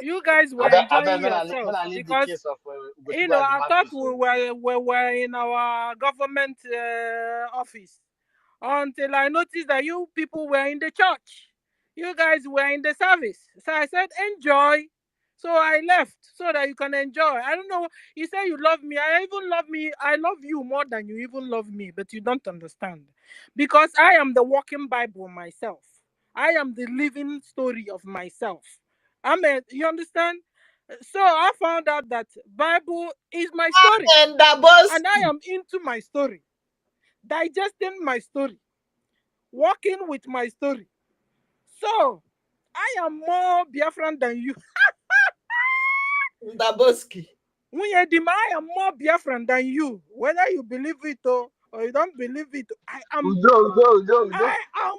You guys were I bet enjoying when yourself I leave the because case of Ugochukwu as the I thought mouthpiece. we were in our government office until I noticed that you people were in the church. You guys were in the service. So I said, enjoy. So I left so that you can enjoy. I don't know. You say you love me. I even love me. I love you more than you even love me, but you don't understand. Because I am the walking Bible myself. I am the living story of myself. Amen. You understand? So I found out that Bible is my story, and I am into my story, digesting my story, working with my story. So I am more Biafran than you. Ndaboski. I am more Biafran than you. Whether you believe it or you don't believe it, I am. I am.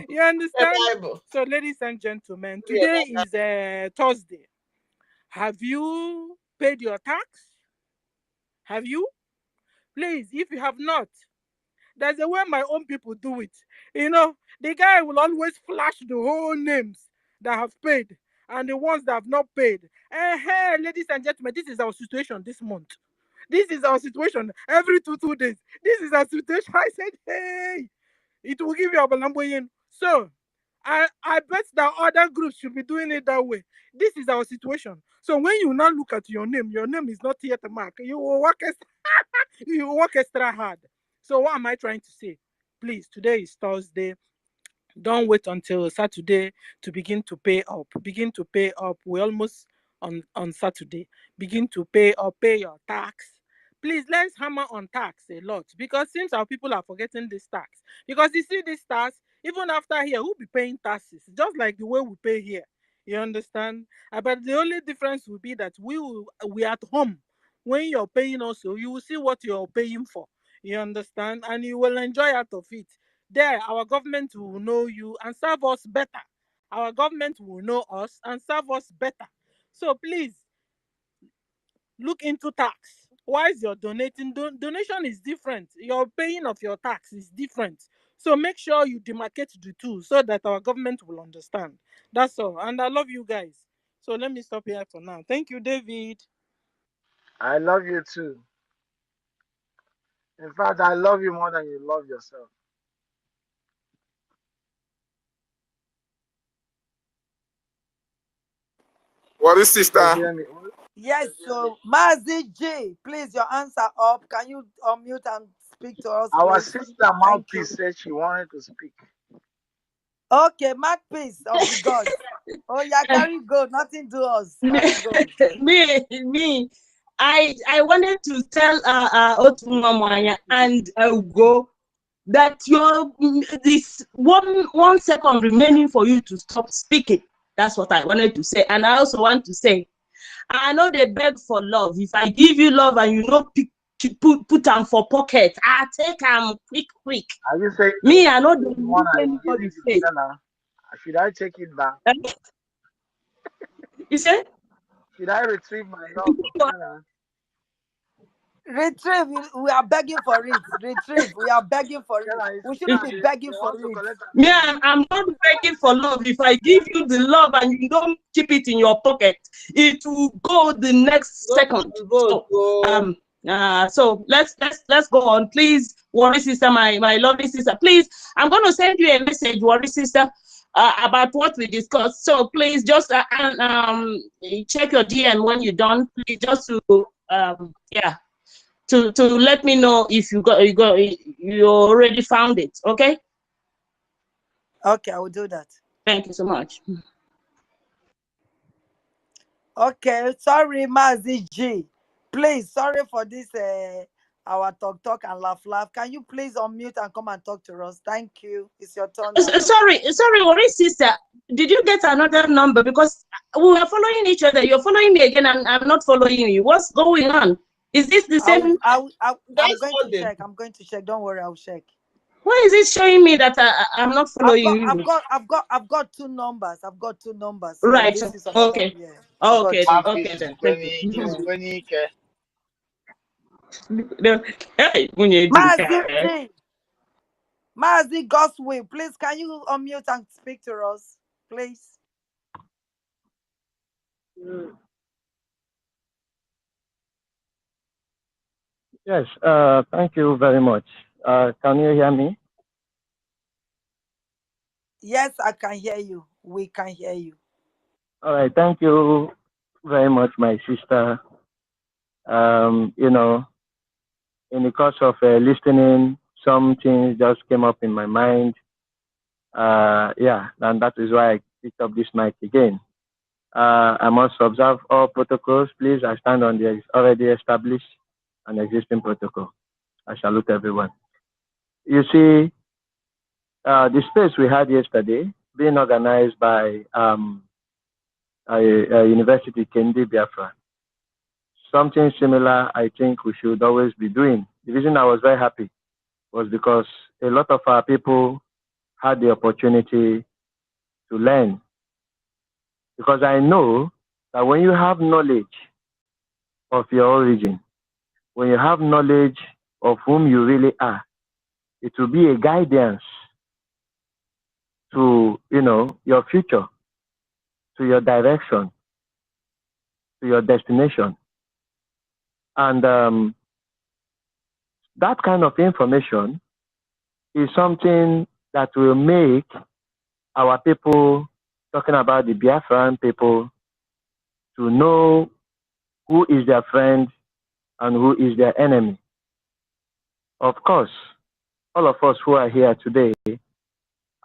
You understand? So, ladies and gentlemen, today is Thursday. Have you paid your tax? Have you? Please, if you have not, there's a way my own people do it. You know, the guy will always flash the whole names that have paid and the ones that have not paid. And hey, ladies and gentlemen, this is our situation this month. This is our situation every two days. This is our situation. I said, hey, it will give you a balamboyin. So I bet that other groups should be doing it that way. This is our situation. So when you now look at your name is not yet marked. You will work extra hard. So what am I trying to say? Please, today is Thursday. Don't wait until Saturday to begin to pay up. Begin to pay up. We're almost on Saturday. Begin to pay up, pay your tax. Please, let's hammer on tax a lot, because since our people are forgetting this tax. Because you see this tax, even after here, we'll be paying taxes, just like the way we pay here. You understand? But the only difference will be that we at home. When you're paying also, you will see what you're paying for. You understand? And you will enjoy out of it. There, our government will know you and serve us better. Our government will know us and serve us better. So please, look into tax. Why is your donating? Donation is different. Your paying of your tax is different. So make sure you demarcate the two so that our government will understand. That's all. And I love you guys. So let me stop here for now. Thank you, David. I love you too. In fact, I love you more than you love yourself. What is You guys sister? hear me? Yes, so Mazi G, please, your answer up. Can you unmute and speak to us, Our please? sister Thank you. Mouthpiece said she wanted to speak. Okay, mouthpiece of the gods. Oh, yeah, carry go. Nothing to us. Carry go. me. I wanted to tell Otumamanya and Ugo that this 1 second remaining for you to stop speaking. That's what I wanted to say. And I also want to say, I know they beg for love. If I give you love and you know put them for pocket, I take them quick. Are you saying Me, I know the they one make I give anybody you to face. Ghana? Should I take it back? You say? Should I retrieve my love to Ghana? Retrieve. We are begging for it. Retrieve. We are begging for it. Ghana is We shouldn't be they begging for want to it. collect Me, our money. I'm not begging for love. If I give you the love and you don't keep it in your pocket, it will go the next second. So let's go on, please. Worry sister, my lovely sister, please. I'm going to send you a message, worry sister, about what we discussed. So please just check your DM when you're done. Please, just to to let me know if you already found it. Okay. Okay, I will do that. Thank you so much. Okay, sorry, Mazi G. Please, sorry for this our talk and laugh. Can you please unmute and come and talk to us? Thank you. It's your turn now. Sorry, worry sister. Did you get another number? Because we are following each other. You're following me again, and I'm not following you. What's going on? Is this the same? I'm going to check. I'm going to check. Don't worry, I'll check. Why is it showing me that I'm not following you? I've got two numbers. I've got two numbers. So Right. this is another. Okay. Yeah. Okay. Mouthpiece Okay is then. Thank Gwenny, is you. Gwenny. Hey, Mazi Gosway, please, can you unmute and speak to us, please? Yes, thank you very much. Can you hear me? Yes, I can hear you. We can hear you. All right, thank you very much, my sister. You know, in the course of listening, some things just came up in my mind. Yeah, and that is why picked up this mic again. I must observe all protocols. Please, I stand on the already established and existing protocol. I salute everyone. You see, the space we had yesterday, being organized by a university, EKID, Biafra. Something similar, I think we should always be doing. The reason I was very happy was because a lot of our people had the opportunity to learn. Because I know that when you have knowledge of your origin, when you have knowledge of whom you really are, it will be a guidance to, your future, to your direction, to your destination. And that kind of information is something that will make our people, talking about the Biafran people, to know who is their friend and who is their enemy. Of course, all of us who are here today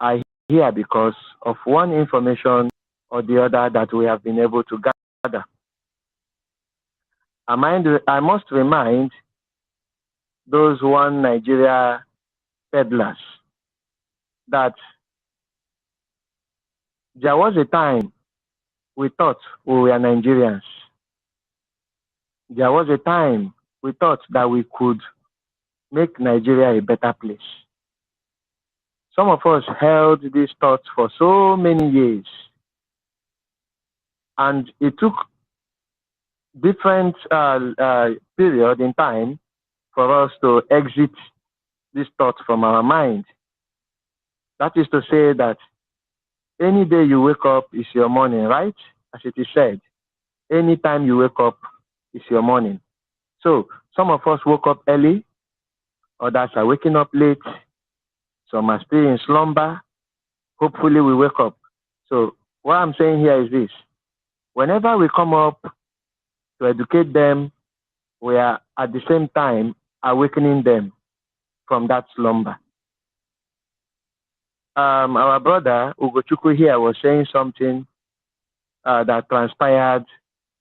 are here because of one information or the other that we have been able to gather. I must remind those one Nigeria peddlers that there was a time we thought we were Nigerians. There was a time we thought that we could make Nigeria a better place. Some of us held these thoughts for so many years, and it took different period in time for us to exit these thoughts from our mind. That is to say that any day you wake up is your morning, right? As it is said, anytime you wake up is your morning. So some of us woke up early, others are waking up late, some are still in slumber. Hopefully we wake up. So what I'm saying here is this: whenever we come up to educate them, we are at the same time awakening them from that slumber. Our brother Ugochukwu here was saying something that transpired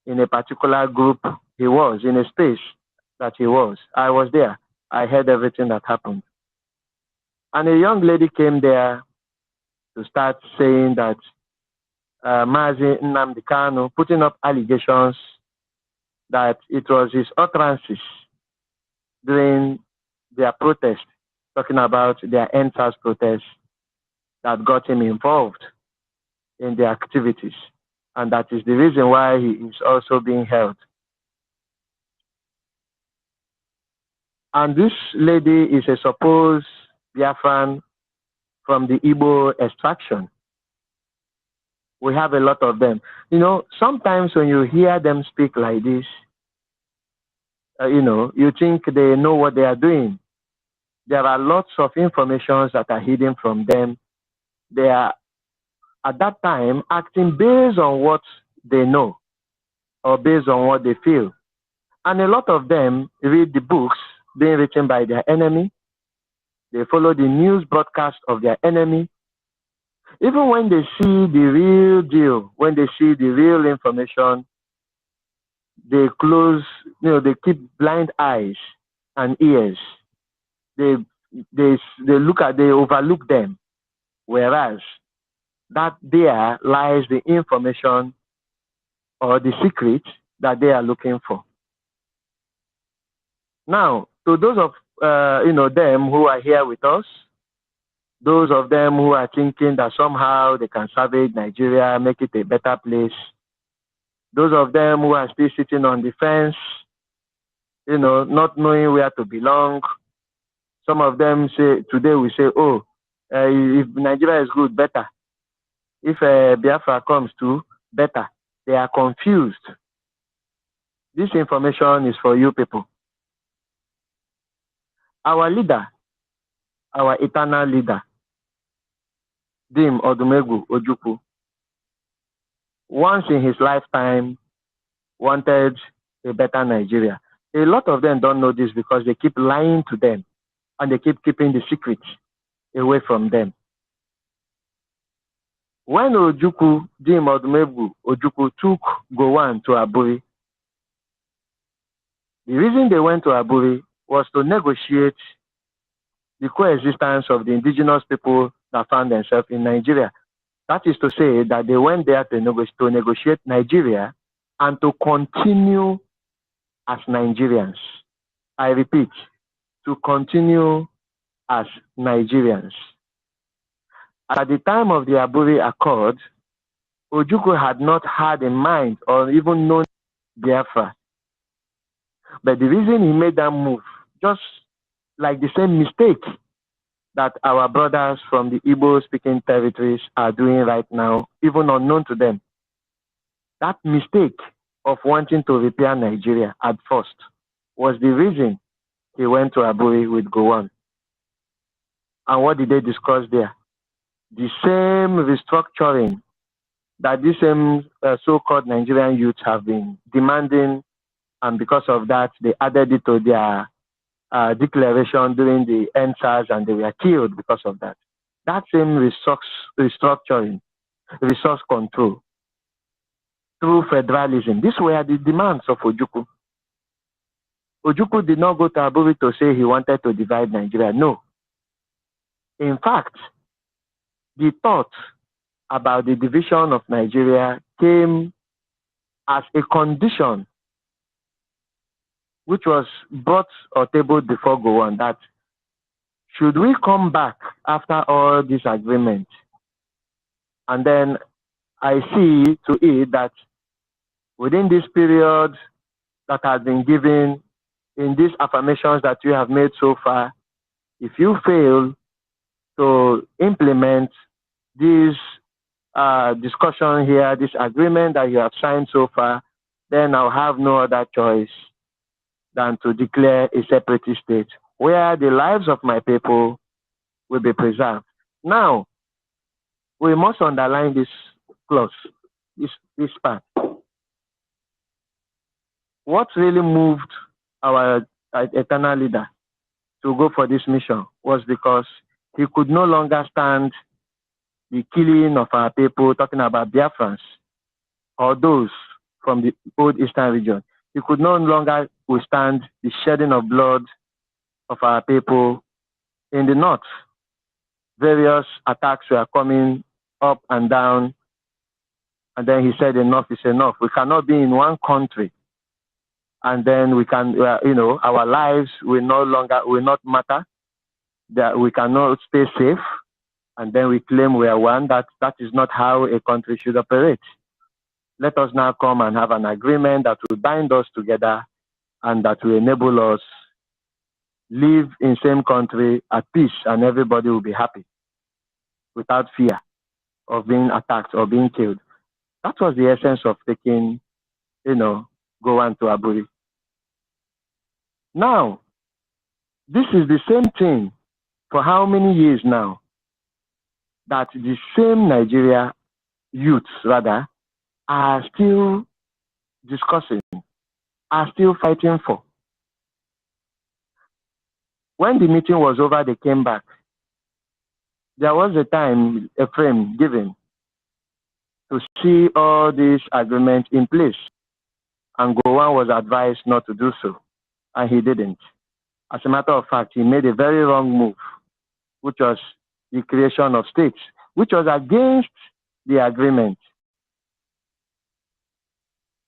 in a particular group he was, in a space that he was. I was there. I heard everything that happened. And a young lady came there to start saying that Mazi Nnamdi Kanu, putting up allegations that it was his utterances during their protest, talking about their NSAS protest, that got him involved in the activities. And that is the reason why he is also being held. And this lady is a supposed Biafran from the Igbo extraction. We have a lot of them. Sometimes when you hear them speak like this, you think they know what they are doing. There are lots of informations that are hidden from them. They are, at that time, acting based on what they know or based on what they feel. And a lot of them read the books being written by their enemy. They follow the news broadcast of their enemy. Even when they see the real deal, when they see the real information, they close, they keep blind eyes and ears. They overlook them. Whereas that there lies the information or the secret that they are looking for. Now, to those of them who are here with us, those of them who are thinking that somehow they can salvage Nigeria, make it a better place, those of them who are still sitting on the fence, not knowing where to belong. Some of them say, today we say, if Nigeria is good, better. If Biafra comes too, better. They are confused. This information is for you people. Our leader, our eternal leader, Dim Odumegwu Ojukwu, once in his lifetime wanted a better Nigeria. A lot of them don't know this because they keep lying to them and they keep keeping the secret away from them. When Ojukwu, Jim Odumebu Ojukwu took Gowon to Aburi, the reason they went to Aburi was to negotiate the coexistence of the indigenous people that found themselves in Nigeria. That is to say that they went there to negotiate Nigeria and to continue as Nigerians. I repeat, to continue as Nigerians. At the time of the Aburi Accord, Ojukwu had not had in mind or even known Biafra. But the reason he made that move, just like the same mistake that our brothers from the Igbo-speaking territories are doing right now, even unknown to them, that mistake of wanting to repair Nigeria at first was the reason he went to Aburi with Gowon. And what did they discuss there? The same restructuring that these same so-called Nigerian youths have been demanding, and because of that, they added it to their declaration during the NSAS, and they were killed because of that. That same restructuring, resource control, through federalism, these were the demands of Ojukwu. Ojukwu did not go to Aburi to say he wanted to divide Nigeria. No. In fact, the thought about the division of Nigeria came as a condition which was brought or tabled before Gowon, that should we come back after all this agreement, and then I see to it that within this period that has been given in these affirmations that you have made so far, if you fail to implement this discussion here, this agreement that you have signed so far, then I'll have no other choice than to declare a separatist state where the lives of my people will be preserved. Now, we must underline this clause, this part. What really moved our eternal leader to go for this mission was because he could no longer stand the killing of our people, talking about Biafrans or those from the old Eastern region. He could no longer withstand the shedding of blood of our people in the north. Various attacks were coming up and down, and then he said enough is enough. We cannot be in one country, and then we can, our lives will not matter, that we cannot stay safe, and then we claim we are one. That is not how a country should operate. Let us now come and have an agreement that will bind us together and that will enable us live in same country at peace, and everybody will be happy without fear of being attacked or being killed. That was the essence of taking, Gowon to Aburi. Now, this is the same thing for how many years now that the same Nigeria youths, rather, are still discussing, are still fighting for. When the meeting was over, they came back. There was a time, a frame given to see all these agreements in place, and Gowon was advised not to do so, and he didn't. As a matter of fact, he made a very wrong move, which was the creation of states, which was against the agreement.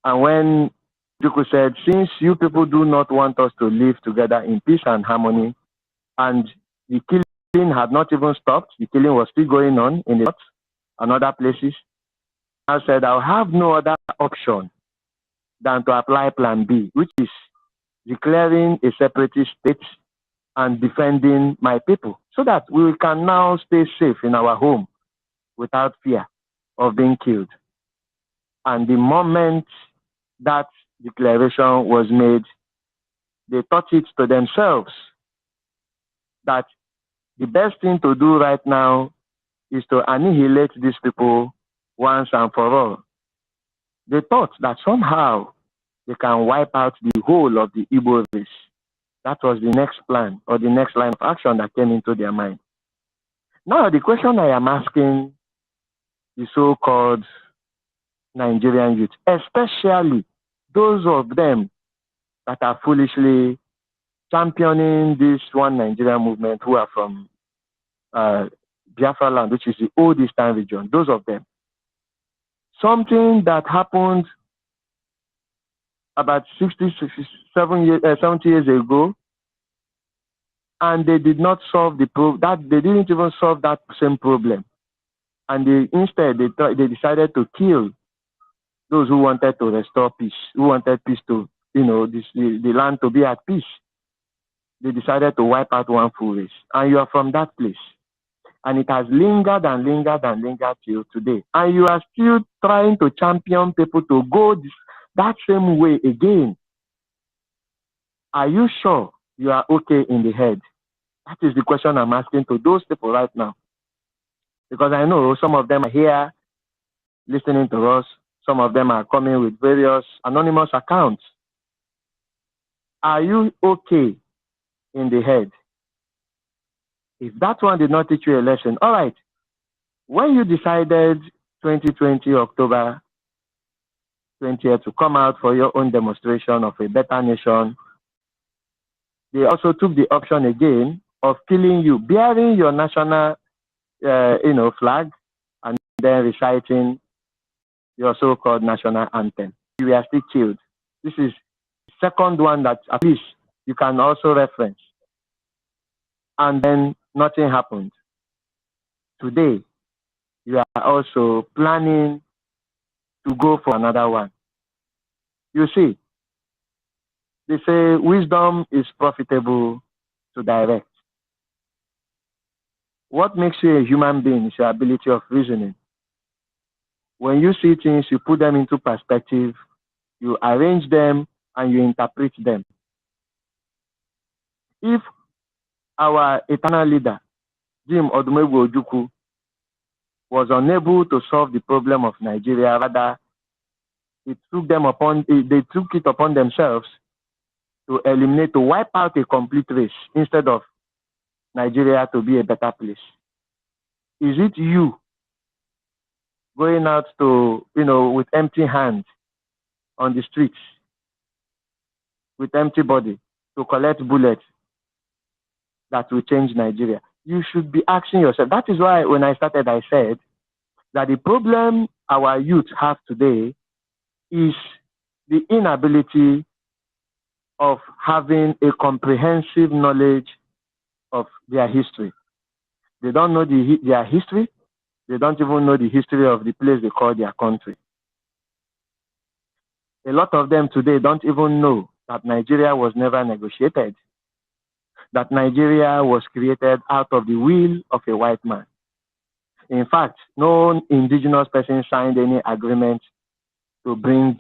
And when Ojukwu said, since you people do not want us to live together in peace and harmony, and the killing had not even stopped, the killing was still going on in the north and other places, I said, I'll have no other option than to apply Plan B, which is declaring a separatist state and defending my people, so that we can now stay safe in our home without fear of being killed. And the moment that declaration was made, they thought it to themselves that the best thing to do right now is to annihilate these people once and for all. They thought that somehow they can wipe out the whole of the Igbo race. That was the next plan or the next line of action that came into their mind. Now, the question I am asking the so-called Nigerian youth, especially those of them that are foolishly championing this one Nigerian movement who are from Biafra land, which is the old Eastern region, those of them. Something that happened about 70 years ago, and they did not solve the problem. They didn't even solve that same problem, and instead they decided to kill those who wanted to restore peace, who wanted peace to, the land to be at peace. They decided to wipe out one full race, and you are from that place, and it has lingered and lingered and lingered till today, and you are still trying to champion people to go that same way again. Are you sure you are okay in the head? That is the question I'm asking to those people right now. Because I know some of them are here listening to us. Some of them are coming with various anonymous accounts. Are you okay in the head? If that one did not teach you a lesson, all right. When you decided 2020 October 20th to come out for your own demonstration of a better nation, they also took the option again of killing you, bearing your national, flag, and then reciting your so-called national anthem. You were still killed. This is the second one that at least you can also reference. And then nothing happened. Today, you are also planning to go for another one. You see, they say wisdom is profitable to direct. What makes you a human being is your ability of reasoning. When you see things, you put them into perspective, you arrange them, and you interpret them. If our eternal leader, Jim Odumegwu Ojukwu, was unable to solve the problem of Nigeria, rather, they took it upon themselves to eliminate, to wipe out a complete race instead of Nigeria to be a better place. Is it you going out to, with empty hands on the streets, with empty body, to collect bullets that will change Nigeria? You should be asking yourself. That is why when I started, I said that the problem our youth have today is the inability of having a comprehensive knowledge of their history. They don't know their history. They don't even know the history of the place they call their country. A lot of them today don't even know that Nigeria was never negotiated, that Nigeria was created out of the will of a white man. In fact, no indigenous person signed any agreement to bring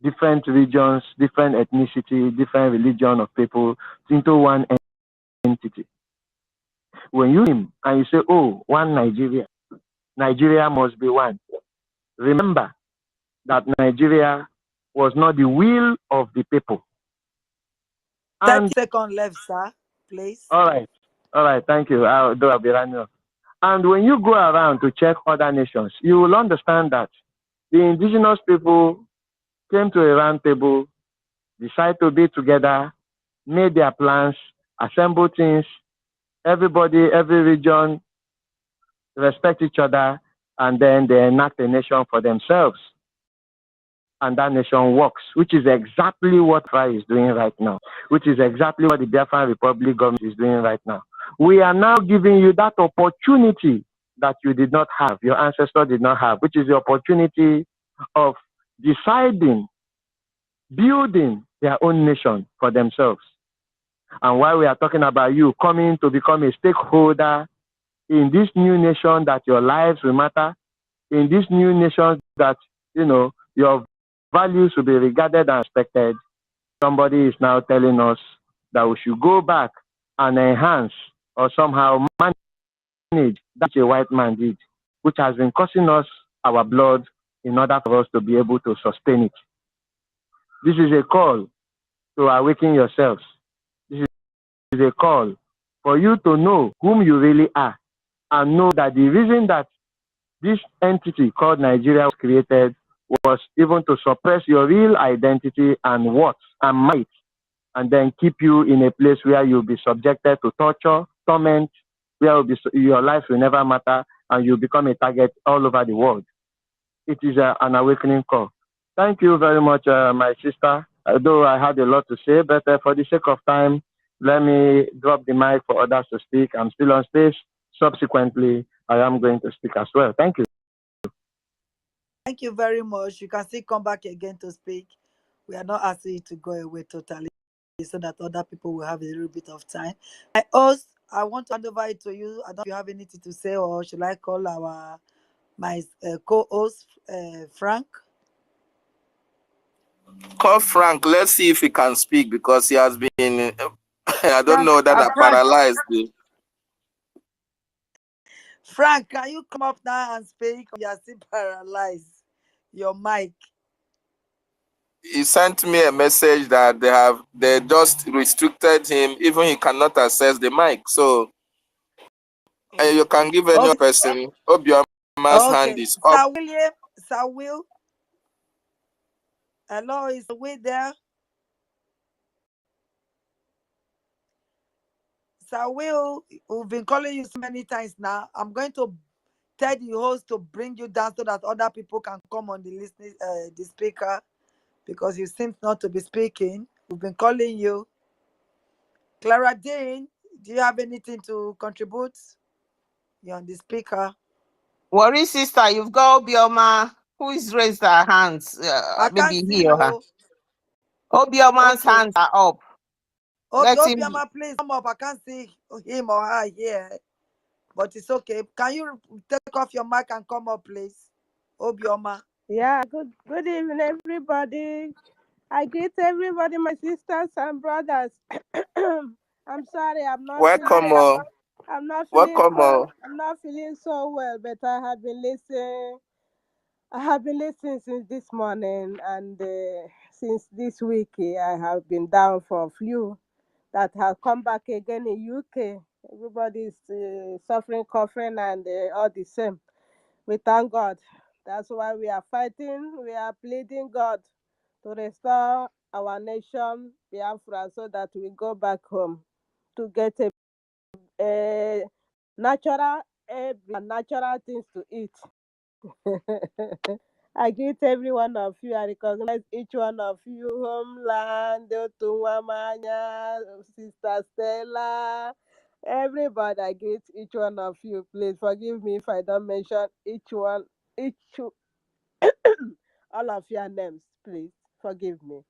different regions, different ethnicity, different religion of people into one entity. When you and you say, oh, one Nigeria, Nigeria must be one. Remember that Nigeria was not the will of the people. 30 seconds left, sir, please. All right, thank you. I'll be running off. And when you go around to check other nations, you will understand that the indigenous people came to a round table, decided to be together, made their plans, assembled things, everybody, every region respect each other, and then they enact a nation for themselves. And that nation works, which is exactly what Biafra is doing right now, which is exactly what the Biafran Republic government is doing right now. We are now giving you that opportunity that you did not have, your ancestors did not have, which is the opportunity of deciding, building their own nation for themselves. And while we are talking about you coming to become a stakeholder in this new nation that your lives will matter, in this new nation that, your values will be regarded and respected, somebody is now telling us that we should go back and enhance or somehow manage that a white man did, which has been costing us our blood in order for us to be able to sustain it. This is a call to awaken yourselves. This is a call for you to know whom you really are and know that the reason that this entity called Nigeria was created was even to suppress your real identity and worth and might, and then keep you in a place where you'll be subjected to torture, torment, where your life will never matter, and you'll become a target all over the world. It is an awakening call. Thank you very much, my sister. Although I had a lot to say, but for the sake of time, let me drop the mic for others to speak. I'm still on stage. Subsequently, I am going to speak as well. Thank you. Thank you very much. You can still come back again to speak. We are not asking you to go away totally, so that other people will have a little bit of time. My host, I want to hand over it to you. I don't know if you have anything to say, or should I call my co-host, Frank? Call Frank. Let's see if he can speak because he has been, I don't know that I Frank, paralyzed. Frank, can you come up now and speak? You are still paralyzed. Your mic. He sent me a message that they just restricted him, even he cannot access the mic. So you can give any Okay. person. Obiama's hand is up. Sir William, Sir Will. Hello, is Will there? Sir Will, we've been calling you so many times now. I'm going to tell the host to bring you down so that other people can come on the listening, the speaker, because you seem not to be speaking. We've been calling you. Clara Dean, do you have anything to contribute? You're on the speaker. Worry, sister, you've got Obioma. Who is raised their hands? I can't Maybe see he or her. you. Obioma's Okay. hands are up. Okay, Let him. Obioma, please come up. I can't see him or her here, but it's okay. Can you take off your mic and come up, please? Obioma. Yeah, good evening, everybody. I greet everybody, my sisters and brothers. I'm sorry, I'm not Welcome, welcome. I'm not feeling so well, but I have been listening. I have been listening since this morning, and since this week, I have been down for flu that has come back again in UK. Everybody is suffering, coughing, and all the same. We thank God. That's why we are fighting. We are pleading God to restore our nation, Biafra, so that we go back home to get a natural air and natural things to eat. I greet every one of you. I recognize each one of you. Homeland, Otunwamanya, Sister Stella, everybody. I greet each one of you. Please forgive me if I don't mention each all of your names. Please forgive me.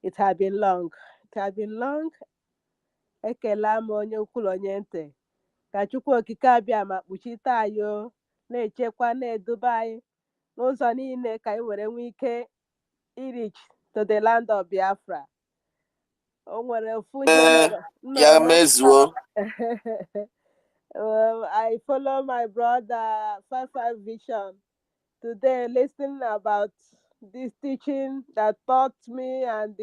It has been long. It has been long. Ekela m onye ukwu na onye ntị. Ka Chukwu okike abịa ma kpuchite anyị o, na-echekwa na-eduba anyị n'ụzọ niile ka anyị were nwee ike reach to the land of Biafra. O nwere ofu ihe Ya mezuo. I follow my brother 55 Vision today, listening about this teaching that taught me and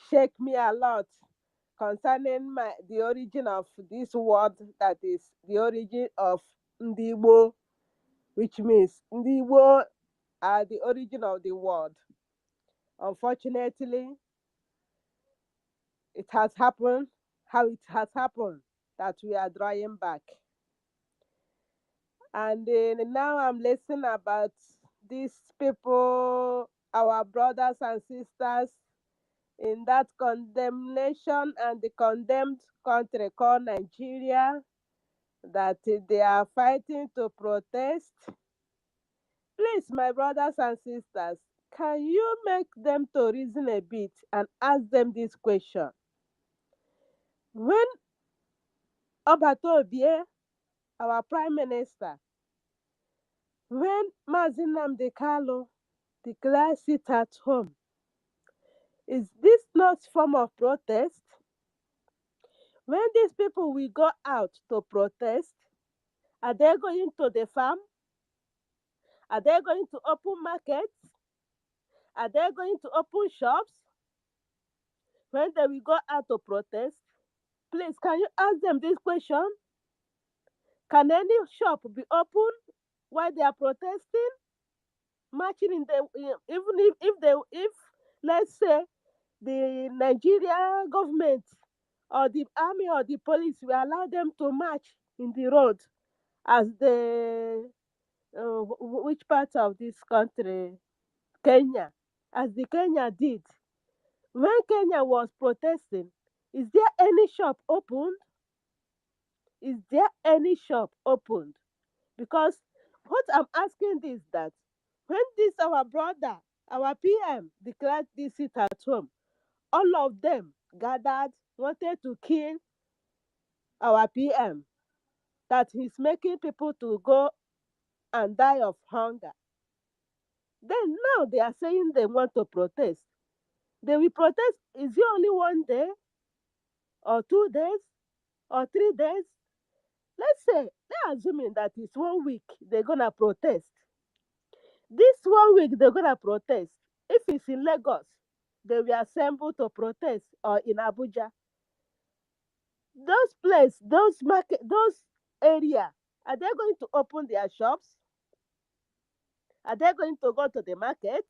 shake me a lot concerning the origin of this word, that is the origin of Ndi Igbo, which means Ndi Igbo are the origin of the world. Unfortunately, it has happened how it has happened that we are drawing back. And now I'm listening about these people, our brothers and sisters in that condemnation and the condemned country called Nigeria, that they are fighting to protest. Please, my brothers and sisters, can you make them to reason a bit and ask them this question? When Obatobie, our prime minister, when Mazinam Dekalo declares it at home, is this not form of protest? When these people will go out to protest, are they going to the farm? Are they going to open markets? Are they going to open shops? When they will go out to protest, please, can you ask them this question? Can any shop be open while they are protesting, marching in the even if let's say the Nigeria government or the army or the police will allow them to march in the road as the which part of this country, Kenya, as the Kenya did. When Kenya was protesting, is there any shop opened? Is there any shop opened? Because what I'm asking is that when this our brother, our PM declared this sit at home, all of them gathered, wanted to kill our PM, that he's making people to go and die of hunger. Then now they are saying they want to protest. They will protest. Is it only 1 day or 2 days or 3 days? Let's say they're assuming that it's 1 week they're gonna protest. This 1 week they're gonna protest. If it's in Lagos, they will assemble to protest, or in Abuja. Those places, those market, those area, are they going to open their shops? Are they going to go to the market?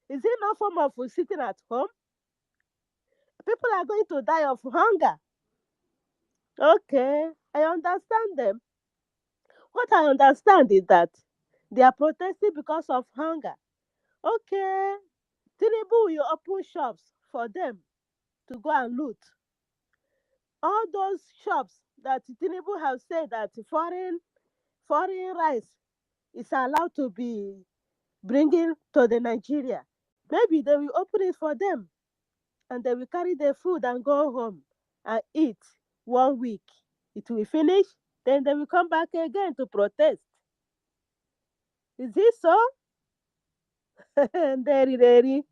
Is it no form of sitting at home? People are going to die of hunger. Okay, I understand them. What I understand is that they are protesting because of hunger. Okay, Tinubu will open shops for them to go and loot. All those shops that Tinubu have said that foreign rice is allowed to be bringing to the Nigeria, maybe they will open it for them and they will carry their food and go home and eat 1 week. It will finish, then they will come back again to protest. Is it so? Very,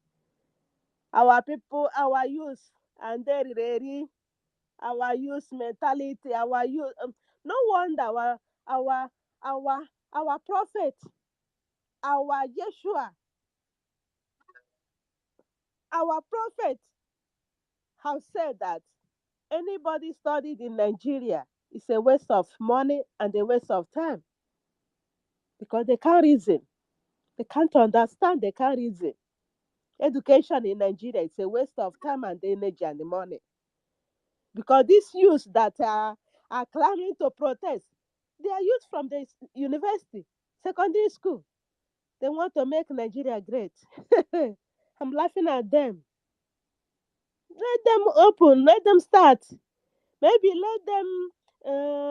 our people, our youth, and very, our youth mentality, our youth. No wonder our our our prophet, our Yeshua, our prophet have said that anybody studied in Nigeria is a waste of money and a waste of time, because they can't reason, they can't understand, they can't reason. Education in Nigeria is a waste of time and energy and the money, because these youths that are clamoring to protest, they are youth from the university, secondary school. They want to make Nigeria great. I'm laughing at them. Let them open, let them start. Maybe let them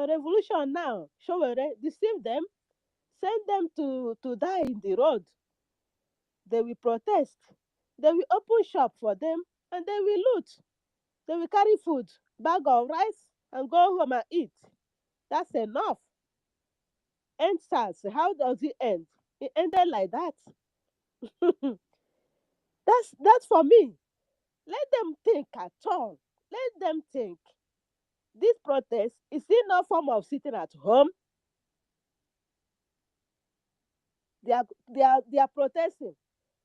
revolution now. Show deceive them, send them to die in the road. They will protest. They will open shop for them and they will loot. They will carry food, bag of rice, and go home and eat. That's enough. End SARS. How does it end? It ended like that. That's for me. Let them think at all. Let them think. This protest is still no form of sitting at home. They are protesting.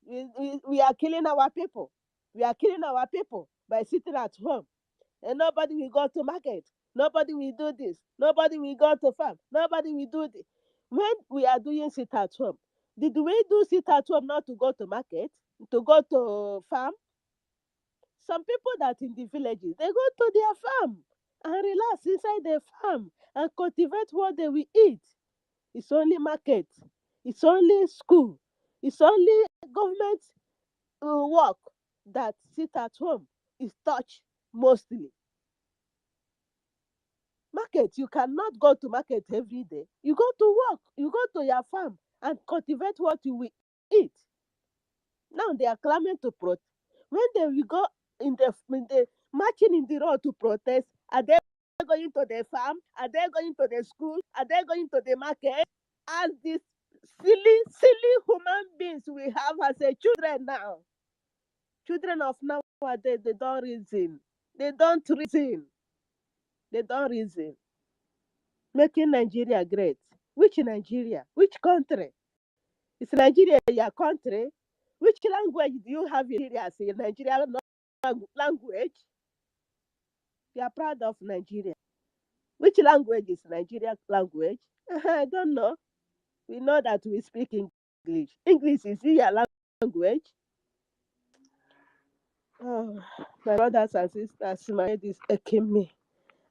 We are killing our people. We are killing our people by sitting at home. And nobody will go to market. Nobody will do this. Nobody will go to farm. Nobody will do this. When we are doing sit at home, did we do sit at home not to go to market, to go to farm? Some people that in the villages, they go to their farm and relax inside their farm and cultivate what they will eat. It's only market. It's only school. It's only government work that sit at home is touched mostly. Market, you cannot go to market every day. You go to work, you go to your farm and cultivate what you will eat. Now they are claiming to protest. When they will go in the marching in the road to protest, are they going to the farm? Are they going to the school? Are they going to the market? As these silly human beings we have as a children now. Children of nowadays, they don't reason. They don't reason. They don't reason. Making Nigeria great. Which Nigeria? Which country? Is Nigeria your country? Which language do you have in Nigeria as a Nigerian language? You are proud of Nigeria. Which language is Nigeria language? I don't know. We know that we speak English. English is your language. Oh, my brothers and sisters, my head is aching me.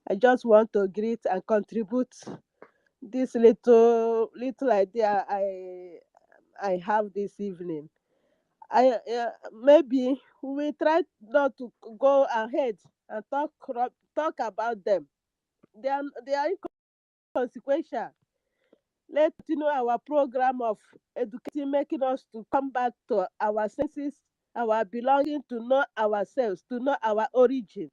I just want to greet and contribute this little idea I have this evening. Maybe we try not to go ahead and talk about them. They are inconsequential. Let's continue our program of educating, making us to come back to our senses, our belonging, to know ourselves, to know our origin.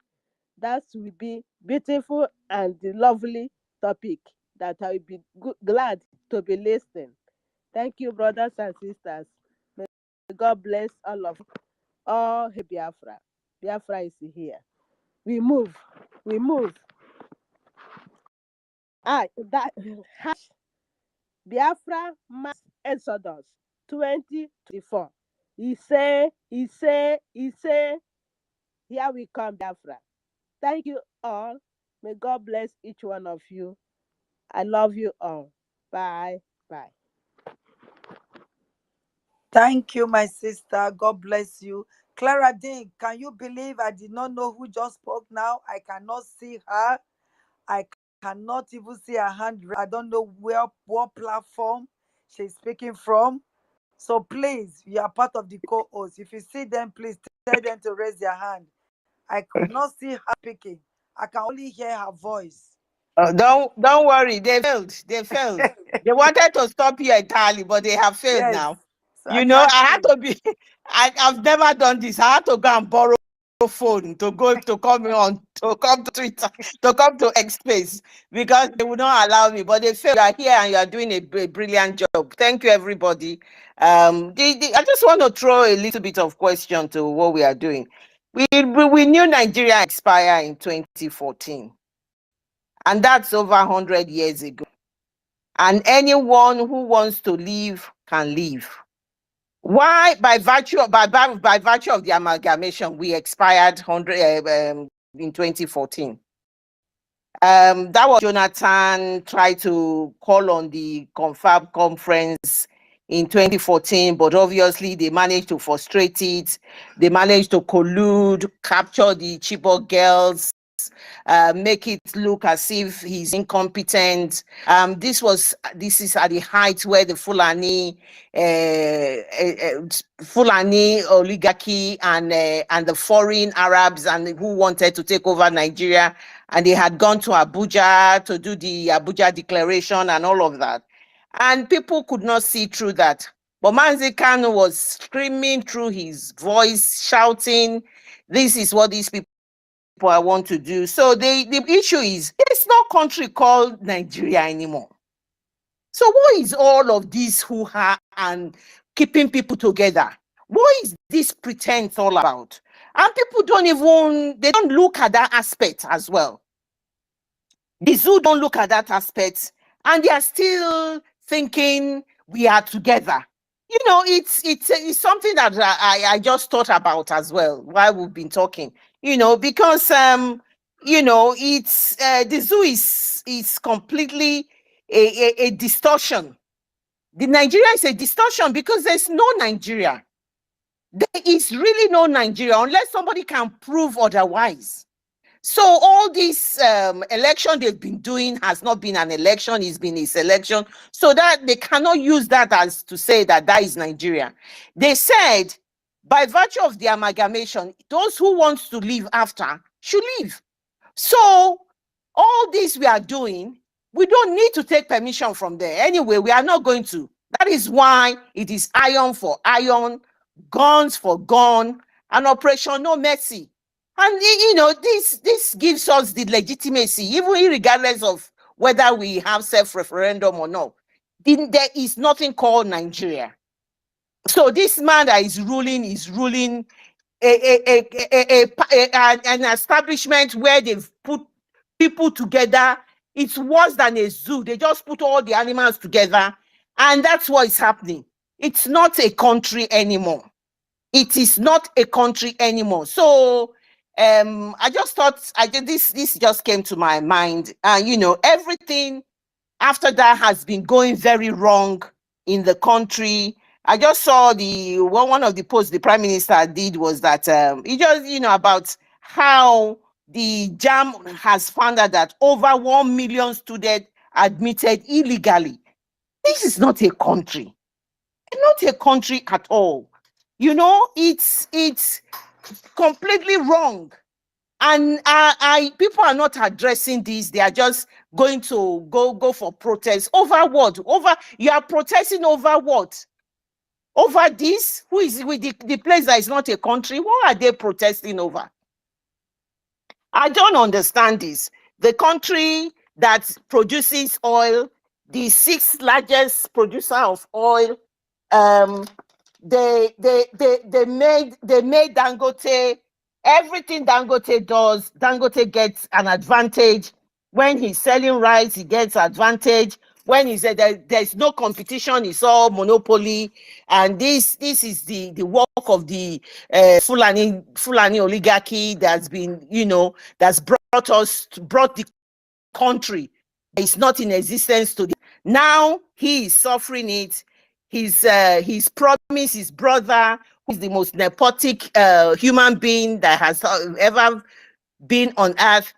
That will be beautiful and lovely topic that I will be glad to be listening. Thank you, brothers and sisters. May God bless all of you. Oh, hey, Biafra. Biafra is here. We move. We move. That Biafra Mass Exodus 2024. He say, here we come, Biafra. Thank you all. May God bless each one of you. I love you all. Bye. Bye. Thank you, my sister. God bless you. Clara Dean, can you believe I did not know who just spoke now? I cannot see her. I cannot even see her hand. I don't know what platform she's speaking from. So please, you are part of the co-host. If you see them, please tell them to raise their hand. I could not see her speaking. I can only hear her voice. Don't worry. They failed. They failed. They wanted to stop you entirely, but they have failed Yes, now. so You know, I had exactly. to be. I've never done this. I had to go and borrow a phone to come on, to come to Twitter, to come to X Space, because they would not allow me. But they failed. You are here and you are doing a brilliant job. Thank you, everybody. I just want to throw a little bit of question to what we are doing. We knew Nigeria expired in 2014. And that's over 100 years ago. And anyone who wants to leave can leave. Why? By virtue of the amalgamation, we expired in 2014. That was Jonathan tried to call on the confab conference in 2014, but obviously they managed to frustrate it. They managed to collude, capture the Chibok girls, make it look as if he's incompetent. This is at the height where the Fulani oligarchy and the foreign Arabs and who wanted to take over Nigeria, and they had gone to Abuja to do the Abuja Declaration and all of that, and people could not see through that. But Manzi Kanu was screaming through his voice, shouting, "This is what these people I want to do." So the issue is, there's no country called Nigeria anymore. So what is all of this hoo-ha and keeping people together? What is this pretense all about? And people they don't look at that aspect as well. The zoo don't look at that aspect, and they are still thinking we are together. You know, it's something that I just thought about as well while we've been talking. You know, because it's the zoo is completely a distortion. The Nigeria is a distortion because there's no Nigeria. There is really no Nigeria unless somebody can prove otherwise. So all this election they've been doing has not been an election, it's been a selection. So that they cannot use that as to say that is Nigeria. They said, by virtue of the amalgamation, those who want to leave after should leave. So all this we are doing, we don't need to take permission from there. Anyway, we are not going to. That is why it is iron for iron, guns for gun, and Operation No Mercy. And you know, this gives us the legitimacy, even regardless of whether we have self-referendum or not. There is nothing called Nigeria. So this man that is ruling an establishment where they've put people together. It's worse than a zoo. They just put all the animals together, and that's what is happening. It's not a country anymore. It is not a country anymore. So I just thought this just came to my mind. You know, everything after that has been going very wrong. in the country. I just saw one of the posts the Prime Minister did was that he just, about how the Gbam has found out that over 1 million students admitted illegally. This is not a country. Not a country at all. It's completely wrong. And people are not addressing this. They are just going to go for protest. Over what? You are protesting over what? Over this? Who is with the place that is not a country? What are they protesting over? I don't understand this. The country that produces oil, the sixth largest producer of oil, they made Dangote. Everything Dangote does, Dangote gets an advantage. When he's selling rice, he gets advantage. When he said there's no competition, it's all monopoly. And this is the work of the Fulani oligarchy that's been, that's brought the country. It's not in existence today. Now he is suffering it. He's promised his brother, who is the most nepotic human being that has ever been on earth,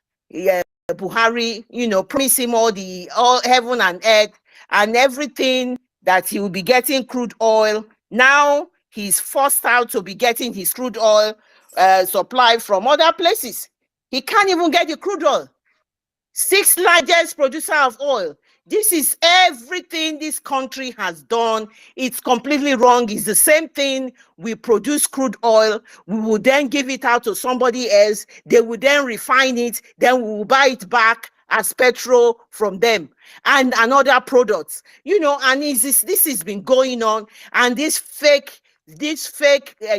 Buhari, promise him all heaven and earth and everything, that he will be getting crude oil. Now he's forced out to be getting his crude oil supply from other places. He can't even get the crude oil. Sixth largest producer of oil. This is everything this country has done. It's completely wrong. It's the same thing. We produce crude oil. We will then give it out to somebody else. They will then refine it. Then we will buy it back as petrol from them and other products. And this has been going on. And this fake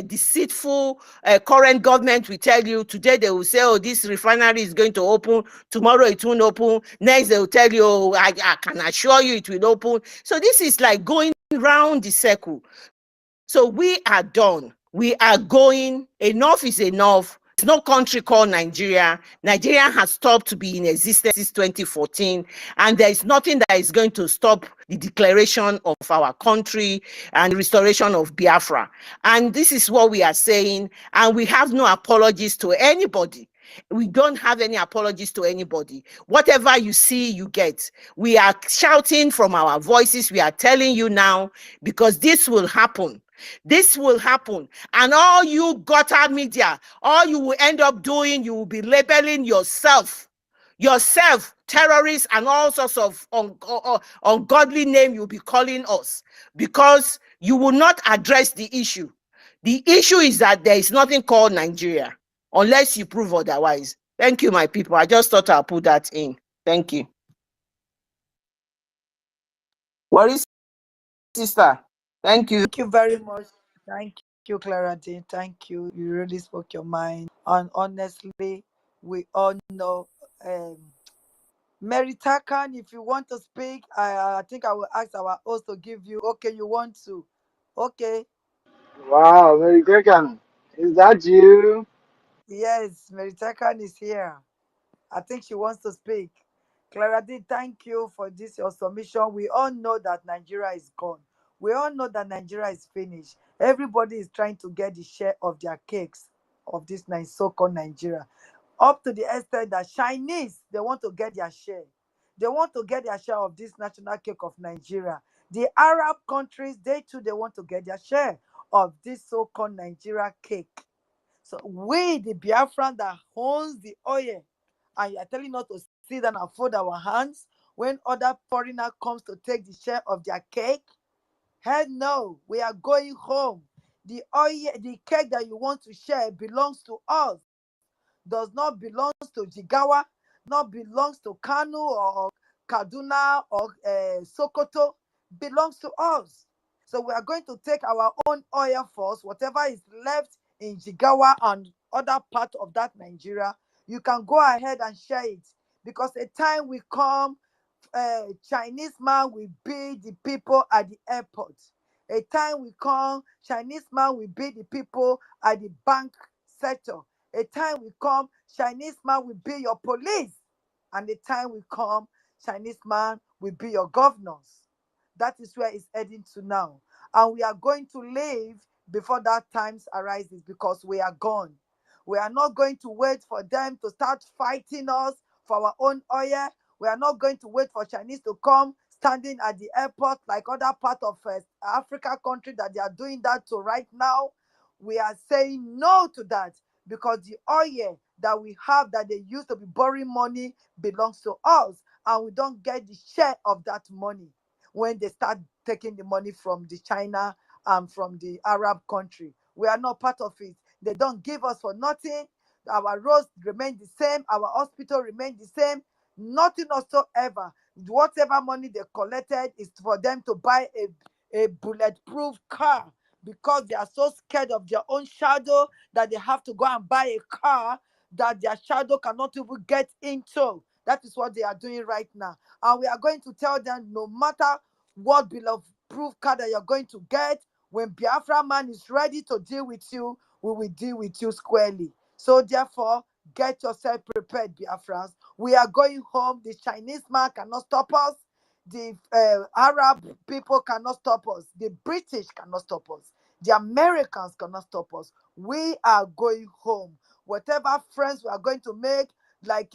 deceitful current government will tell you today, they will say, oh, this refinery is going to open, tomorrow it won't open, next they will tell you, oh, I can assure you it will open. So this is like going round the circle. So we are done. We are going. Enough is enough. There's no country called Nigeria. Nigeria has stopped to be in existence since 2014, and there is nothing that is going to stop the declaration of our country and the restoration of Biafra. And this is what we are saying, and we have no apologies to anybody. We don't have any apologies to anybody. Whatever you see, you get. We are shouting from our voices. We are telling you now, because this will happen. This will happen. And all you gutter media, all you will end up doing, you will be labeling yourself terrorists and all sorts of ungodly name you'll be calling us, because you will not address the issue. The issue is that there is nothing called Nigeria unless you prove otherwise. Thank you, my people. I just thought I'll put that in. Thank you. What is, sister? Thank you. Thank you very much. Thank you, Clarity. Thank you. You really spoke your mind. And honestly, we all know. Mary Takan, if you want to speak, I think I will ask our host to give you. Okay, you want to? Okay. Wow, very good. Is that you? Yes, Mary Takan is here. I think she wants to speak. Clarity, thank you for this your submission. We all know that Nigeria is gone. We all know that Nigeria is finished. Everybody is trying to get the share of their cakes of this nice so-called Nigeria. Up to the extent that Chinese, they want to get their share. They want to get their share of this national cake of Nigeria. The Arab countries, they too, they want to get their share of this so-called Nigeria cake. So we, the Biafran that owns the oil, and you're telling us to sit down and fold our hands when other foreigner comes to take the share of their cake? Hell no, we are going home. The oil, the cake that you want to share belongs to us. Does not belong to Jigawa, not belongs to Kanu or Kaduna or Sokoto, belongs to us. So we are going to take our own oil first, whatever is left in Jigawa and other part of that Nigeria, you can go ahead and share it, because a time will come, Chinese man will be the people at the airport. A time will come, Chinese man will be the people at the bank sector. A time will come, Chinese man will be your police. And a time will come, Chinese man will be your governors. That is where it's heading to now. And we are going to leave before that times arises because we are gone. We are not going to wait for them to start fighting us for our own oil. We are not going to wait for Chinese to come standing at the airport like other part of Africa country that they are doing that to right now. We are saying no to that because the oil that we have that they used to be borrowing money belongs to us, and we don't get the share of that money when they start taking the money from the China and from the Arab country. We are not part of it. They don't give us for nothing. Our roads remain the same. Our hospital remain the same. Nothing whatsoever. Whatever money they collected is for them to buy a bulletproof car because they are so scared of their own shadow that they have to go and buy a car that their shadow cannot even get into. That is what they are doing right now. And we are going to tell them no matter what bulletproof car that you're going to get, when Biafra man is ready to deal with you, we will deal with you squarely. So therefore, get yourself prepared, Biafrans. We are going home. The Chinese man cannot stop us. The Arab people cannot stop us. The British cannot stop us. The Americans cannot stop us. We are going home. Whatever friends we are going to make, like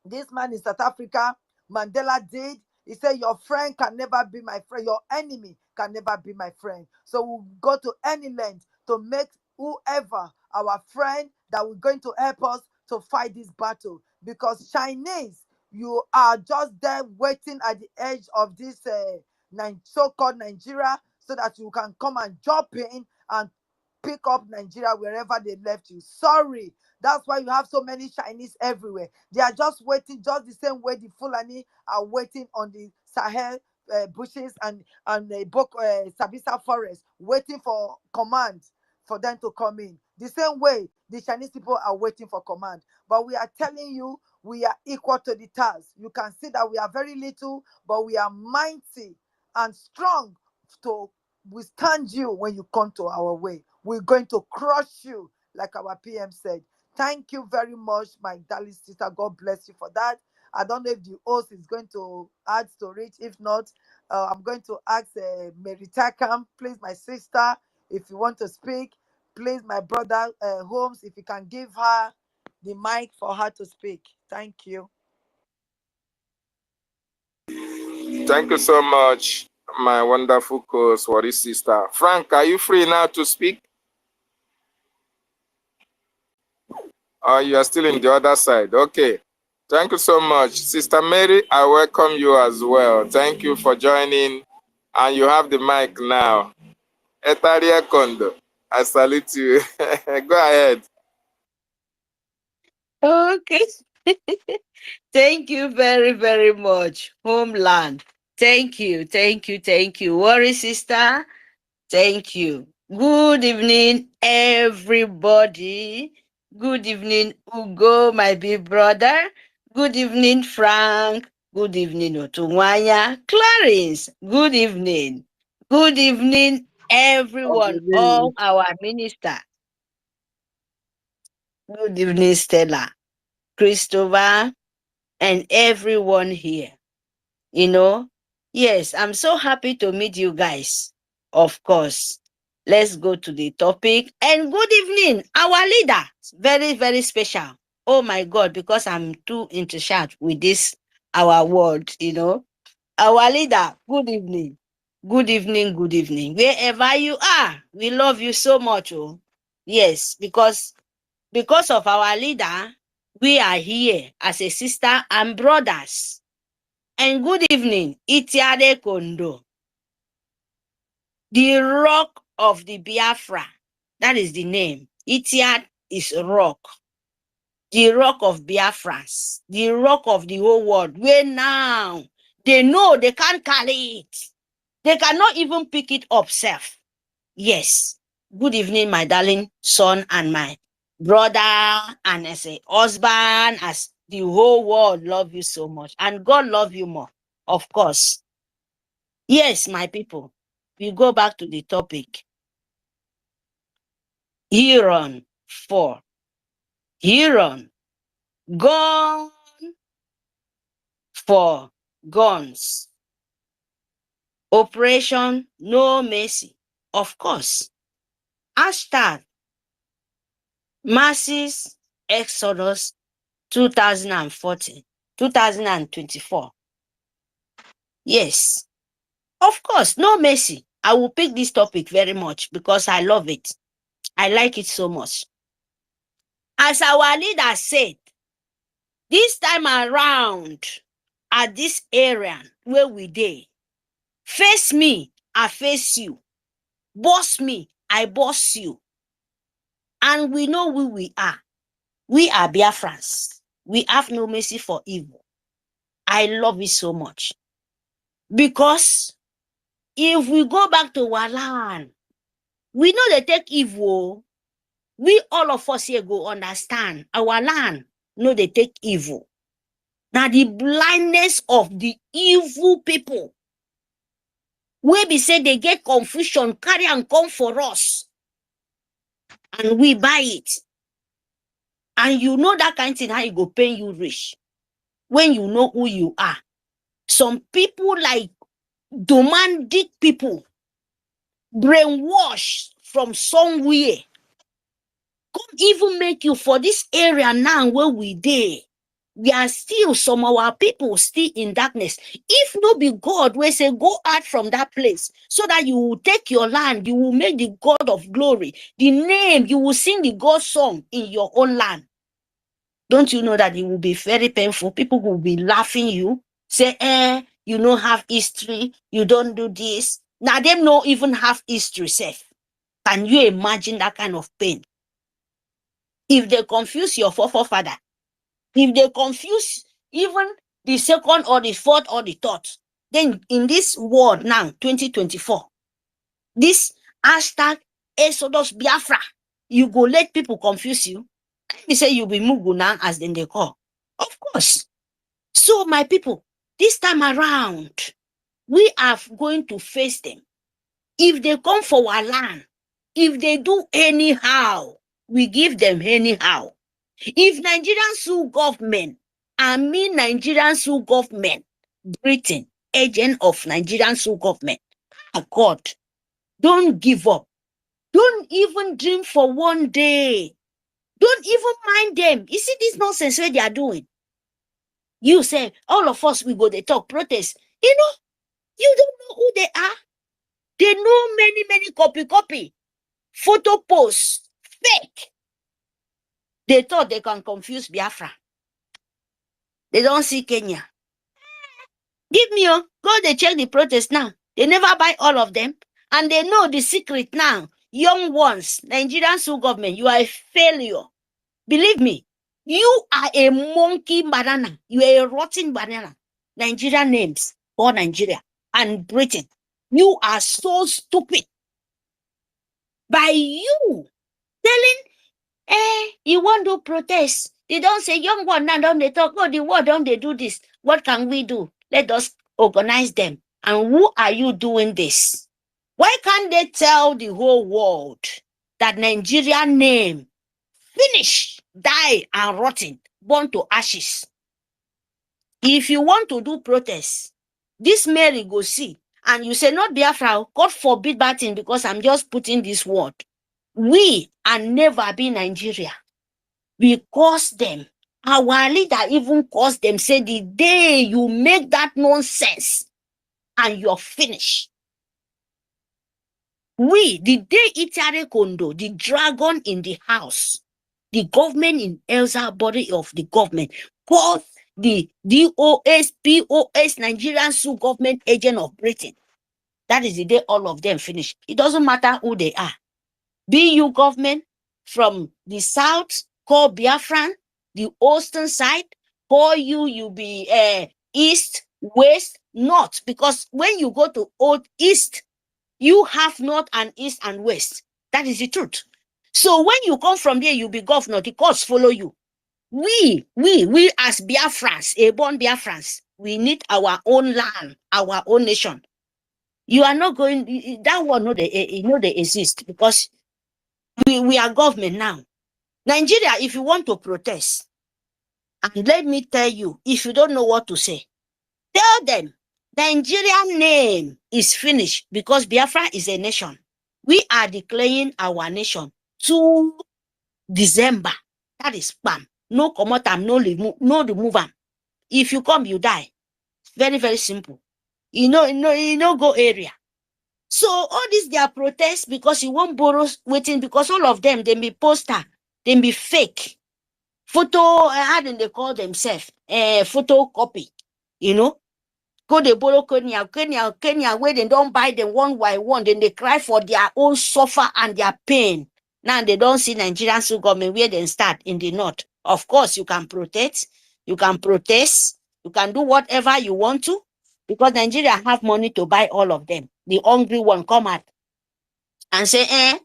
this man in South Africa, Mandela did. He said, your friend can never be my friend. Your enemy can never be my friend. So we'll go to any length to make whoever our friend that we're going to help us to fight this battle. Because Chinese, you are just there waiting at the edge of this so-called Nigeria so that you can come and jump in and pick up Nigeria wherever they left you. Sorry. That's why you have so many Chinese everywhere. They are just waiting, just the same way the Fulani are waiting on the Sahel bushes and the Sabisa forest, waiting for command for them to come in. The same way the Chinese people are waiting for command. But we are telling you, we are equal to the task. You can see that we are very little, but we are mighty and strong to withstand you when you come to our way. We're going to crush you, like our PM said. Thank you very much, my darling sister. God bless you for that. I don't know if the host is going to add to it. If not, I'm going to ask Meritakam, please, my sister, if you want to speak. Please, my brother Holmes, if you can give her the mic for her to speak. Thank you. Thank you so much, my wonderful co-host, sister. Frank, are you free now to speak? You are still in the other side. Okay. Thank you so much. Sister Mary, I welcome you as well. Thank you for joining. And you have the mic now. Etaria Kondo, I salute you. Go ahead. Okay. Thank you very, very much, Homeland. Thank you, thank you, thank you. Worry sister, thank you. Good evening, everybody. Good evening, Ugo, my big brother. Good evening, Frank. Good evening, Otunwanya. Clarence, good evening. Good evening, everyone, all our minister. Good evening, Stella, Christopher, and everyone here. You know, yes, I'm so happy to meet you guys. Of course. Let's go to the topic. And good evening, our leader. Very, very special. Oh my God, because I'm too interchange with this, our word, you know. Our leader, good evening. Good evening, good evening. Wherever you are, we love you so much. Oh. Yes, because of our leader, we are here as a sister and brothers. And good evening, Itiade Kondo, the rock of the Biafra. That is the name. Itiad is rock. The rock of Biafras, the rock of the whole world. Where now they know they can't carry it. They cannot even pick it up, self. Yes. Good evening, my darling son and my brother, and as a husband, as the whole world love you so much. And God love you more, of course. Yes, my people, we go back to the topic. Huron 4. Huron, gone for guns. Operation No Mercy. Of course. Hashtag Masses Exodus 2014, 2024. Yes. Of course, no mercy. I will pick this topic very much because I love it. I like it so much. As our leader said, this time around at this area where we dey, face me, I face you. Boss me, I boss you. And we know who we are. We are Biafrans. We have no mercy for evil. I love it so much. Because if we go back to our land, we know they take evil. We all of us here go understand. Our land know they take evil. Now the blindness of the evil people, where we say they get confusion, carry and come for us. And we buy it. And you know that kind of thing, how it go pain you rich. When you know who you are. Some people like domestic people, brainwashed from somewhere, come even make you for this area now where we dey. We are still, some of our people still in darkness. If no be God, we say go out from that place so that you will take your land, you will make the God of glory, the name, you will sing the God song in your own land. Don't you know that it will be very painful? People will be laughing you, say, you don't have history, you don't do this. Now them don't even have history, safe. Can you imagine that kind of pain? If they confuse your forefather, if they confuse even the second or the fourth or the third, then in this world now, 2024, this hashtag Exodus Biafra, you go let people confuse you. You say you be Mugu now, as then they call. Of course. So my people, this time around, we are going to face them. If they come for our land, if they do anyhow, we give them anyhow. If Nigerians sue government, I mean Nigerian sue government, Britain, agent of Nigerian sue government. Oh God, don't give up. Don't even dream for one day. Don't even mind them. You see this nonsense where they are doing. You say, all of us, we go, they talk, protest. You know, you don't know who they are. They know many copy, photo posts, fake. They thought they can confuse Biafra. They don't see Kenya. Give me, go they check the protest now. They never buy all of them. And they know the secret now. Young ones, Nigerian sue government, you are a failure. Believe me, you are a monkey banana. You are a rotten banana. Nigerian names for Nigeria and Britain. You are so stupid. By you telling, you want to protest. They don't say, young one, now don't they talk, oh, the world don't they do this? What can we do? Let us organize them. And who are you doing this? Why can't they tell the whole world that Nigerian name, finish, die and rotten, burn to ashes? If you want to do protests, this Mary go see, and you say, not Biafra, God forbid bad thing, because I'm just putting this word. We are never be Nigeria. We curse them. Our leader even cursed them, say the day you make that nonsense and you're finished. We, the day Itare Kondo, the dragon in the house, the government in Elsa body of the government, called the DOS, POS, Nigerian Sue government agent of Britain. That is the day all of them finish. It doesn't matter who they are. Be you government from the south, call Biafran, the eastern side, call you be east, west, north. Because when you go to old east, you have north and east and west. That is the truth. So when you come from there, you be governor, the courts follow you. We as Biafrans, a born Biafrans, we need our own land, our own nation. You are not going, that one, no, they exist, because we are government now. Nigeria, if you want to protest, and let me tell you, if you don't know what to say, tell them, Nigerian name is finished because Biafra is a nation. We are declaring our nation to December. That is Gbam. No comot am, no remove am. If you come, you die. Very, very simple. You know go area. So all this their protests because you won't borrow waiting because all of them, they be poster, they be fake. Photo, how do they call themselves? Photocopy, you know. Go they borrow Kenya, where they don't buy them one by one, then they cry for their own suffer and their pain. Now they don't see Nigerian government where they start in the north. Of course, you can protest, you can do whatever you want to, because Nigeria have money to buy all of them. The hungry one come out and say,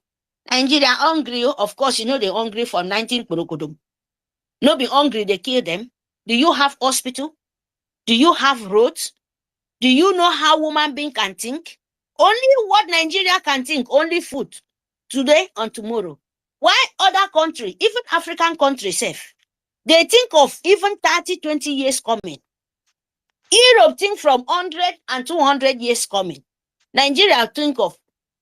Nigeria hungry. Of course, you know they're hungry for 19 Kurukodum. No be hungry, they kill them. Do you have hospital? Do you have roads? Do you know how human being can think? Only what Nigeria can think, only food. Today and tomorrow. Why other country, even African countries, safe? They think of even 30, 20 years coming. Europe think from 100 and 200 years coming. Nigeria think of,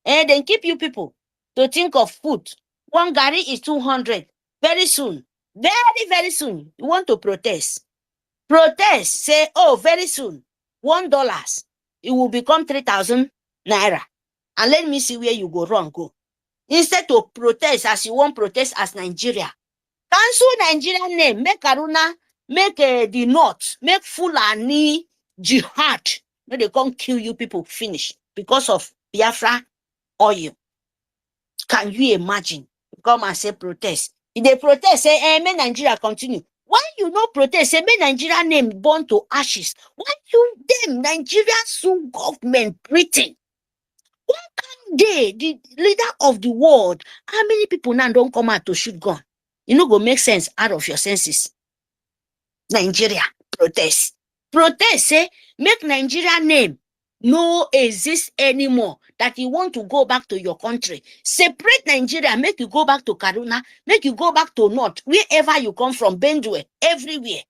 then keep you people to think of food. One gari is 200. Very soon, very, very soon, you want to protest. Protest, say, oh, very soon, $1, it will become 3,000 naira. And let me see where you go wrong, go. Instead to protest as you want protest as Nigeria. Cancel Nigerian name, make Karuna, make the North, make Fulani jihad. No, they can't kill you people, finish, because of Biafra oil. Can you imagine? Come and say protest. If they protest, say, may Nigeria continue. Why you no protest? Say, may Nigeria name burn to ashes. Why you them Nigeria sue government Britain? Why can't they, the leader of the world, how many people now don't come out to shoot gun? You know, go make sense out of your senses. Nigeria protest. Protest, say, make Nigeria name no exist anymore. That you want to go back to your country. Separate Nigeria, make you go back to Kaduna, make you go back to North, wherever you come from, Benue, everywhere.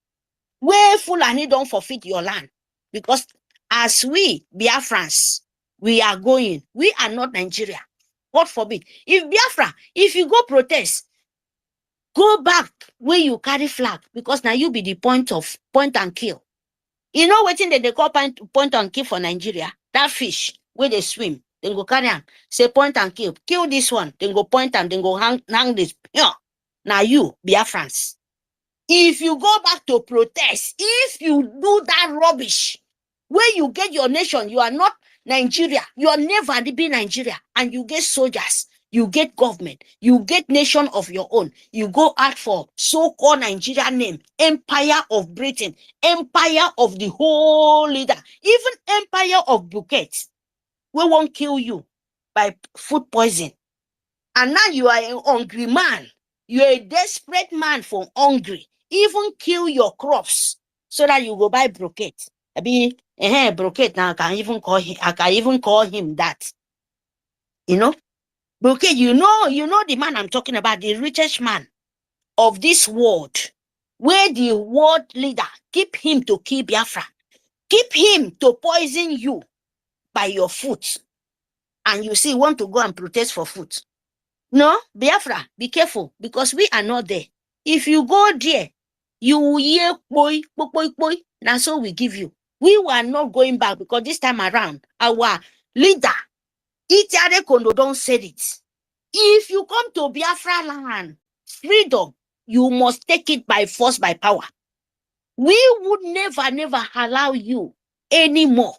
Where Fulani don't forfeit your land. Because as we, Biafrans, we are going, we are not Nigeria. God forbid. If Biafra, if you go protest, go back where you carry flag, because now you be the point and kill. You know what thing that they call point and kill for Nigeria? That fish where they swim, then go carry them. Say point and kill. Kill this one, then go point and then go hang this. Yeah. Now you, Biafrans. If you go back to protest, if you do that rubbish, where you get your nation, you are not Nigeria. You are never be Nigeria. And you get soldiers, you get government, you get nation of your own. You go out for so-called Nigeria name, Empire of Britain, Empire of the whole leader, even Empire of Bouquet. We won't kill you by food poison. And now you are an hungry man. You're a desperate man for hungry. Even kill your crops so that you go buy brocade. I mean, brocade now I can even call him that. You know? Brocade, you know the man I'm talking about, the richest man of this world, where the world leader keep him to kill Biafra, keep him to poison you by your food. And you see, want to go and protest for food. No, Biafra, be careful, because we are not there. If you go there, you will hear boy. Now so we give you. We were not going back, because this time around, our leader, Itiare Kondo, don't say it. If you come to Biafra land, freedom, you must take it by force, by power. We would never allow you anymore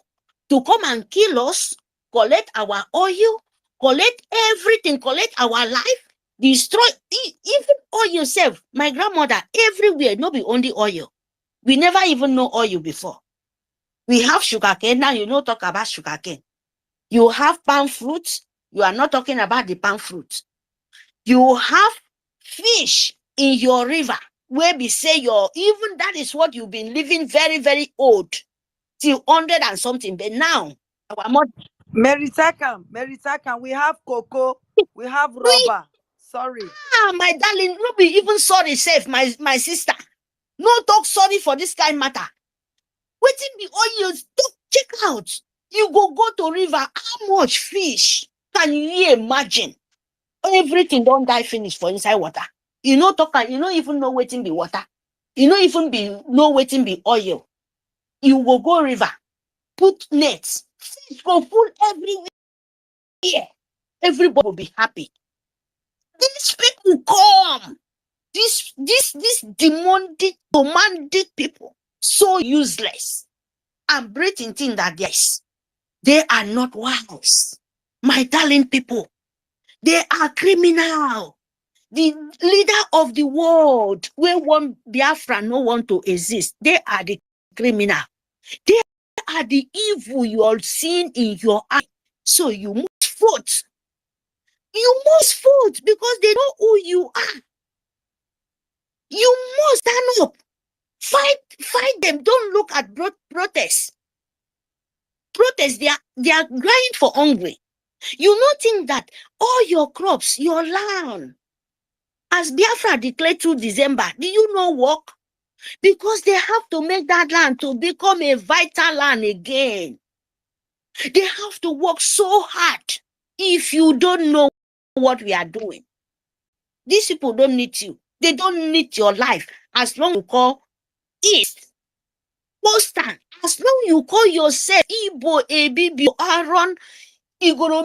to come and kill us, collect our oil, collect everything, collect our life, destroy, even oil yourself. My grandmother, everywhere, no be only oil. We never even know oil before. We have sugarcane, now you know talk about sugarcane. You have palm fruits, you are not talking about the palm fruits. You have fish in your river, where we say even that is what you've been living very, very old, till 100 and something. But now, our mother. Meritakam, we have cocoa, we have rubber. Sorry. My darling, no be even sorry, safe, my sister. No talk sorry for this kind matter. Waiting the oil, check out. You go to river. How much fish can you imagine? Everything don't die finish for inside water. You know, you don't even know waiting be water. You don't even know waiting be oil. You will go river, put nets, fish go full everywhere. Everybody will be happy. These people come. These demanding people, so useless and breathing thing that they are not wise. My darling people, they are criminal. The leader of the world, where one Biafra no want to exist, they are the criminal. They are the evil you are seeing in your eye. So you must vote. You must vote because they know who you are. You must stand up. Fight them. Don't look at protests. Protests, they are crying for hungry. You not think that all your crops, your land, as Biafra declared through December, do you know work? Because they have to make that land to become a vital land again. They have to work so hard. If you don't know what we are doing, these people don't need you. They don't need your life. As long as you call East, Boston, as long as you call yourself EKID, Aaron, Igoro,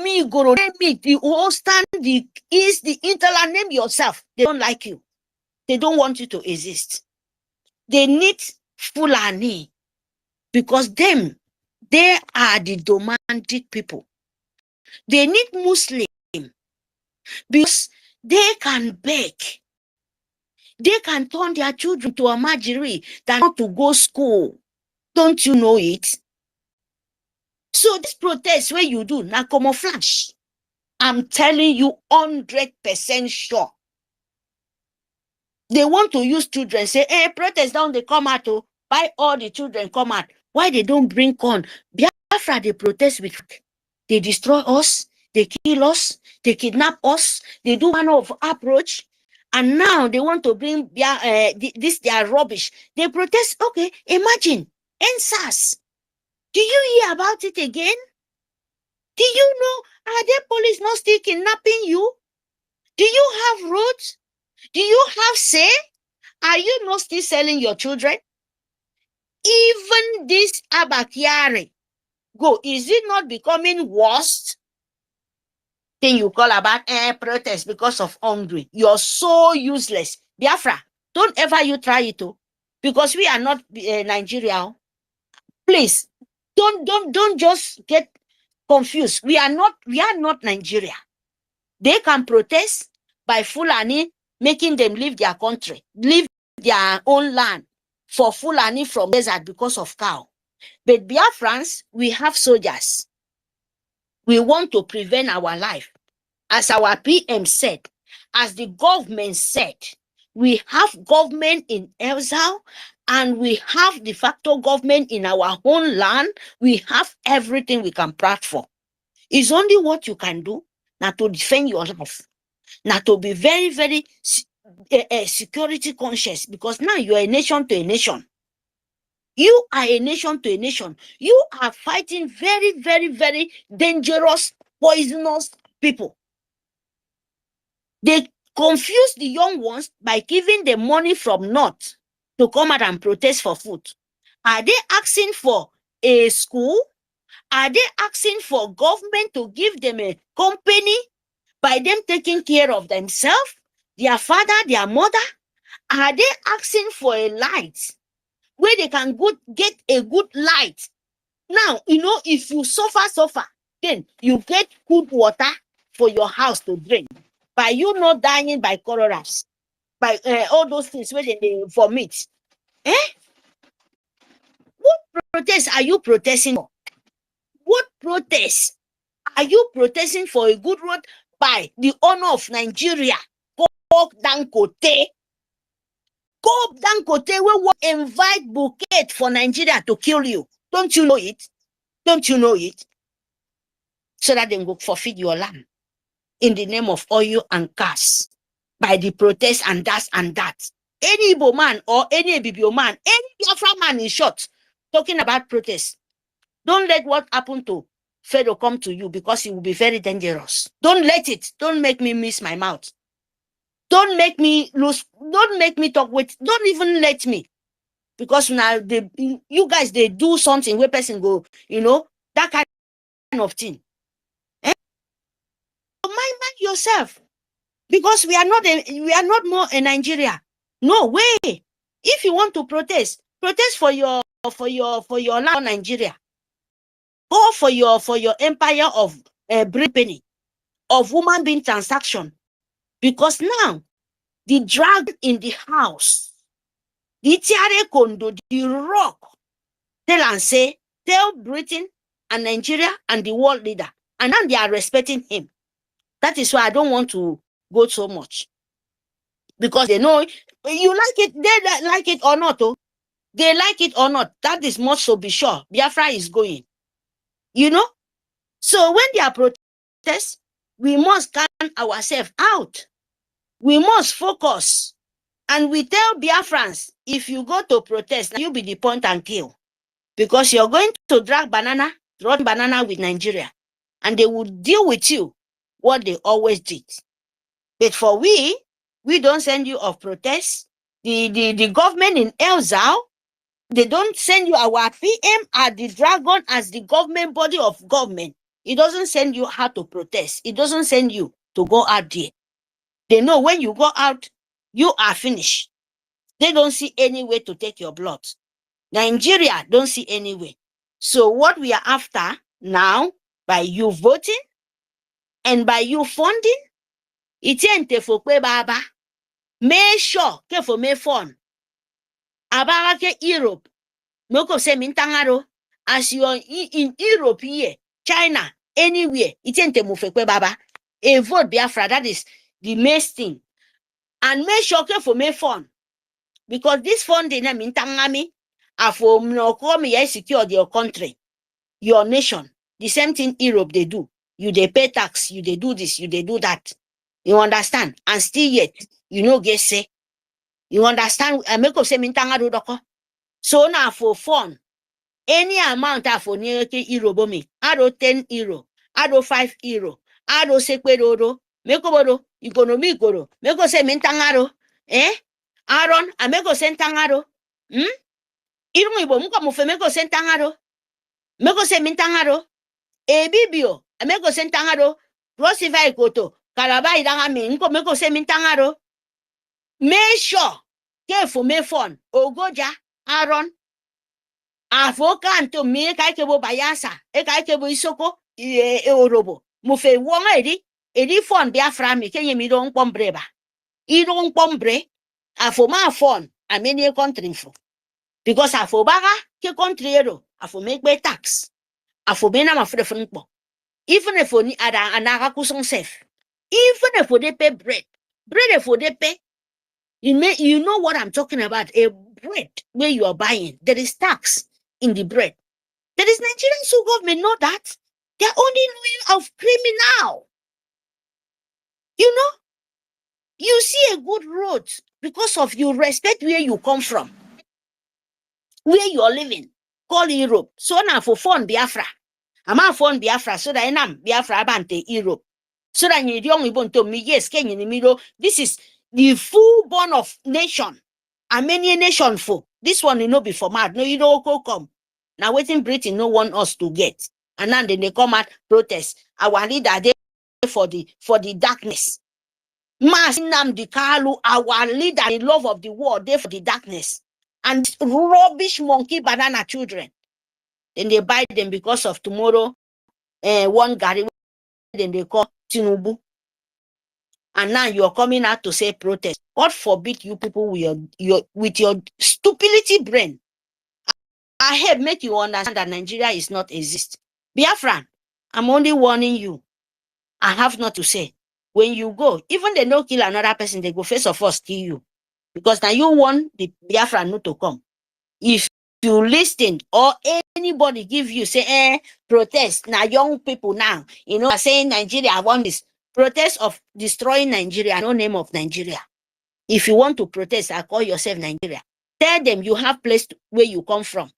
name it, the Western, the East, the Interland, name yourself. They don't like you. They don't want you to exist. They need Fulani because they are the demanding people. They need Muslim because they can beg. They can turn their children to a Majiri than not to go school. Don't you know it? So this protest where you do, now camouflage. I'm telling you 100% sure. They want to use children, say, hey, protest down, they come out to buy all the children come out. Why they don't bring corn? Biafra, they protest with, they destroy us, they kill us, they kidnap us, they do one of approach, and now they want to bring this their rubbish. They protest, okay, imagine, NSAS. Do you hear about it again? Do you know, are there police not still kidnapping you? Do you have roads? Do you have say? Are you not still selling your children? Even this Abakiari go, is it not becoming worse? Then you call about protest because of hungry. You're so useless. Biafra, don't ever you try it too. Because we are not Nigeria. Please, don't just get confused. We are not Nigeria. They can protest by Fulani making them leave their country, leave their own land for Fulani from desert because of cow. But Biafrans, we have soldiers. We want to prevent our life. As our PM said, as the government said, we have government in exile and we have de facto government in our own land. We have everything we can pray for. It's only what you can do now to defend your life. Now to be very, very security conscious, because now you are a nation to a nation. You are a nation to a nation. You are fighting very, very, very dangerous, poisonous people. They confuse the young ones by giving them money from North to come out and protest for food. Are they asking for a school? Are they asking for government to give them a company by them taking care of themselves, their father, their mother? Are they asking for a light where they can get a good light? Now, you know, if you suffer, then you get good water for your house to drink. By you not dying by cholera, by all those things where they vomit. What protest are you protesting for? What protest are you protesting for? A good road by the owner of Nigeria, Coke Dangote? Coke Dangote will invite Bouquet for Nigeria to kill you. Don't you know it? Don't you know it? So that they will forfeit your land in the name of oil and gas by the protest and that and that. Any Igbo man or any EBIBIO man, any Biafra man in short, talking about protest, Don't let what happened to Pharaoh come to you, because it will be very dangerous. Don't let it. Don't make me miss my mouth. Don't make me lose. Don't make me talk with. Don't even let me. Because now you guys, they do something where person go, that kind of thing. Eh? Mind yourself. Because we are not more in Nigeria. No way. If you want to protest for your land, Nigeria. Go for your empire of Brittany, of woman being transaction. Because now the drag in the house, the tiare kondo, the rock, tell Britain and Nigeria and the world leader, and now they are respecting him. That is why I don't want to go so much, because they know you like it, they like it or not. Oh, they like it or not. That is much so be sure. Biafra is going. So when they are protests, we must calm ourselves out. We must focus. And we tell Biafrans, if you go to protest, you be the point and kill. Because you're going to drag run banana with Nigeria. And they will deal with you what they always did. But for we don't send you off protest. The government in Elzao, they don't send you. Our PM at the Dragon as the government body of government. It doesn't send you how to protest. It doesn't send you to go out there. They know when you go out, you are finished. They don't see any way to take your blood. Nigeria don't see any way. So what we are after now, by you voting and by you funding, it's baba. Make sure ke for me fund. Abara Europe. Moko se mintangaro. As you are in Europe here, China, anywhere, it's baba. A vote Biafra, that is the main thing. And make sure ke for me fund. Because this funding, I mean, tangami, for no come here secure your country, your nation. The same thing Europe they do. You they pay tax, you they do this, you they do that. You understand? And still yet, get say. You understand? I make up say mintanga doko. So now for fun, any amount for near Euro me, ado 10 euro, ado 5 euro, ado sekwedo, make up economy goro, make up say mintangaro, Aaron, I make go sentangaro. Iru ibo muka mufe make go sentangaro. Make go se mintangaro. EKID-IBIBIO, I make go sentangaro. Rosiva ikoto. Karaba idangami, nko make go se mintangaro. Make sure, careful, me phone. OGOJA, Aaron. Avoka anto me kaikebo bayasa. Kaikebo isoko, orobo. Mufe wonga edi phone Biafra mi kenye mi don pombreba. Idon pombre. Afoma phone, I mean a country for. Because afobaga ke country ero, afo make by tax. Afo bena ma free franco. Even if oni ada anaga kuson safe. Even if they pay bread if they pay, you know what I'm talking about. A bread where you are buying, there is tax in the bread. There is Nigerian so government know that. They are only knowing of criminal. You see a good road because of you respect where you come from, where you are living. Call Europe. So now for fund Biafra. I'm a fund Biafra so that I am Biafra abante Europe. So that you don't even to me, yes, Kenya in the middle. This is the full born of nation. A many nation for. This one, be for mad. No, you don't come. Now waiting Britain no want us to get. And then they come out protest. Our leader there for the darkness. Mas Nnamdi Kanu, our leader, the love of the world, there for the darkness. And rubbish monkey banana children. Then they buy them because of tomorrow. One Gary, then they call Tinubu. And now you're coming out to say protest. God forbid you people with your stupidity brain. I have make you understand that Nigeria is not exist. Biafran, I'm only warning you. I have not to say. When you go, even they no kill another person, they go first of all kill you. Because now you want the Biafran not to come. If you listen or anybody give you say, protest, now young people now, are saying Nigeria, I want this. Protest of destroying Nigeria, no name of Nigeria. If you want to protest, I call yourself Nigeria. Tell them you have place where you come from.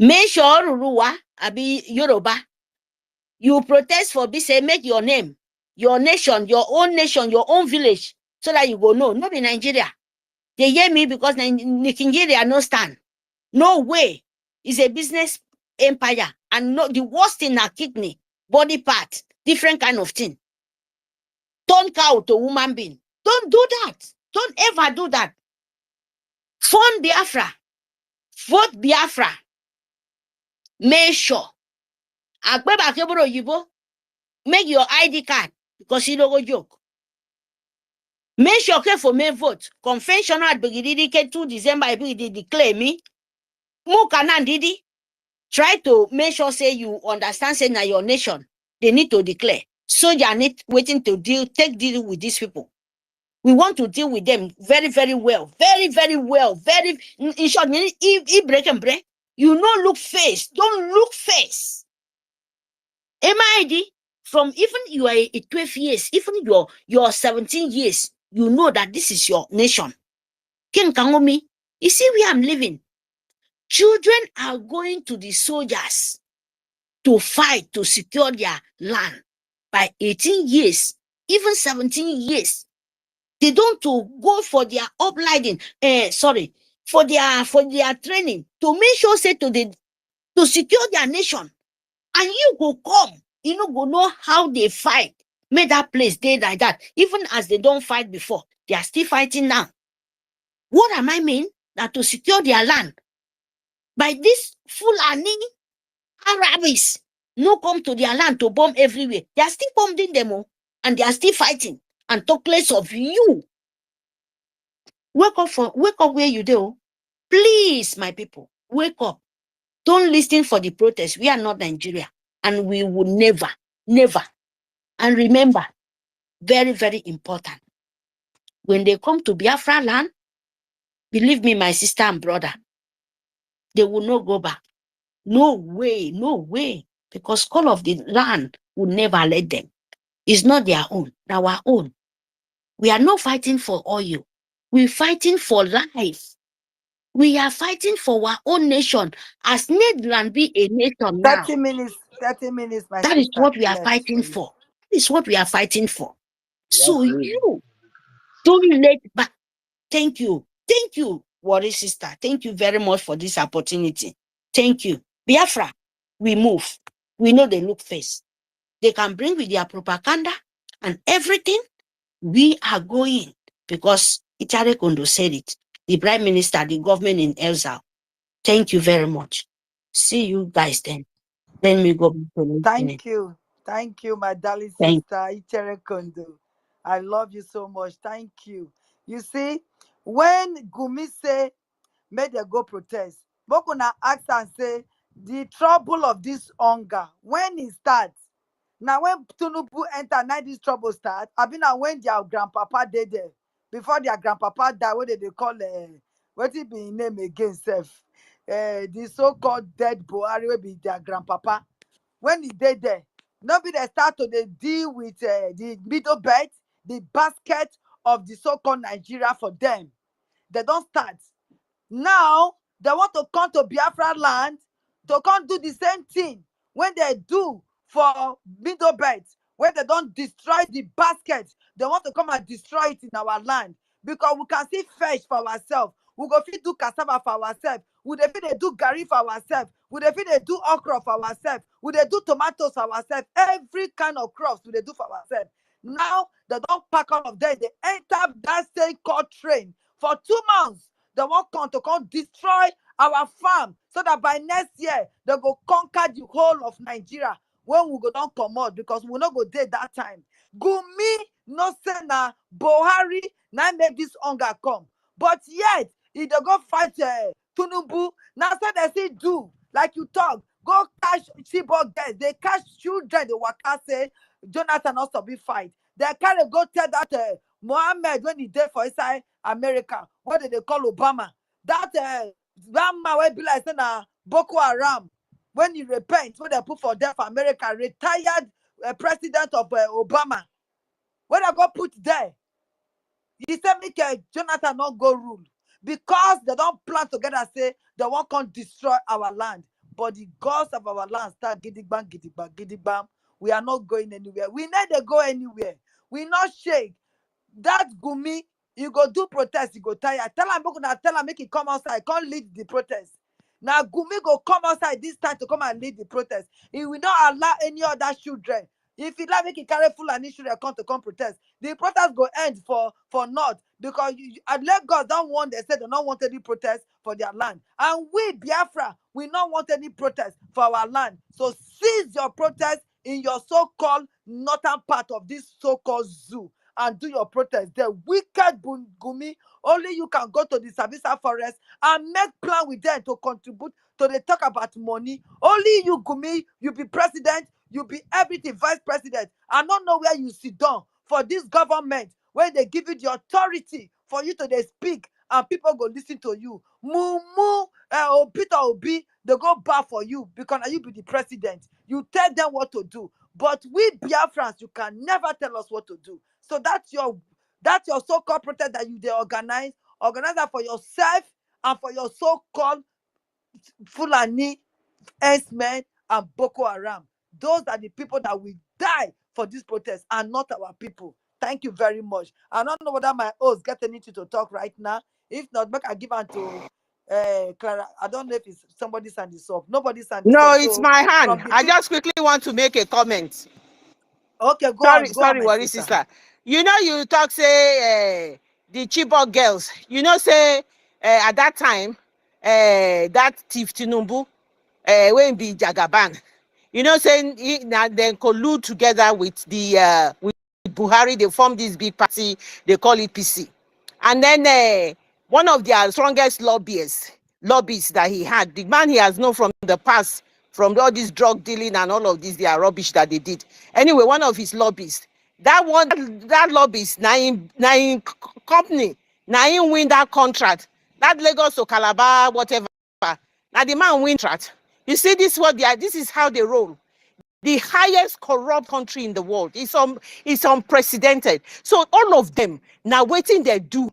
Make sure Ruruwa, Abi Yoruba. You protest for this, say make your name, your nation, your own village, so that you go no, not in Nigeria. They hear me because Nigeria no stand. No way. It's a business empire. And no, the worst thing are kidney, body part, different kind of thing. Turn cow to woman being. Don't do that. Don't ever do that. Fund Biafra. Vote Biafra. Make sure. Make your ID card because you don't go joke. Make sure for me vote. Conventional at beginning 2 December, I declare me. Mukana Didi. Try to make sure say you understand say now your nation. They need to declare. Soldier need waiting to take deal with these people. We want to deal with them very, very well. Very, very well. Very in short, you break and break. You no look face. Don't look face. MID, from even you are 12 years, even you're 17 years, you know that this is your nation. Ken Kangomi, you see where I'm living. Children are going to the soldiers to fight to secure their land by 18 years, even 17 years. They don't to go for their uplightning, for their training to make sure say to secure their nation. And you go come, you know, go know how they fight. Make that place stay like that. Even as they don't fight before, they are still fighting now. What am I mean? That to secure their land. By this Fulani Arabs no come to their land to bomb everywhere. They are still bombing them all, and they are still fighting. And talk less of you. Wake up where you do. Please, my people, wake up. Don't listen for the protest. We are not Nigeria. And we will never, never. And remember, very, very important. When they come to Biafra land, believe me, my sister and brother, they will not go back. No way, no way. Because call of the land will never let them. It's not their own, our own. We are not fighting for oil. We're fighting for life. We are fighting for our own nation. As Netherlands be a nation now. 30 minutes, my That sister. is what we are Left, fighting please. for. That is what we are fighting for. So you don't let back. Thank you. Thank you, Worry sister. Thank you very much for this opportunity. Thank you. Biafra, we move. We know they look face. They can bring with their propaganda and everything. We are going because Itare Kondo said it. The Prime Minister, the government in exile. Thank you very much. See you guys then. Let me go back to listening. Thank you, my darling Thank sister Ichere Kondo. I love you so much. Thank you. You see, when Gumi say make they go protest, Bokuna ask and say the trouble of this hunger when it starts. Now when Tunubu enter, now this trouble start. I mean, now when their grandpapa did there, before their grandpapa died, what they call what it be name again, self? The so-called dead Buhari will be their grandpapa. When he did there, nobody they start to they deal with the middle belt, the basket of the so-called Nigeria for them. They don't start. Now they want to come to Biafra land to come do the same thing when they do for middle belt, when they don't destroy the basket. They want to come and destroy it in our land because we can see fish for ourselves. We go fit do cassava for ourselves. We dey fit dey do garri for ourselves. We dey fit dey do okra for ourselves. We dey do tomatoes for ourselves. Every kind of crops we dey do for ourselves. Now they don't pack all of them. They enter that same called train for 2 months. They want to come destroy our farm so that by next year they go conquer the whole of Nigeria when we go don't come out because we not go there that time. Gumi no say na Buhari now make this hunger come, but yet if they go fight Tunubu, now say they say do like you talk, go catch Chibok guys, they catch children, they waka say Jonathan also be fight. They kind of go tell that Mohammed when he there for inside America, what did they call Obama? That man will be like Boko Haram when he repent, when they put for death for America, retired president of Obama. When I go put there, he said make Jonathan not go rule because they don't plan together say they won't come destroy our land. but the gods of our land start gidigbam, gidigbam, gidigbam. We are not going anywhere. We never go anywhere. We not shake. That Gumi, you go do protest, you go tire. Tell him make he come outside, come lead the protest. Now Gumi go come outside this time to come and lead the protest. He will not allow any other children. If he like make he carry full and children come protest, the protest go end for North because Lagos don't want, they said they don't want any protest for their land. And we, Biafra, we don't want any protest for our land. So cease your protest in your so-called northern part of this so-called zoo and do your protest. The wicked Gumi, only you can go to the Sabisa forest and make plan with them to contribute to the talk about money. Only you, Gumi, you be president, you be everything, vice president. I don't know where you sit down for this government where they give you the authority for you to they speak and people go listen to you. Peter Obi, they go bar for you because now you be the president. You tell them what to do. But we Biafrans, you can never tell us what to do. So that's your so-called protest that you they organize that for yourself and for your so-called Fulani, S-men and Boko Haram. Those are the people that will die for this protest and not our people. Thank you very much. I don't know whether my host get anything to talk right now. If not, make I give on to Clara. I don't know if it's somebody send this off. Nobody send this No, off. it's So my hand. from the I just quickly want to make a comment. okay, go Sorry, on, my worry, sister. sister. You know, you talk say the Chibok girls. You know, say at that time, that thief Tinubu, when be Jagaban. You know, saying they collude together with the with Buhari. They form this big party. They call it PC. And then one of their strongest lobbyists that he had, the man he has known from the past, from all this drug dealing and all of this, their rubbish that they did. Anyway, one of his lobbyists, that lobbyist, nine company, nine win that contract, that Lagos to Calabar, whatever. Now the man win contract. You see, this is how they roll. The highest corrupt country in the world. It's unprecedented. So all of them, now waiting they do,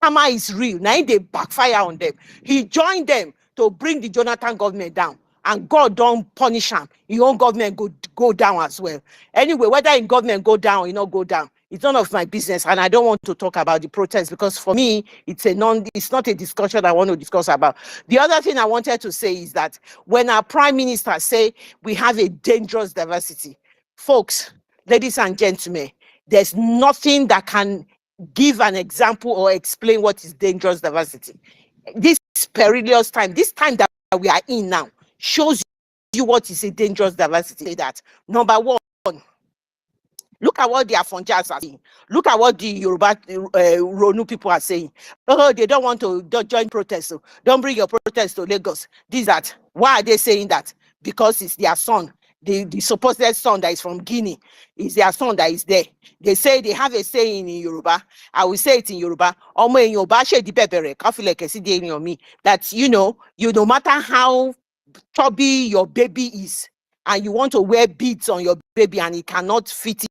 Hammer is real. Now they backfire on them. He joined them to bring the Jonathan government down. And God don't punish him. His own government go down as well. Anyway, whether in government go down or not go down, it's none of my business. And I don't want to talk about the protest because for me, it's not a discussion I want to discuss about. The other thing I wanted to say is that when our prime minister say we have a dangerous diversity, folks, ladies and gentlemen, there's nothing that can give an example or explain what is dangerous diversity. This perilous time, this time that we are in now, shows you what is a dangerous diversity. That number one, look at what the Afonjas are saying. Look at what the Yoruba Ronu people are saying. Oh, they don't want to join protests. So don't bring your protest to Lagos. That. Why are they saying that? Because it's their son. The supposed son that is from Guinea is their son that is there. They say they have a saying in Yoruba. I will say it in Yoruba. That no matter how chubby your baby is, and you want to wear beads on your baby and it cannot fit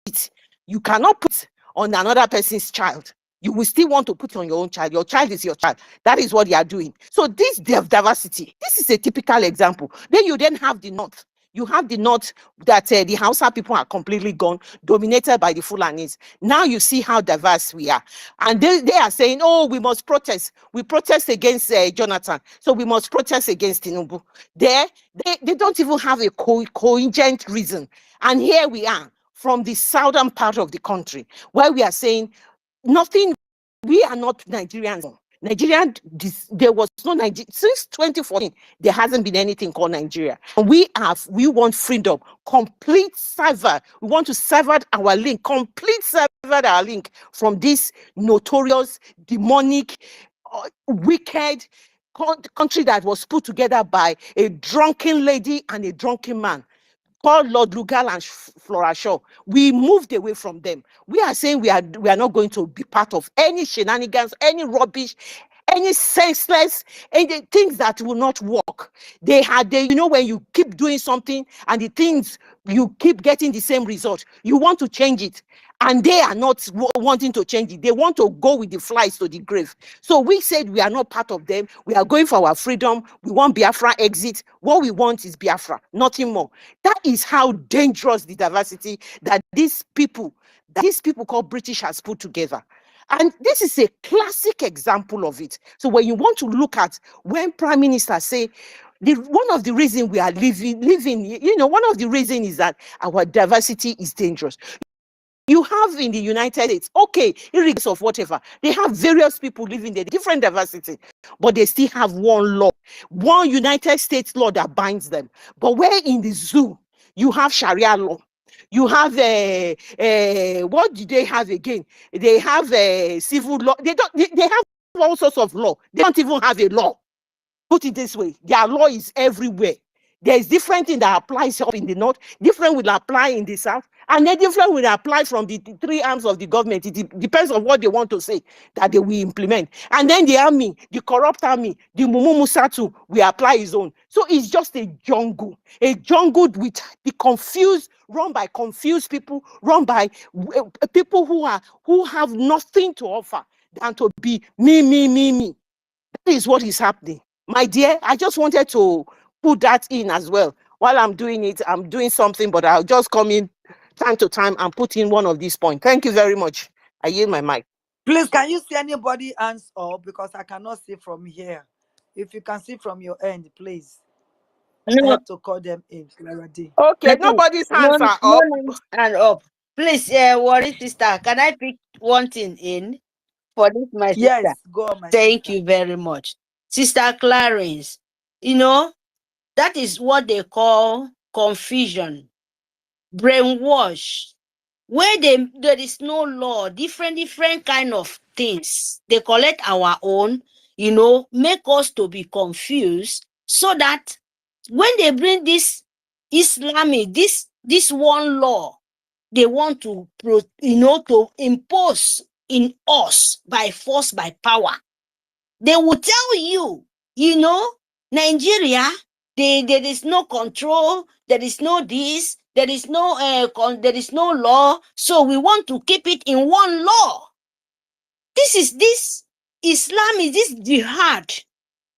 it, you cannot put on another person's child. You will still want to put on your own child. Your child is your child. That is what they are doing. So this diversity, this is a typical example. Then you have the North. You have the North that the Hausa people are completely gone, dominated by the Fulanis. Now you see how diverse we are. And they are saying, oh, we must protest. We protest against Jonathan. So we must protest against Tinubu. They don't even have a cogent reason. And here we are from the southern part of the country where we are saying nothing. We are not Nigerians. There was no Nigeria since 2014. There hasn't been anything called Nigeria. And we want freedom, complete sever. We want to sever our link, complete sever our link from this notorious, demonic, wicked country that was put together by a drunken lady and a drunken man called Lord Lugal and Flora Shaw. We moved away from them. We are saying we are not going to be part of any shenanigans, any rubbish, any senseless, any things that will not work. When you keep doing something and the things you keep getting the same result, you want to change it. and they are not wanting to change it. They want to go with the flies to the grave. So we said we are not part of them. We are going for our freedom. We want Biafra exit. What we want is Biafra, nothing more. That is how dangerous the diversity that these people called British has put together. And this is a classic example of it. So when you want to look at when Prime Minister say, one of the reasons we are living, one of the reasons is that our diversity is dangerous. You have in the United States, okay, regardless of whatever, they have various people living there, different diversity, but they still have one law, one United States law that binds them. But where in the zoo, you have Sharia law, you have what do they have again? They have civil law. They have all sorts of law. They don't even have a law. Put it this way, their law is everywhere. There is different thing that applies up in the north, different will apply in the south, and then different will apply from the three arms of the government. It depends on what they want to say that they will implement. And then the army, the corrupt army, the Mumu Musatu will apply his own. So it's just a jungle with the confused, run by confused people, run by people who have nothing to offer than to be me. That is what is happening. My dear, I just wanted to put that in as well. While I'm doing it, I'm doing something, but I'll just come in time to time and put in one of these points. Thank you very much. I yield my mic. Please, can you see anybody hands up? Because I cannot see from here. If you can see from your end, please. I No, have to call them in. Clarity. Okay, nobody's hands are up. And up. Please, worry sister, can I pick one thing in for this, my sister? Yes, go on, my Thank sister. you very much. Sister Clarence, that is what they call confusion, brainwash, where there is no law, different kind of things. They collect our own, make us to be confused, so that when they bring this Islamic, this one law, they want to to impose in us by force, by power. They will tell you, Nigeria, there is no control, there is no this, there is no law, so we want to keep it in one law. This Islam is this jihad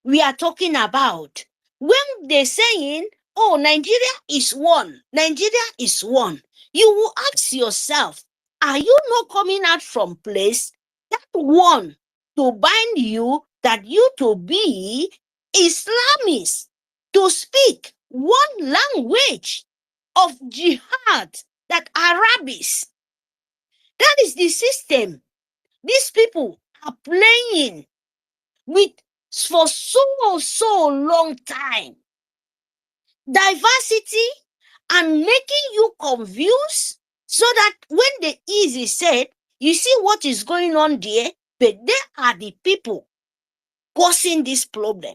we are talking about. When they're saying, oh, Nigeria is one, you will ask yourself, are you not coming out from place that one to bind you, that you to be Islamists, to speak one language of jihad, that Arabics? That is the system these people are playing with for so long time. Diversity and making you confused, so that when the easy said, you see what is going on there, but they are the people causing this problem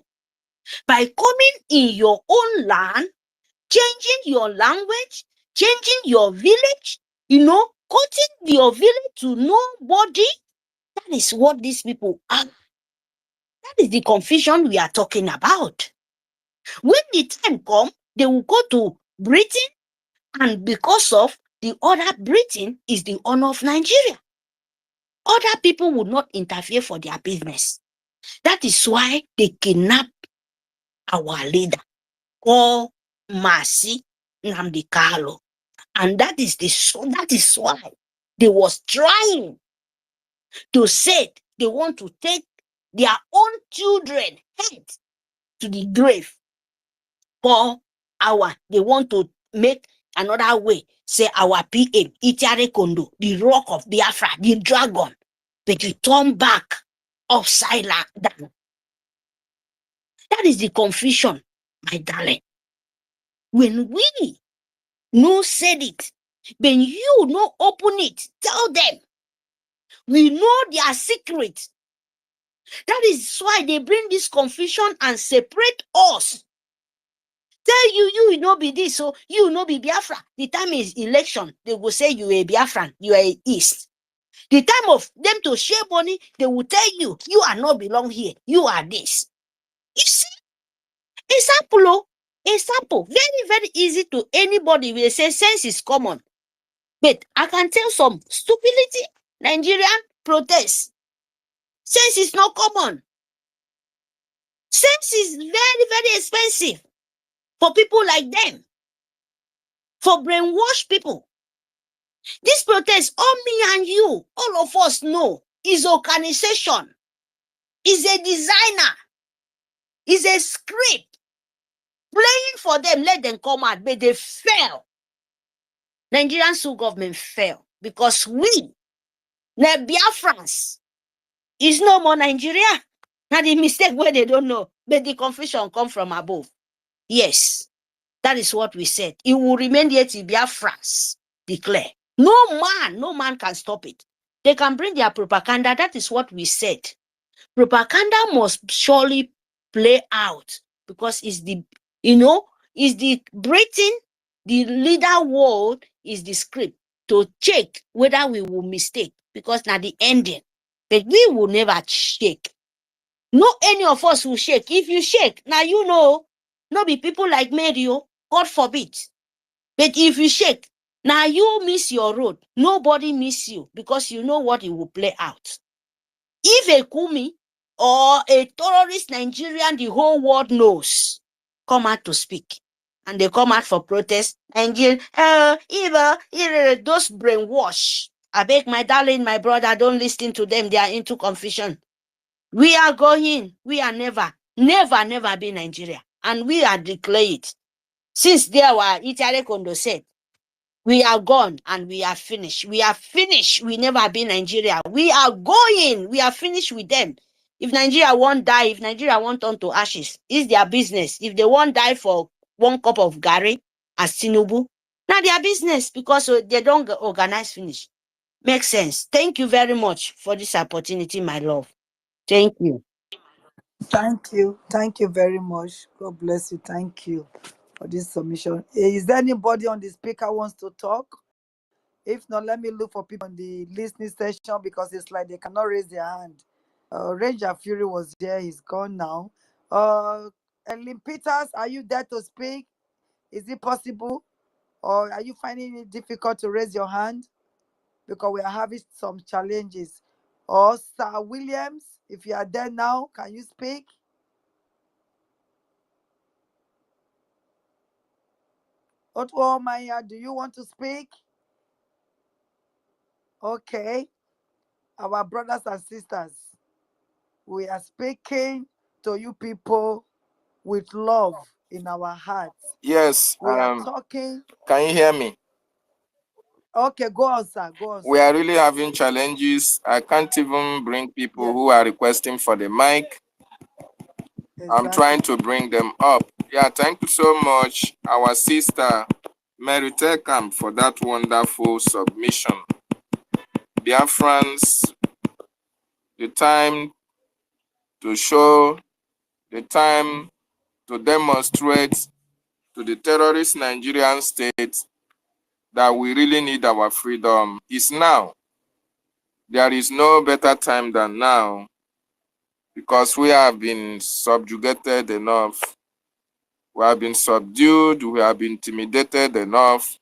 by coming in your own land, changing your language, changing your village, cutting your village to nobody. That is what these people are. That is the confusion we are talking about. When the time comes, they will go to Britain, and because of the other Britain is the owner of Nigeria, other people will not interfere for their business. That is why they kidnap our leader, called Mercy Nnamdi Kanu. And that is why they was trying to say they want to take their own children head to the grave. For they want to make another way, say our PM, Itiare Kondo, the rock of Biafra, the dragon, but you turn back upside down. That is the confusion, my darling. When we no said it, when you no open it, tell them. We know their secret. That is why they bring this confusion and separate us. Tell you will be this, so you will not be Biafra. The time is election, they will say you are a Biafran, you are a East. The time of them to share money, they will tell you, you are not belong here, you are this. You see? Example, very, very easy to anybody. We say sense is common. But I can tell some stupidity, Nigerian protest. Sense is not common. Sense is very, very expensive for people like them, for brainwashed people. This protest, all me and you, all of us know, is organization, is a designer, is a script. Playing for them, let them come out, but they fail. Nigerian government fail because we, the Biafrans, is no more Nigeria. Now the mistake where they don't know, but the confusion come from above. Yes, that is what we said. It will remain here till Biafrans declare. No man can stop it. They can bring their propaganda. That is what we said. Propaganda must surely play out because it's the, is the Britain, the leader world is the script to check whether we will mistake because now the ending. But we will never shake. No any of us will shake. If you shake, now you know, no be people like Mario, God forbid. But if you shake, now you miss your road. Nobody miss you because you know what it will play out. If a Kumi or a terrorist Nigerian, the whole world knows, come out to speak. And they come out for protest. And those brainwash. I beg my darling, my brother, don't listen to them. They are into confusion. We are going. We are never be Nigeria. And we are declared. Since there were Itare Kondo said, we are gone and we are finished. We are finished. We never be Nigeria. We are going. We are finished with them. If Nigeria won't die, if Nigeria won't turn to ashes, it's their business. If they won't die for one cup of Gary as Tinubu, now their business because they don't organize finish. Makes sense. Thank you very much for this opportunity, my love. Thank you. Thank you. Thank you very much. God bless you. Thank you for this submission. Is there anybody on the speaker wants to talk? If not, let me look for people on the listening session because it's like they cannot raise their hand. Ranger Fury was there. He's gone now. Ellen Peters, are you there to speak? Is it possible? Or are you finding it difficult to raise your hand? Because we are having some challenges. Or Sir Williams, if you are there now, can you speak? Otto Maya, do you want to speak? Okay. Our brothers and sisters, we are speaking to you people with love in our hearts. Yes. We are talking. Can you hear me? Okay, go on, sir. Go on. We are really having challenges. I can't even bring people who are requesting for the mic. Exactly. I'm trying to bring them up. Yeah, thank you so much, our sister Mary Tekam, for that wonderful submission. Biafrans, the time to show, the time to demonstrate to the terrorist Nigerian state that we really need our freedom is now. There is no better time than now because we have been subjugated enough. We have been subdued, we have been intimidated enough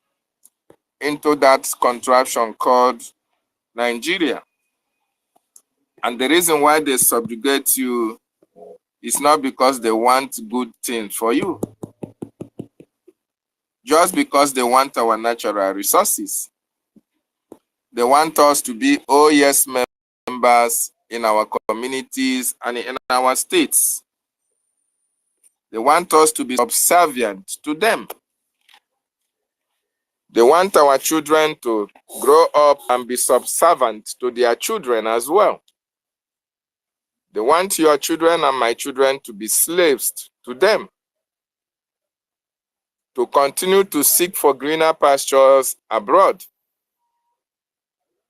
into that contraption called Nigeria. And the reason why they subjugate you is not because they want good things for you, just because they want our natural resources. They want us to be OES members in our communities and in our states. They want us to be subservient to them. They want our children to grow up and be subservient to their children as well. They want your children and my children to be slaves to them, to continue to seek for greener pastures abroad,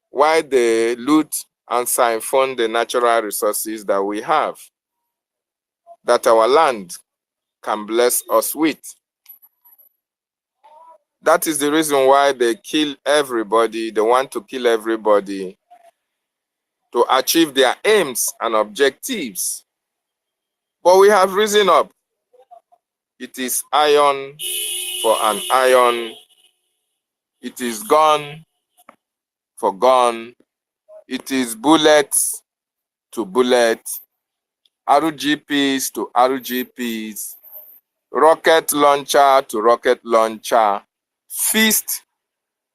while they loot and siphon the natural resources that we have, that our land can bless us with. That is the reason why they kill everybody. They want to kill everybody to achieve their aims and objectives. But we have risen up. It is iron for an iron. It is gone for gun. It is bullet to bullet, RGPs to RGPs, rocket launcher to rocket launcher, fist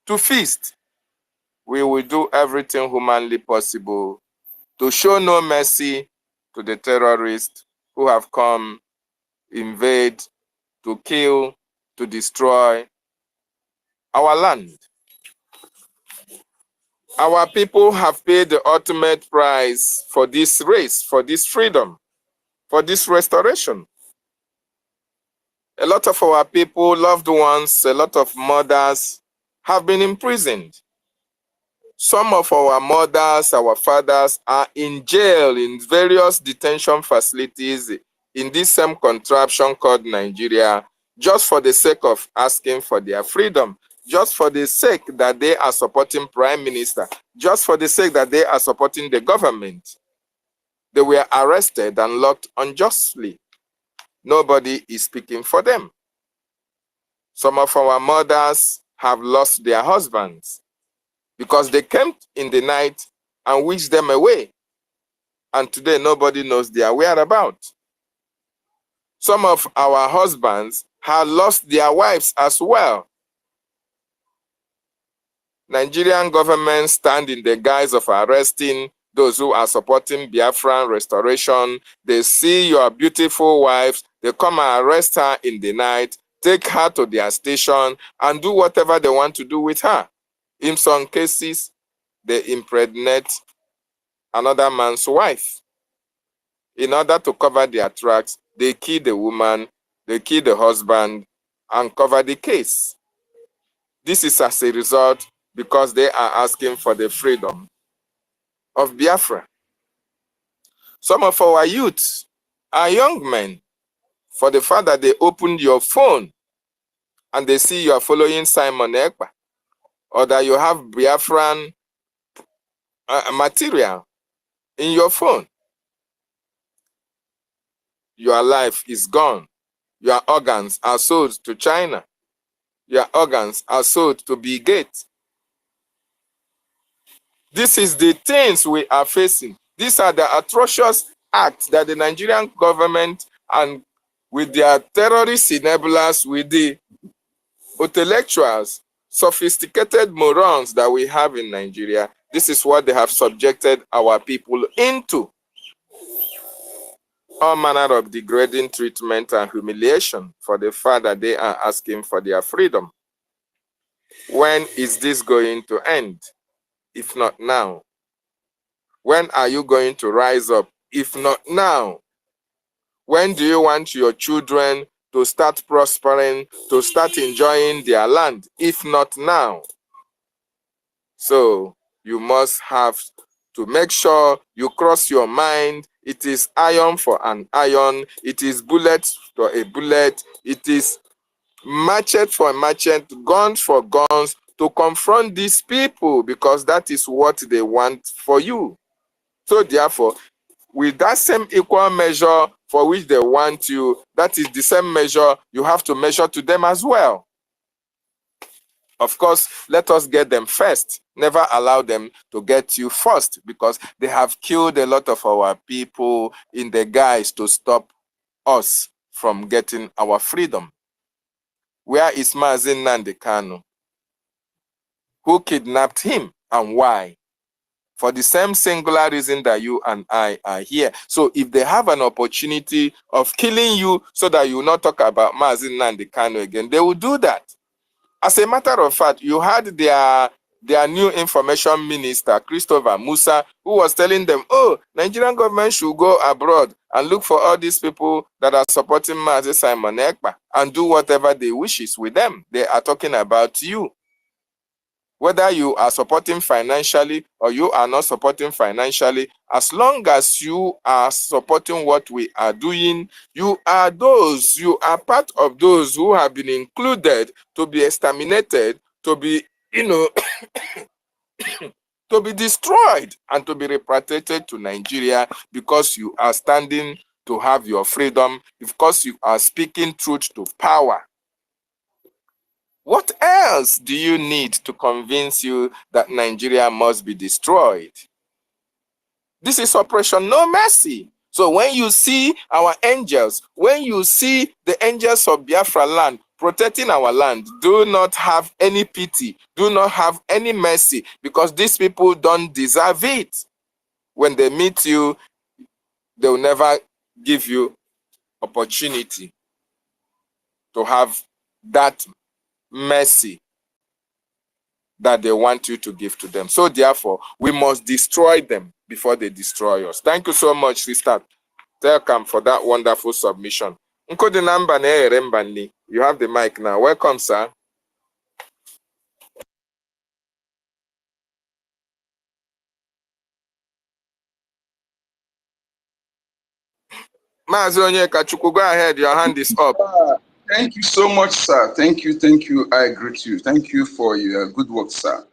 to fist. We will do everything humanly possible to show no mercy to the terrorists who have come, invade, to kill, to destroy our land. Our people have paid the ultimate price for this race, for this freedom, for this restoration. A lot of our people, loved ones, a lot of mothers have been imprisoned. Some of our mothers, our fathers are in jail in various detention facilities in this same contraption called Nigeria, just for the sake of asking for their freedom, just for the sake that they are supporting Prime Minister, just for the sake that they are supporting the government. They were arrested and locked unjustly. Nobody is speaking for them. Some of our mothers have lost their husbands because they came in the night and wished them away. And today nobody knows their whereabouts. Some of our husbands have lost their wives as well. Nigerian government stand in the guise of arresting those who are supporting Biafran restoration. They see your beautiful wives, they come and arrest her in the night, take her to their station and do whatever they want to do with her. In some cases, they impregnate another man's wife. In order to cover their tracks, they kill the woman, they kill the husband, and cover the case. This is as a result because they are asking for the freedom of Biafra. Some of our youths are young men. For the fact that they opened your phone and they see you are following Simon Ekpa, or that you have Biafran material in your phone, your life is gone. Your organs are sold to China. Your organs are sold to Bill Gates. This is the things we are facing. These are the atrocious acts that the Nigerian government and with their terrorist enablers, with the intellectuals, sophisticated morons that we have in Nigeria, this is what they have subjected our people into. All manner of degrading treatment and humiliation for the fact that they are asking for their freedom. When is this going to end? If not now. When are you going to rise up? If not now. When do you want your children to start prospering, to start enjoying their land? If not now. So you must have to make sure you cross your mind. It is iron for an iron. It is bullet for a bullet. It is machete for a machete, guns for guns, to confront these people, because that is what they want for you. So therefore, with that same equal measure for which they want you, that is the same measure you have to measure to them as well. Of course, let us get them first. Never allow them to get you first, because they have killed a lot of our people in the guise to stop us from getting our freedom. Where is Mazi Nnamdi Kanu? Who kidnapped him and why? For the same singular reason that you and I are here. So if they have an opportunity of killing you so that you will not talk about Mazi Nnamdi Kanu again, they will do that. As a matter of fact, you had their new information minister, Christopher Musa, who was telling them, oh, Nigerian government should go abroad and look for all these people that are supporting Mazi Simon Ekpa and do whatever they wishes with them. They are talking about you. Whether you are supporting financially or you are not supporting financially, as long as you are supporting what we are doing, you are part of those who have been included to be exterminated, to be, to be destroyed and to be repatriated to Nigeria, because you are standing to have your freedom, because you are speaking truth to power. What else do you need to convince you that Nigeria must be destroyed? This is Operation No Mercy. So when you see our angels, when you see the angels of Biafra land protecting our land, do not have any pity, do not have any mercy, because these people don't deserve it. When they meet you, they will never give you opportunity to have that mercy that they want you to give to them. So therefore, we must destroy them before they destroy us. Thank you so much, Sister Welcome for that wonderful submission. You have the mic now. Welcome, sir. Go ahead. Your hand is up. Thank you so much, sir. Thank you. I greet you. Thank you for your good work, sir.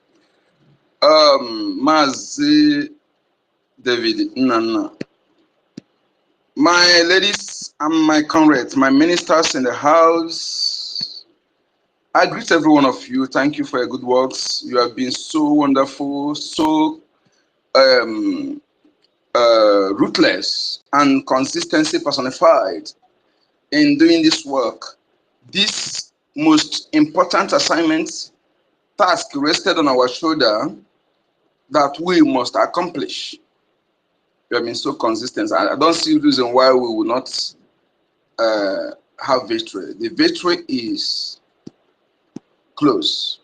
Mazi David Nana. My ladies and my comrades, my ministers in the house, I greet every one of you. Thank you for your good works. You have been so wonderful, so ruthless and consistency personified in doing this work. This most important assignment, task rested on our shoulder that we must accomplish. We have been so consistent. I don't see a reason why we will not have victory. The victory is close.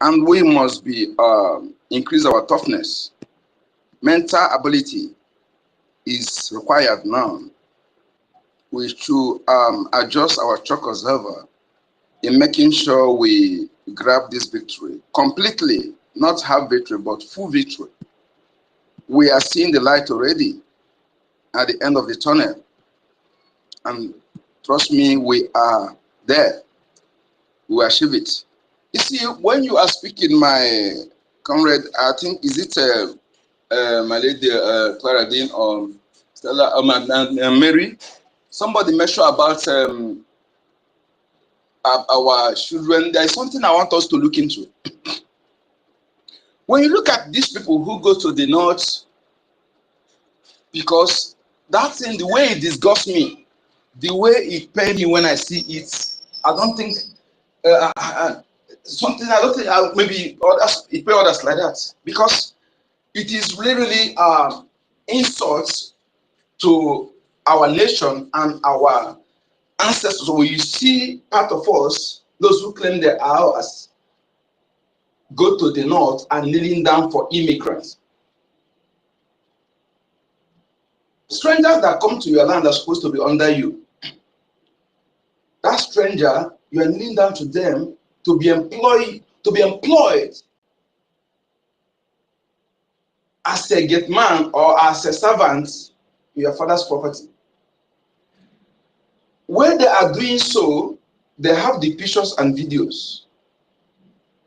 And we must be increase our toughness. Mental ability is required now. We should adjust our chakras ever in making sure we grab this victory completely, not have victory, but full victory. We are seeing the light already at the end of the tunnel. And trust me, we are there. We will achieve it. You see, when you are speaking, my comrade, I think, is it my lady Clara Dean or Stella Mary? Somebody mentioned about our children. There is something I want us to look into. When you look at these people who go to the north, because that's in the way it disgusts me, the way it pains me when I see it. I don't think something. I don't think maybe others it pay others like that, because it is really insult to our nation and our ancestors. When you see part of us, those who claim they are ours, go to the north and kneeling down for immigrants. Strangers that come to your land are supposed to be under you. That stranger, you are kneeling down to them to be employed as a gate man or as a servant in your father's property. When they are doing so, they have the pictures and videos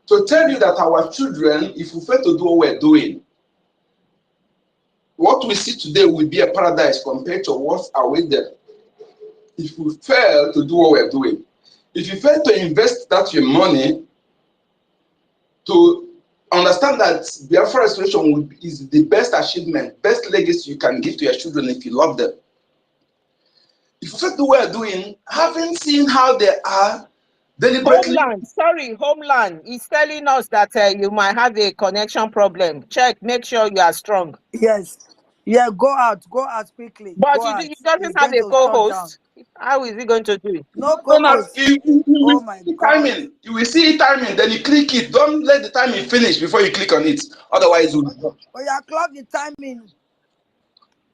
to tell you that our children, if we fail to do what we're doing, what we see today will be a paradise compared to what's awaited if we fail to do what we're doing. If you fail to invest that your money to understand that Biafra restoration is the best achievement, best legacy you can give to your children if you love them. If you fail to do what we're doing, having seen how they are deliberately. Homeland is telling us that you might have a connection problem. Check, make sure you are strong. Yes. Yeah, go out quickly. But Go he doesn't have going a to shut down. co-host. How is he going to do it? No co-host. You Oh my see God. timing. You will see timing, then you click it. Don't let the timing finish before you click on it. Otherwise, you will. Oh yeah, clock the timing.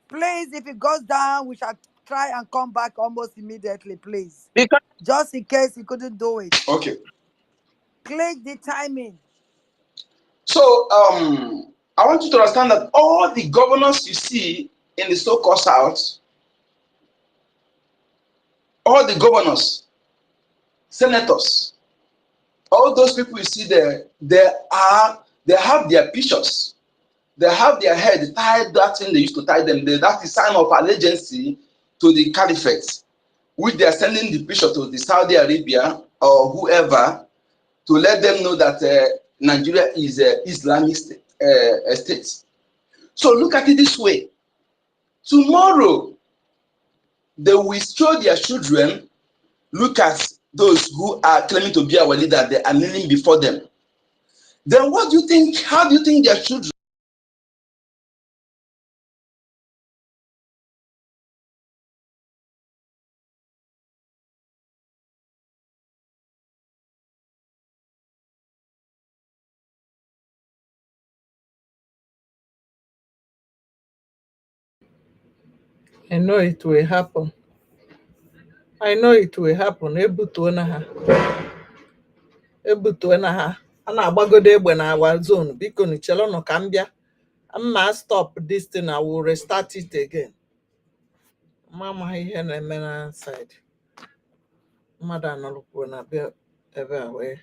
Please, if it goes down, we shall try and come back almost immediately, please. Because just in case you couldn't do it. Okay. Click the timing. So I want you to understand that all the governors you see in the so-called South, all the governors, senators, all those people you see there, they have their pictures. They have their head tied, that thing they used to tie them. That is sign of allegiance to the caliphate, which they are sending the picture to the Saudi Arabia or whoever to let them know that Nigeria is an Islamic state. So look at it this way. Tomorrow, they will show their children, look at those who are claiming to be our leader, they are kneeling before them. Then what do you think, how do you think their children I know it will happen. I know it will happen. Ebutuona ha. Ebutuona ha. A na-agbagodo egbe na our zone. Biko nu chelo no ka m bịa. Mma stop this thing. I will restart it again. Mama ihe na-eme na side. Mmadụ anọrọkwuo na bịa ebe a wee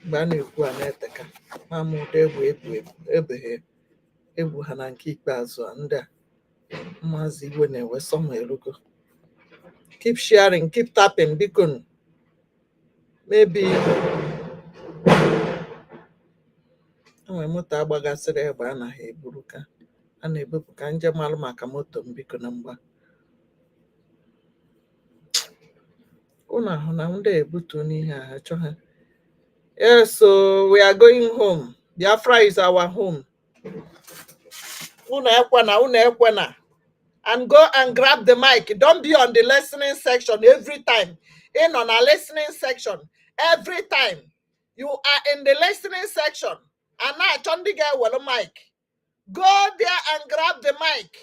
mgbe a na-ekwu a na-eteka. Mama ụda egwu ebeghe egwu ha na nke ikpeazụ a ndị a mmazi iwe na-ewe sọma erugo. Keep sharing, keep tapping, biko. Maybe enwere moto agbagasịrị egbe anaghị eburu ka a na-ebupụ ka njem alụ maka moto m biko na mgba. Unu ahụ na ndị ebutu n'ihe a achọ ha. Yes, so we are going home. Biafra is our home. Unu ekwena. And go and grab the mic. Don't be on the listening section every time. In on a listening section every time. You are in the listening section. And now Chondi guy with a mic. Go there and grab the mic.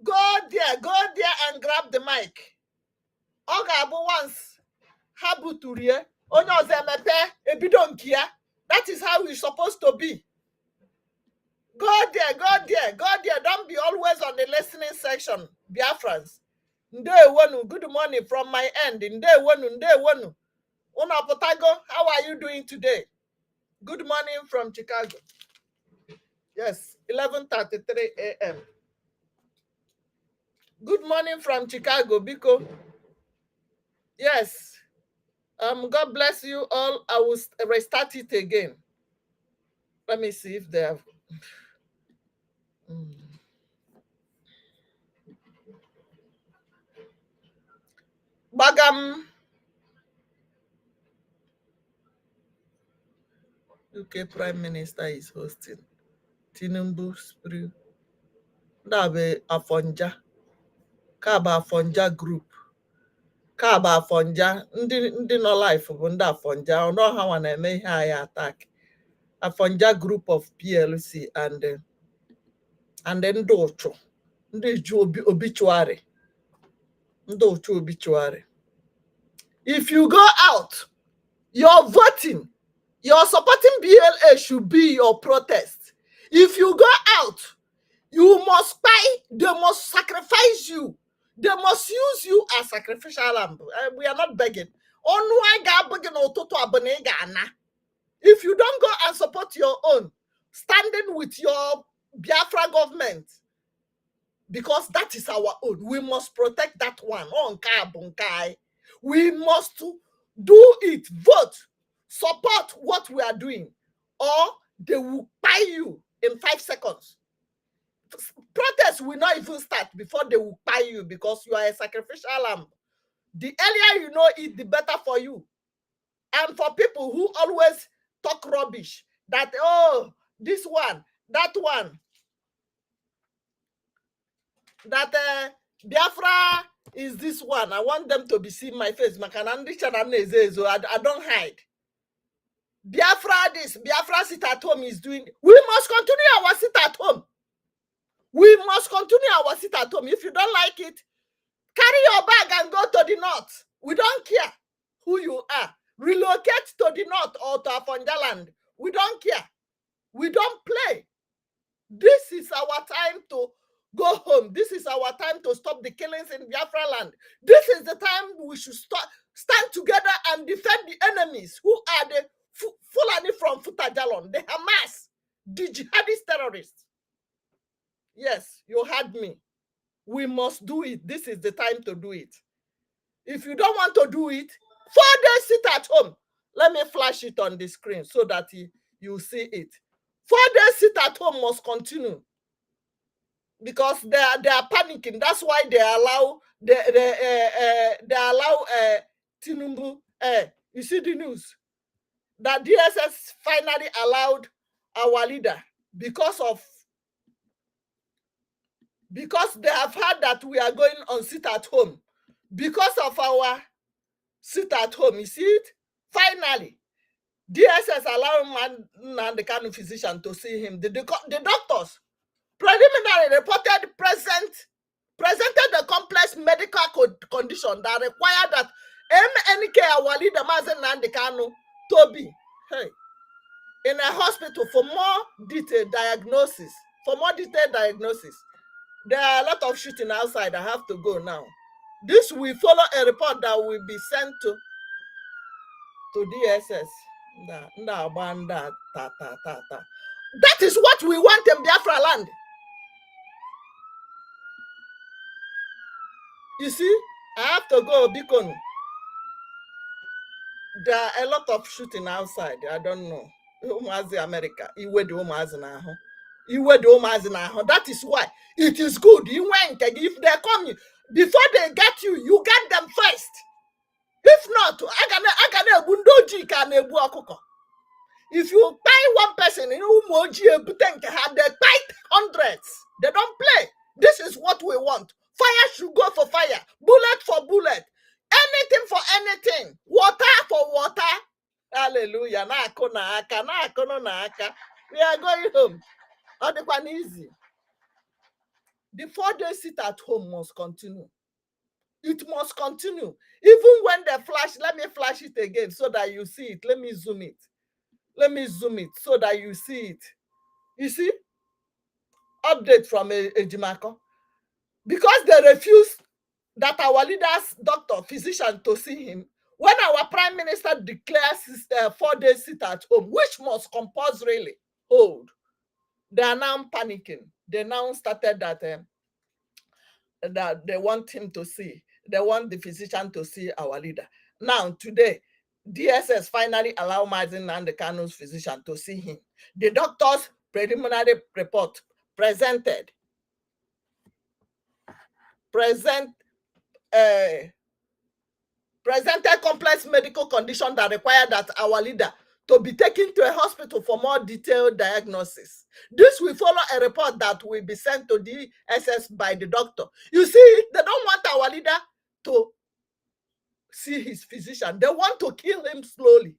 Go there and grab the mic. Oga abu once habuturie. Onyo zemepe ebidonkia. That is how it's supposed to be. Go there. Don't be always on the listening section, Biafrans. Good morning from my end. Una Potago, how are you doing today? Good morning from Chicago. Yes, 11:33 a.m. Good morning from Chicago, Biko. Yes. God bless you all. I will restart it again. Let me see if they have. Bagam. UK Prime Minister is hosting. Tinubu Spree. Dabe Afonja. Kaba Afonja Group. Kaba Afonja. Ndi no life bụ ndị Afonja. Ono ha wana na-eme ihe anyị attack. Afonja Group of PLC and ndị Ocho. Ndị ju obituary. Ndị Ocho obituary. If you go out, you're voting. You're supporting BLA should be your protest. If you go out, you must buy, they must sacrifice you. They must use you as sacrificial lamb. We are not begging. If you don't go and support your own, standing with your Biafra government, because that is our own, we must protect that one. We must do it, vote, support what we are doing, or they will buy you in 5 seconds. Protest will not even start before they will buy you because you are a sacrificial lamb. The earlier you know it, the better for you. And for people who always talk rubbish, that, oh, this one, that one, that Biafra is this one. I want them to be seeing my face. I don't hide. Biafra this, Biafra sit at home is doing. We must continue our sit at home. We must continue our sit at home. If you don't like it, carry your bag and go to the north. We don't care who you are. Relocate to the north or to Afonja land. We don't care. We don't play. This is our time to go home. This is our time to stop the killings in Biafra land. This is the time we should stand together and defend the enemies who are the Fulani from Futajalon, the Hamas, the jihadist terrorists. Yes, you heard me. We must do it. This is the time to do it. If you don't want to do it, 4 days sit at home. Let me flash it on the screen so that you see it. 4 days sit at home must continue because they are panicking. That's why they allow they allow Tinubu. You see the news that DSS finally allowed our leader because they have heard that we are going on sit at home because of our sit at home. You see it? Finally, DSS allowing the kind of physician to see him. The doctors preliminary reported presented the complex medical condition that required that MNK our leader Mazen Nandekano to be in a hospital for more detailed diagnosis. There are a lot of shooting outside. I have to go now. This will follow a report that will be sent to DSS. That is what we want in Biafra land. You see, I have to go because there are a lot of shooting outside. I don't know. America. That is why it is good. If they come, before they get you, you get them first. If not, if you buy one person, they buy hundreds. They don't play. This is what we want. Fire should go for fire. Bullet for bullet. Anything for anything. Water for water. Hallelujah. We are going home. Easy. The 4 days sit at home must continue. It must continue. Even when they flash, let me flash it again so that you see it. Let me zoom it so that you see it. You see? Update from Ejimako. Because they refused that our leader's doctor, physician to see him, when our prime minister declares 4 days sit at home, which must compulsorily hold, they are now panicking. They now started that they want him to see. They want the physician to see our leader. Now, today, DSS finally allow Mazen Nandekano's physician to see him. The doctor's preliminary report presented complex medical condition that required that our leader to be taken to a hospital for more detailed diagnosis. This will follow a report that will be sent to DSS by the doctor. You see, they don't want our leader to see his physician. They want to kill him slowly.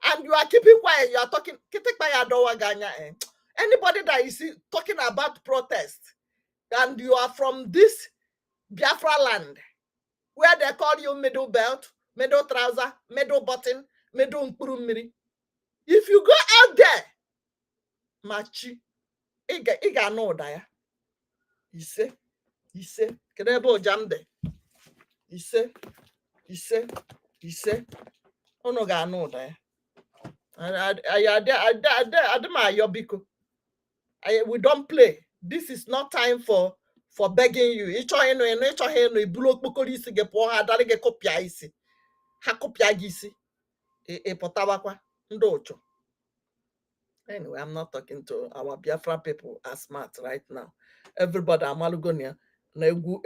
And you are keeping quiet. You are talking. Anybody that is talking about protest, and you are from this Biafra land, where they call you middle belt, middle trouser, middle button, middle mkurumiri. If you go out there, machi, iga no daya. You say, kedebo jamde. You say, ono ga no daya. We don't play. This is not time for begging you. Anyway, I'm not talking to our Biafra people are smart right now. Everybody amalugonia na egwu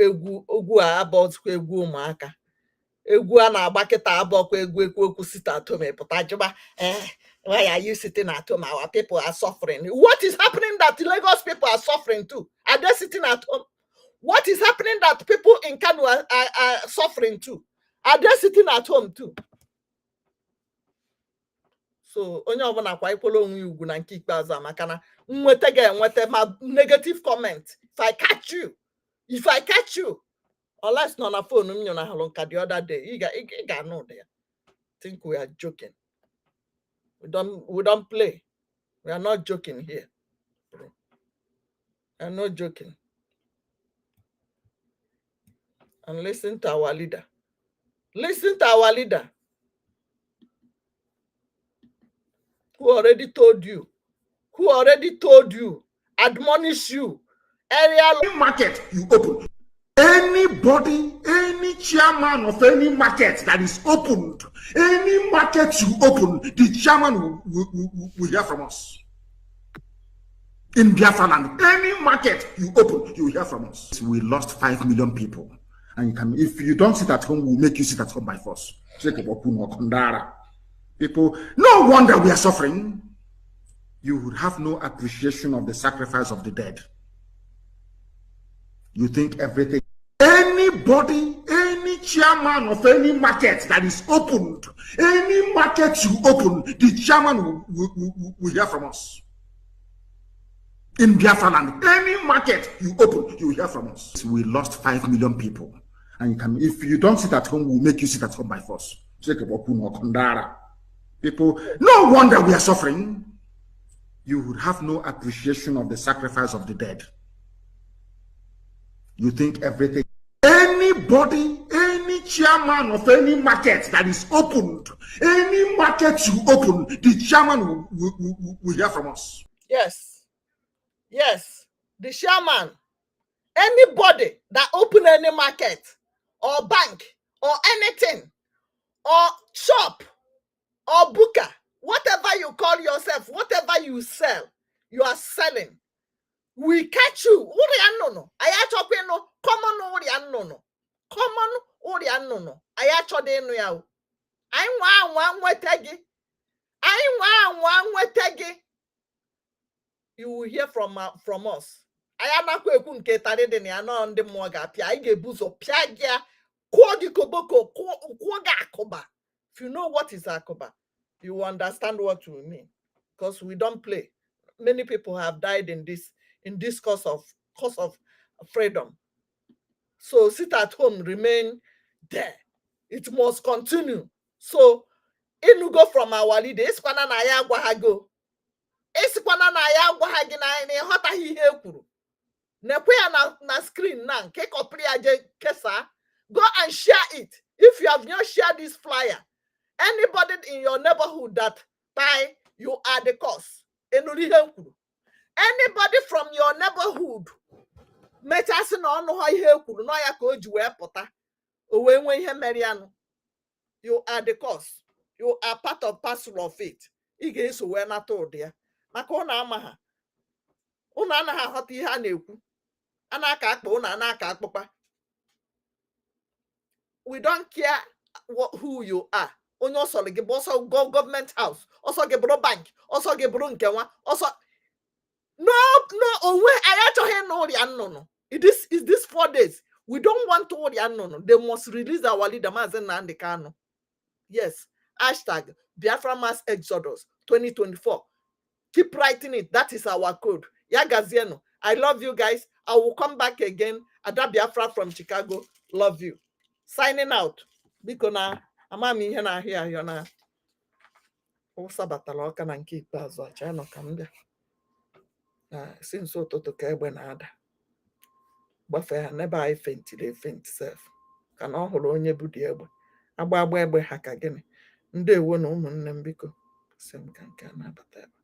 about egwu ụmụaka. Egwu a na-agbakịta abọkwa egwu ekwu sit at home pụta jụba why are you sitting at home? Our people are suffering. What is happening that Lagos people are suffering too? Are they sitting at home? What is happening that people in Kano are suffering too? Are they sitting at home too? So onye ọbụla kwa ikwolo onwe ugwu na nke ikpeazụ amaka na nweta ga-enweta ma negative comment. If I catch you, unless no na phone m na halonka the other day, you got know there. Think we are joking. We don't play. We are not joking here. We are not joking. And listen to our leader. Listen to our leader. Who already told you, admonish you. Area market you open. Anybody any chairman of any market that is opened, any market you open, the chairman will hear from us. In Biafra land, any market you open, you will hear from us. We lost 5 million people. And you can, if you don't sit at home, we'll make you sit at home by force. People, no wonder we are suffering. You would have no appreciation of the sacrifice of the dead. You think everything, anybody, any chairman of any market that is opened, any market you open, the chairman will hear from us. In Biafra land, any market you open, you will hear from us. We lost 5 million people. And you can, if you don't sit at home, we'll make you sit at home by force. People, no wonder we are suffering. You would have no appreciation of the sacrifice of the dead. You think everything, anybody, any chairman of any market that is opened, any market you open, the chairman will hear from us. Yes. Yes. The chairman, anybody that open any market or bank or anything or shop or booker, whatever you call yourself, whatever you sell, you are selling. We catch you. Common you will hear from us. If you know what is Akoba, you will understand what we mean. Because we don't play. Many people have died in this cause of freedom. So sit at home, remain there. It must continue. So in go from our leader, Iskwana na ya gwahago. Iskwana na ya gwahagi na hota hihe kwuru. Nekwe na screen na nke kopri aje kesa. Go and share it. If you have not shared this flyer, anybody in your neighborhood that buy, you are the cause. Anybody from your neighborhood, you are the cause. You are part of parcel of it. We don't care who you are. Also government house, also bank, also also no. It is this 4 days. We don't want to worry. They must release our leader Mazen Nnamdi Kanu. Yes. Hashtag Biafra Mass Exodus 2024. Keep writing it. That is our code. Yagazieno. I love you guys. I will come back again. Ada Biafra from Chicago. Love you. Signing out. Bikona. Amami hena here yona. Sabatala oka na nke ikpeazụ acha no ka mbia. Since ụtụtụ ka egbe na-ada. Gbafe ha nebe anyị fentile fent self. Ka na ọ hụrụ onye bụ dị egbe. Agba egbe ha ka gịnị. Ndewo na ụmụnne m biko. Sị m ka nke a na-abata ebe.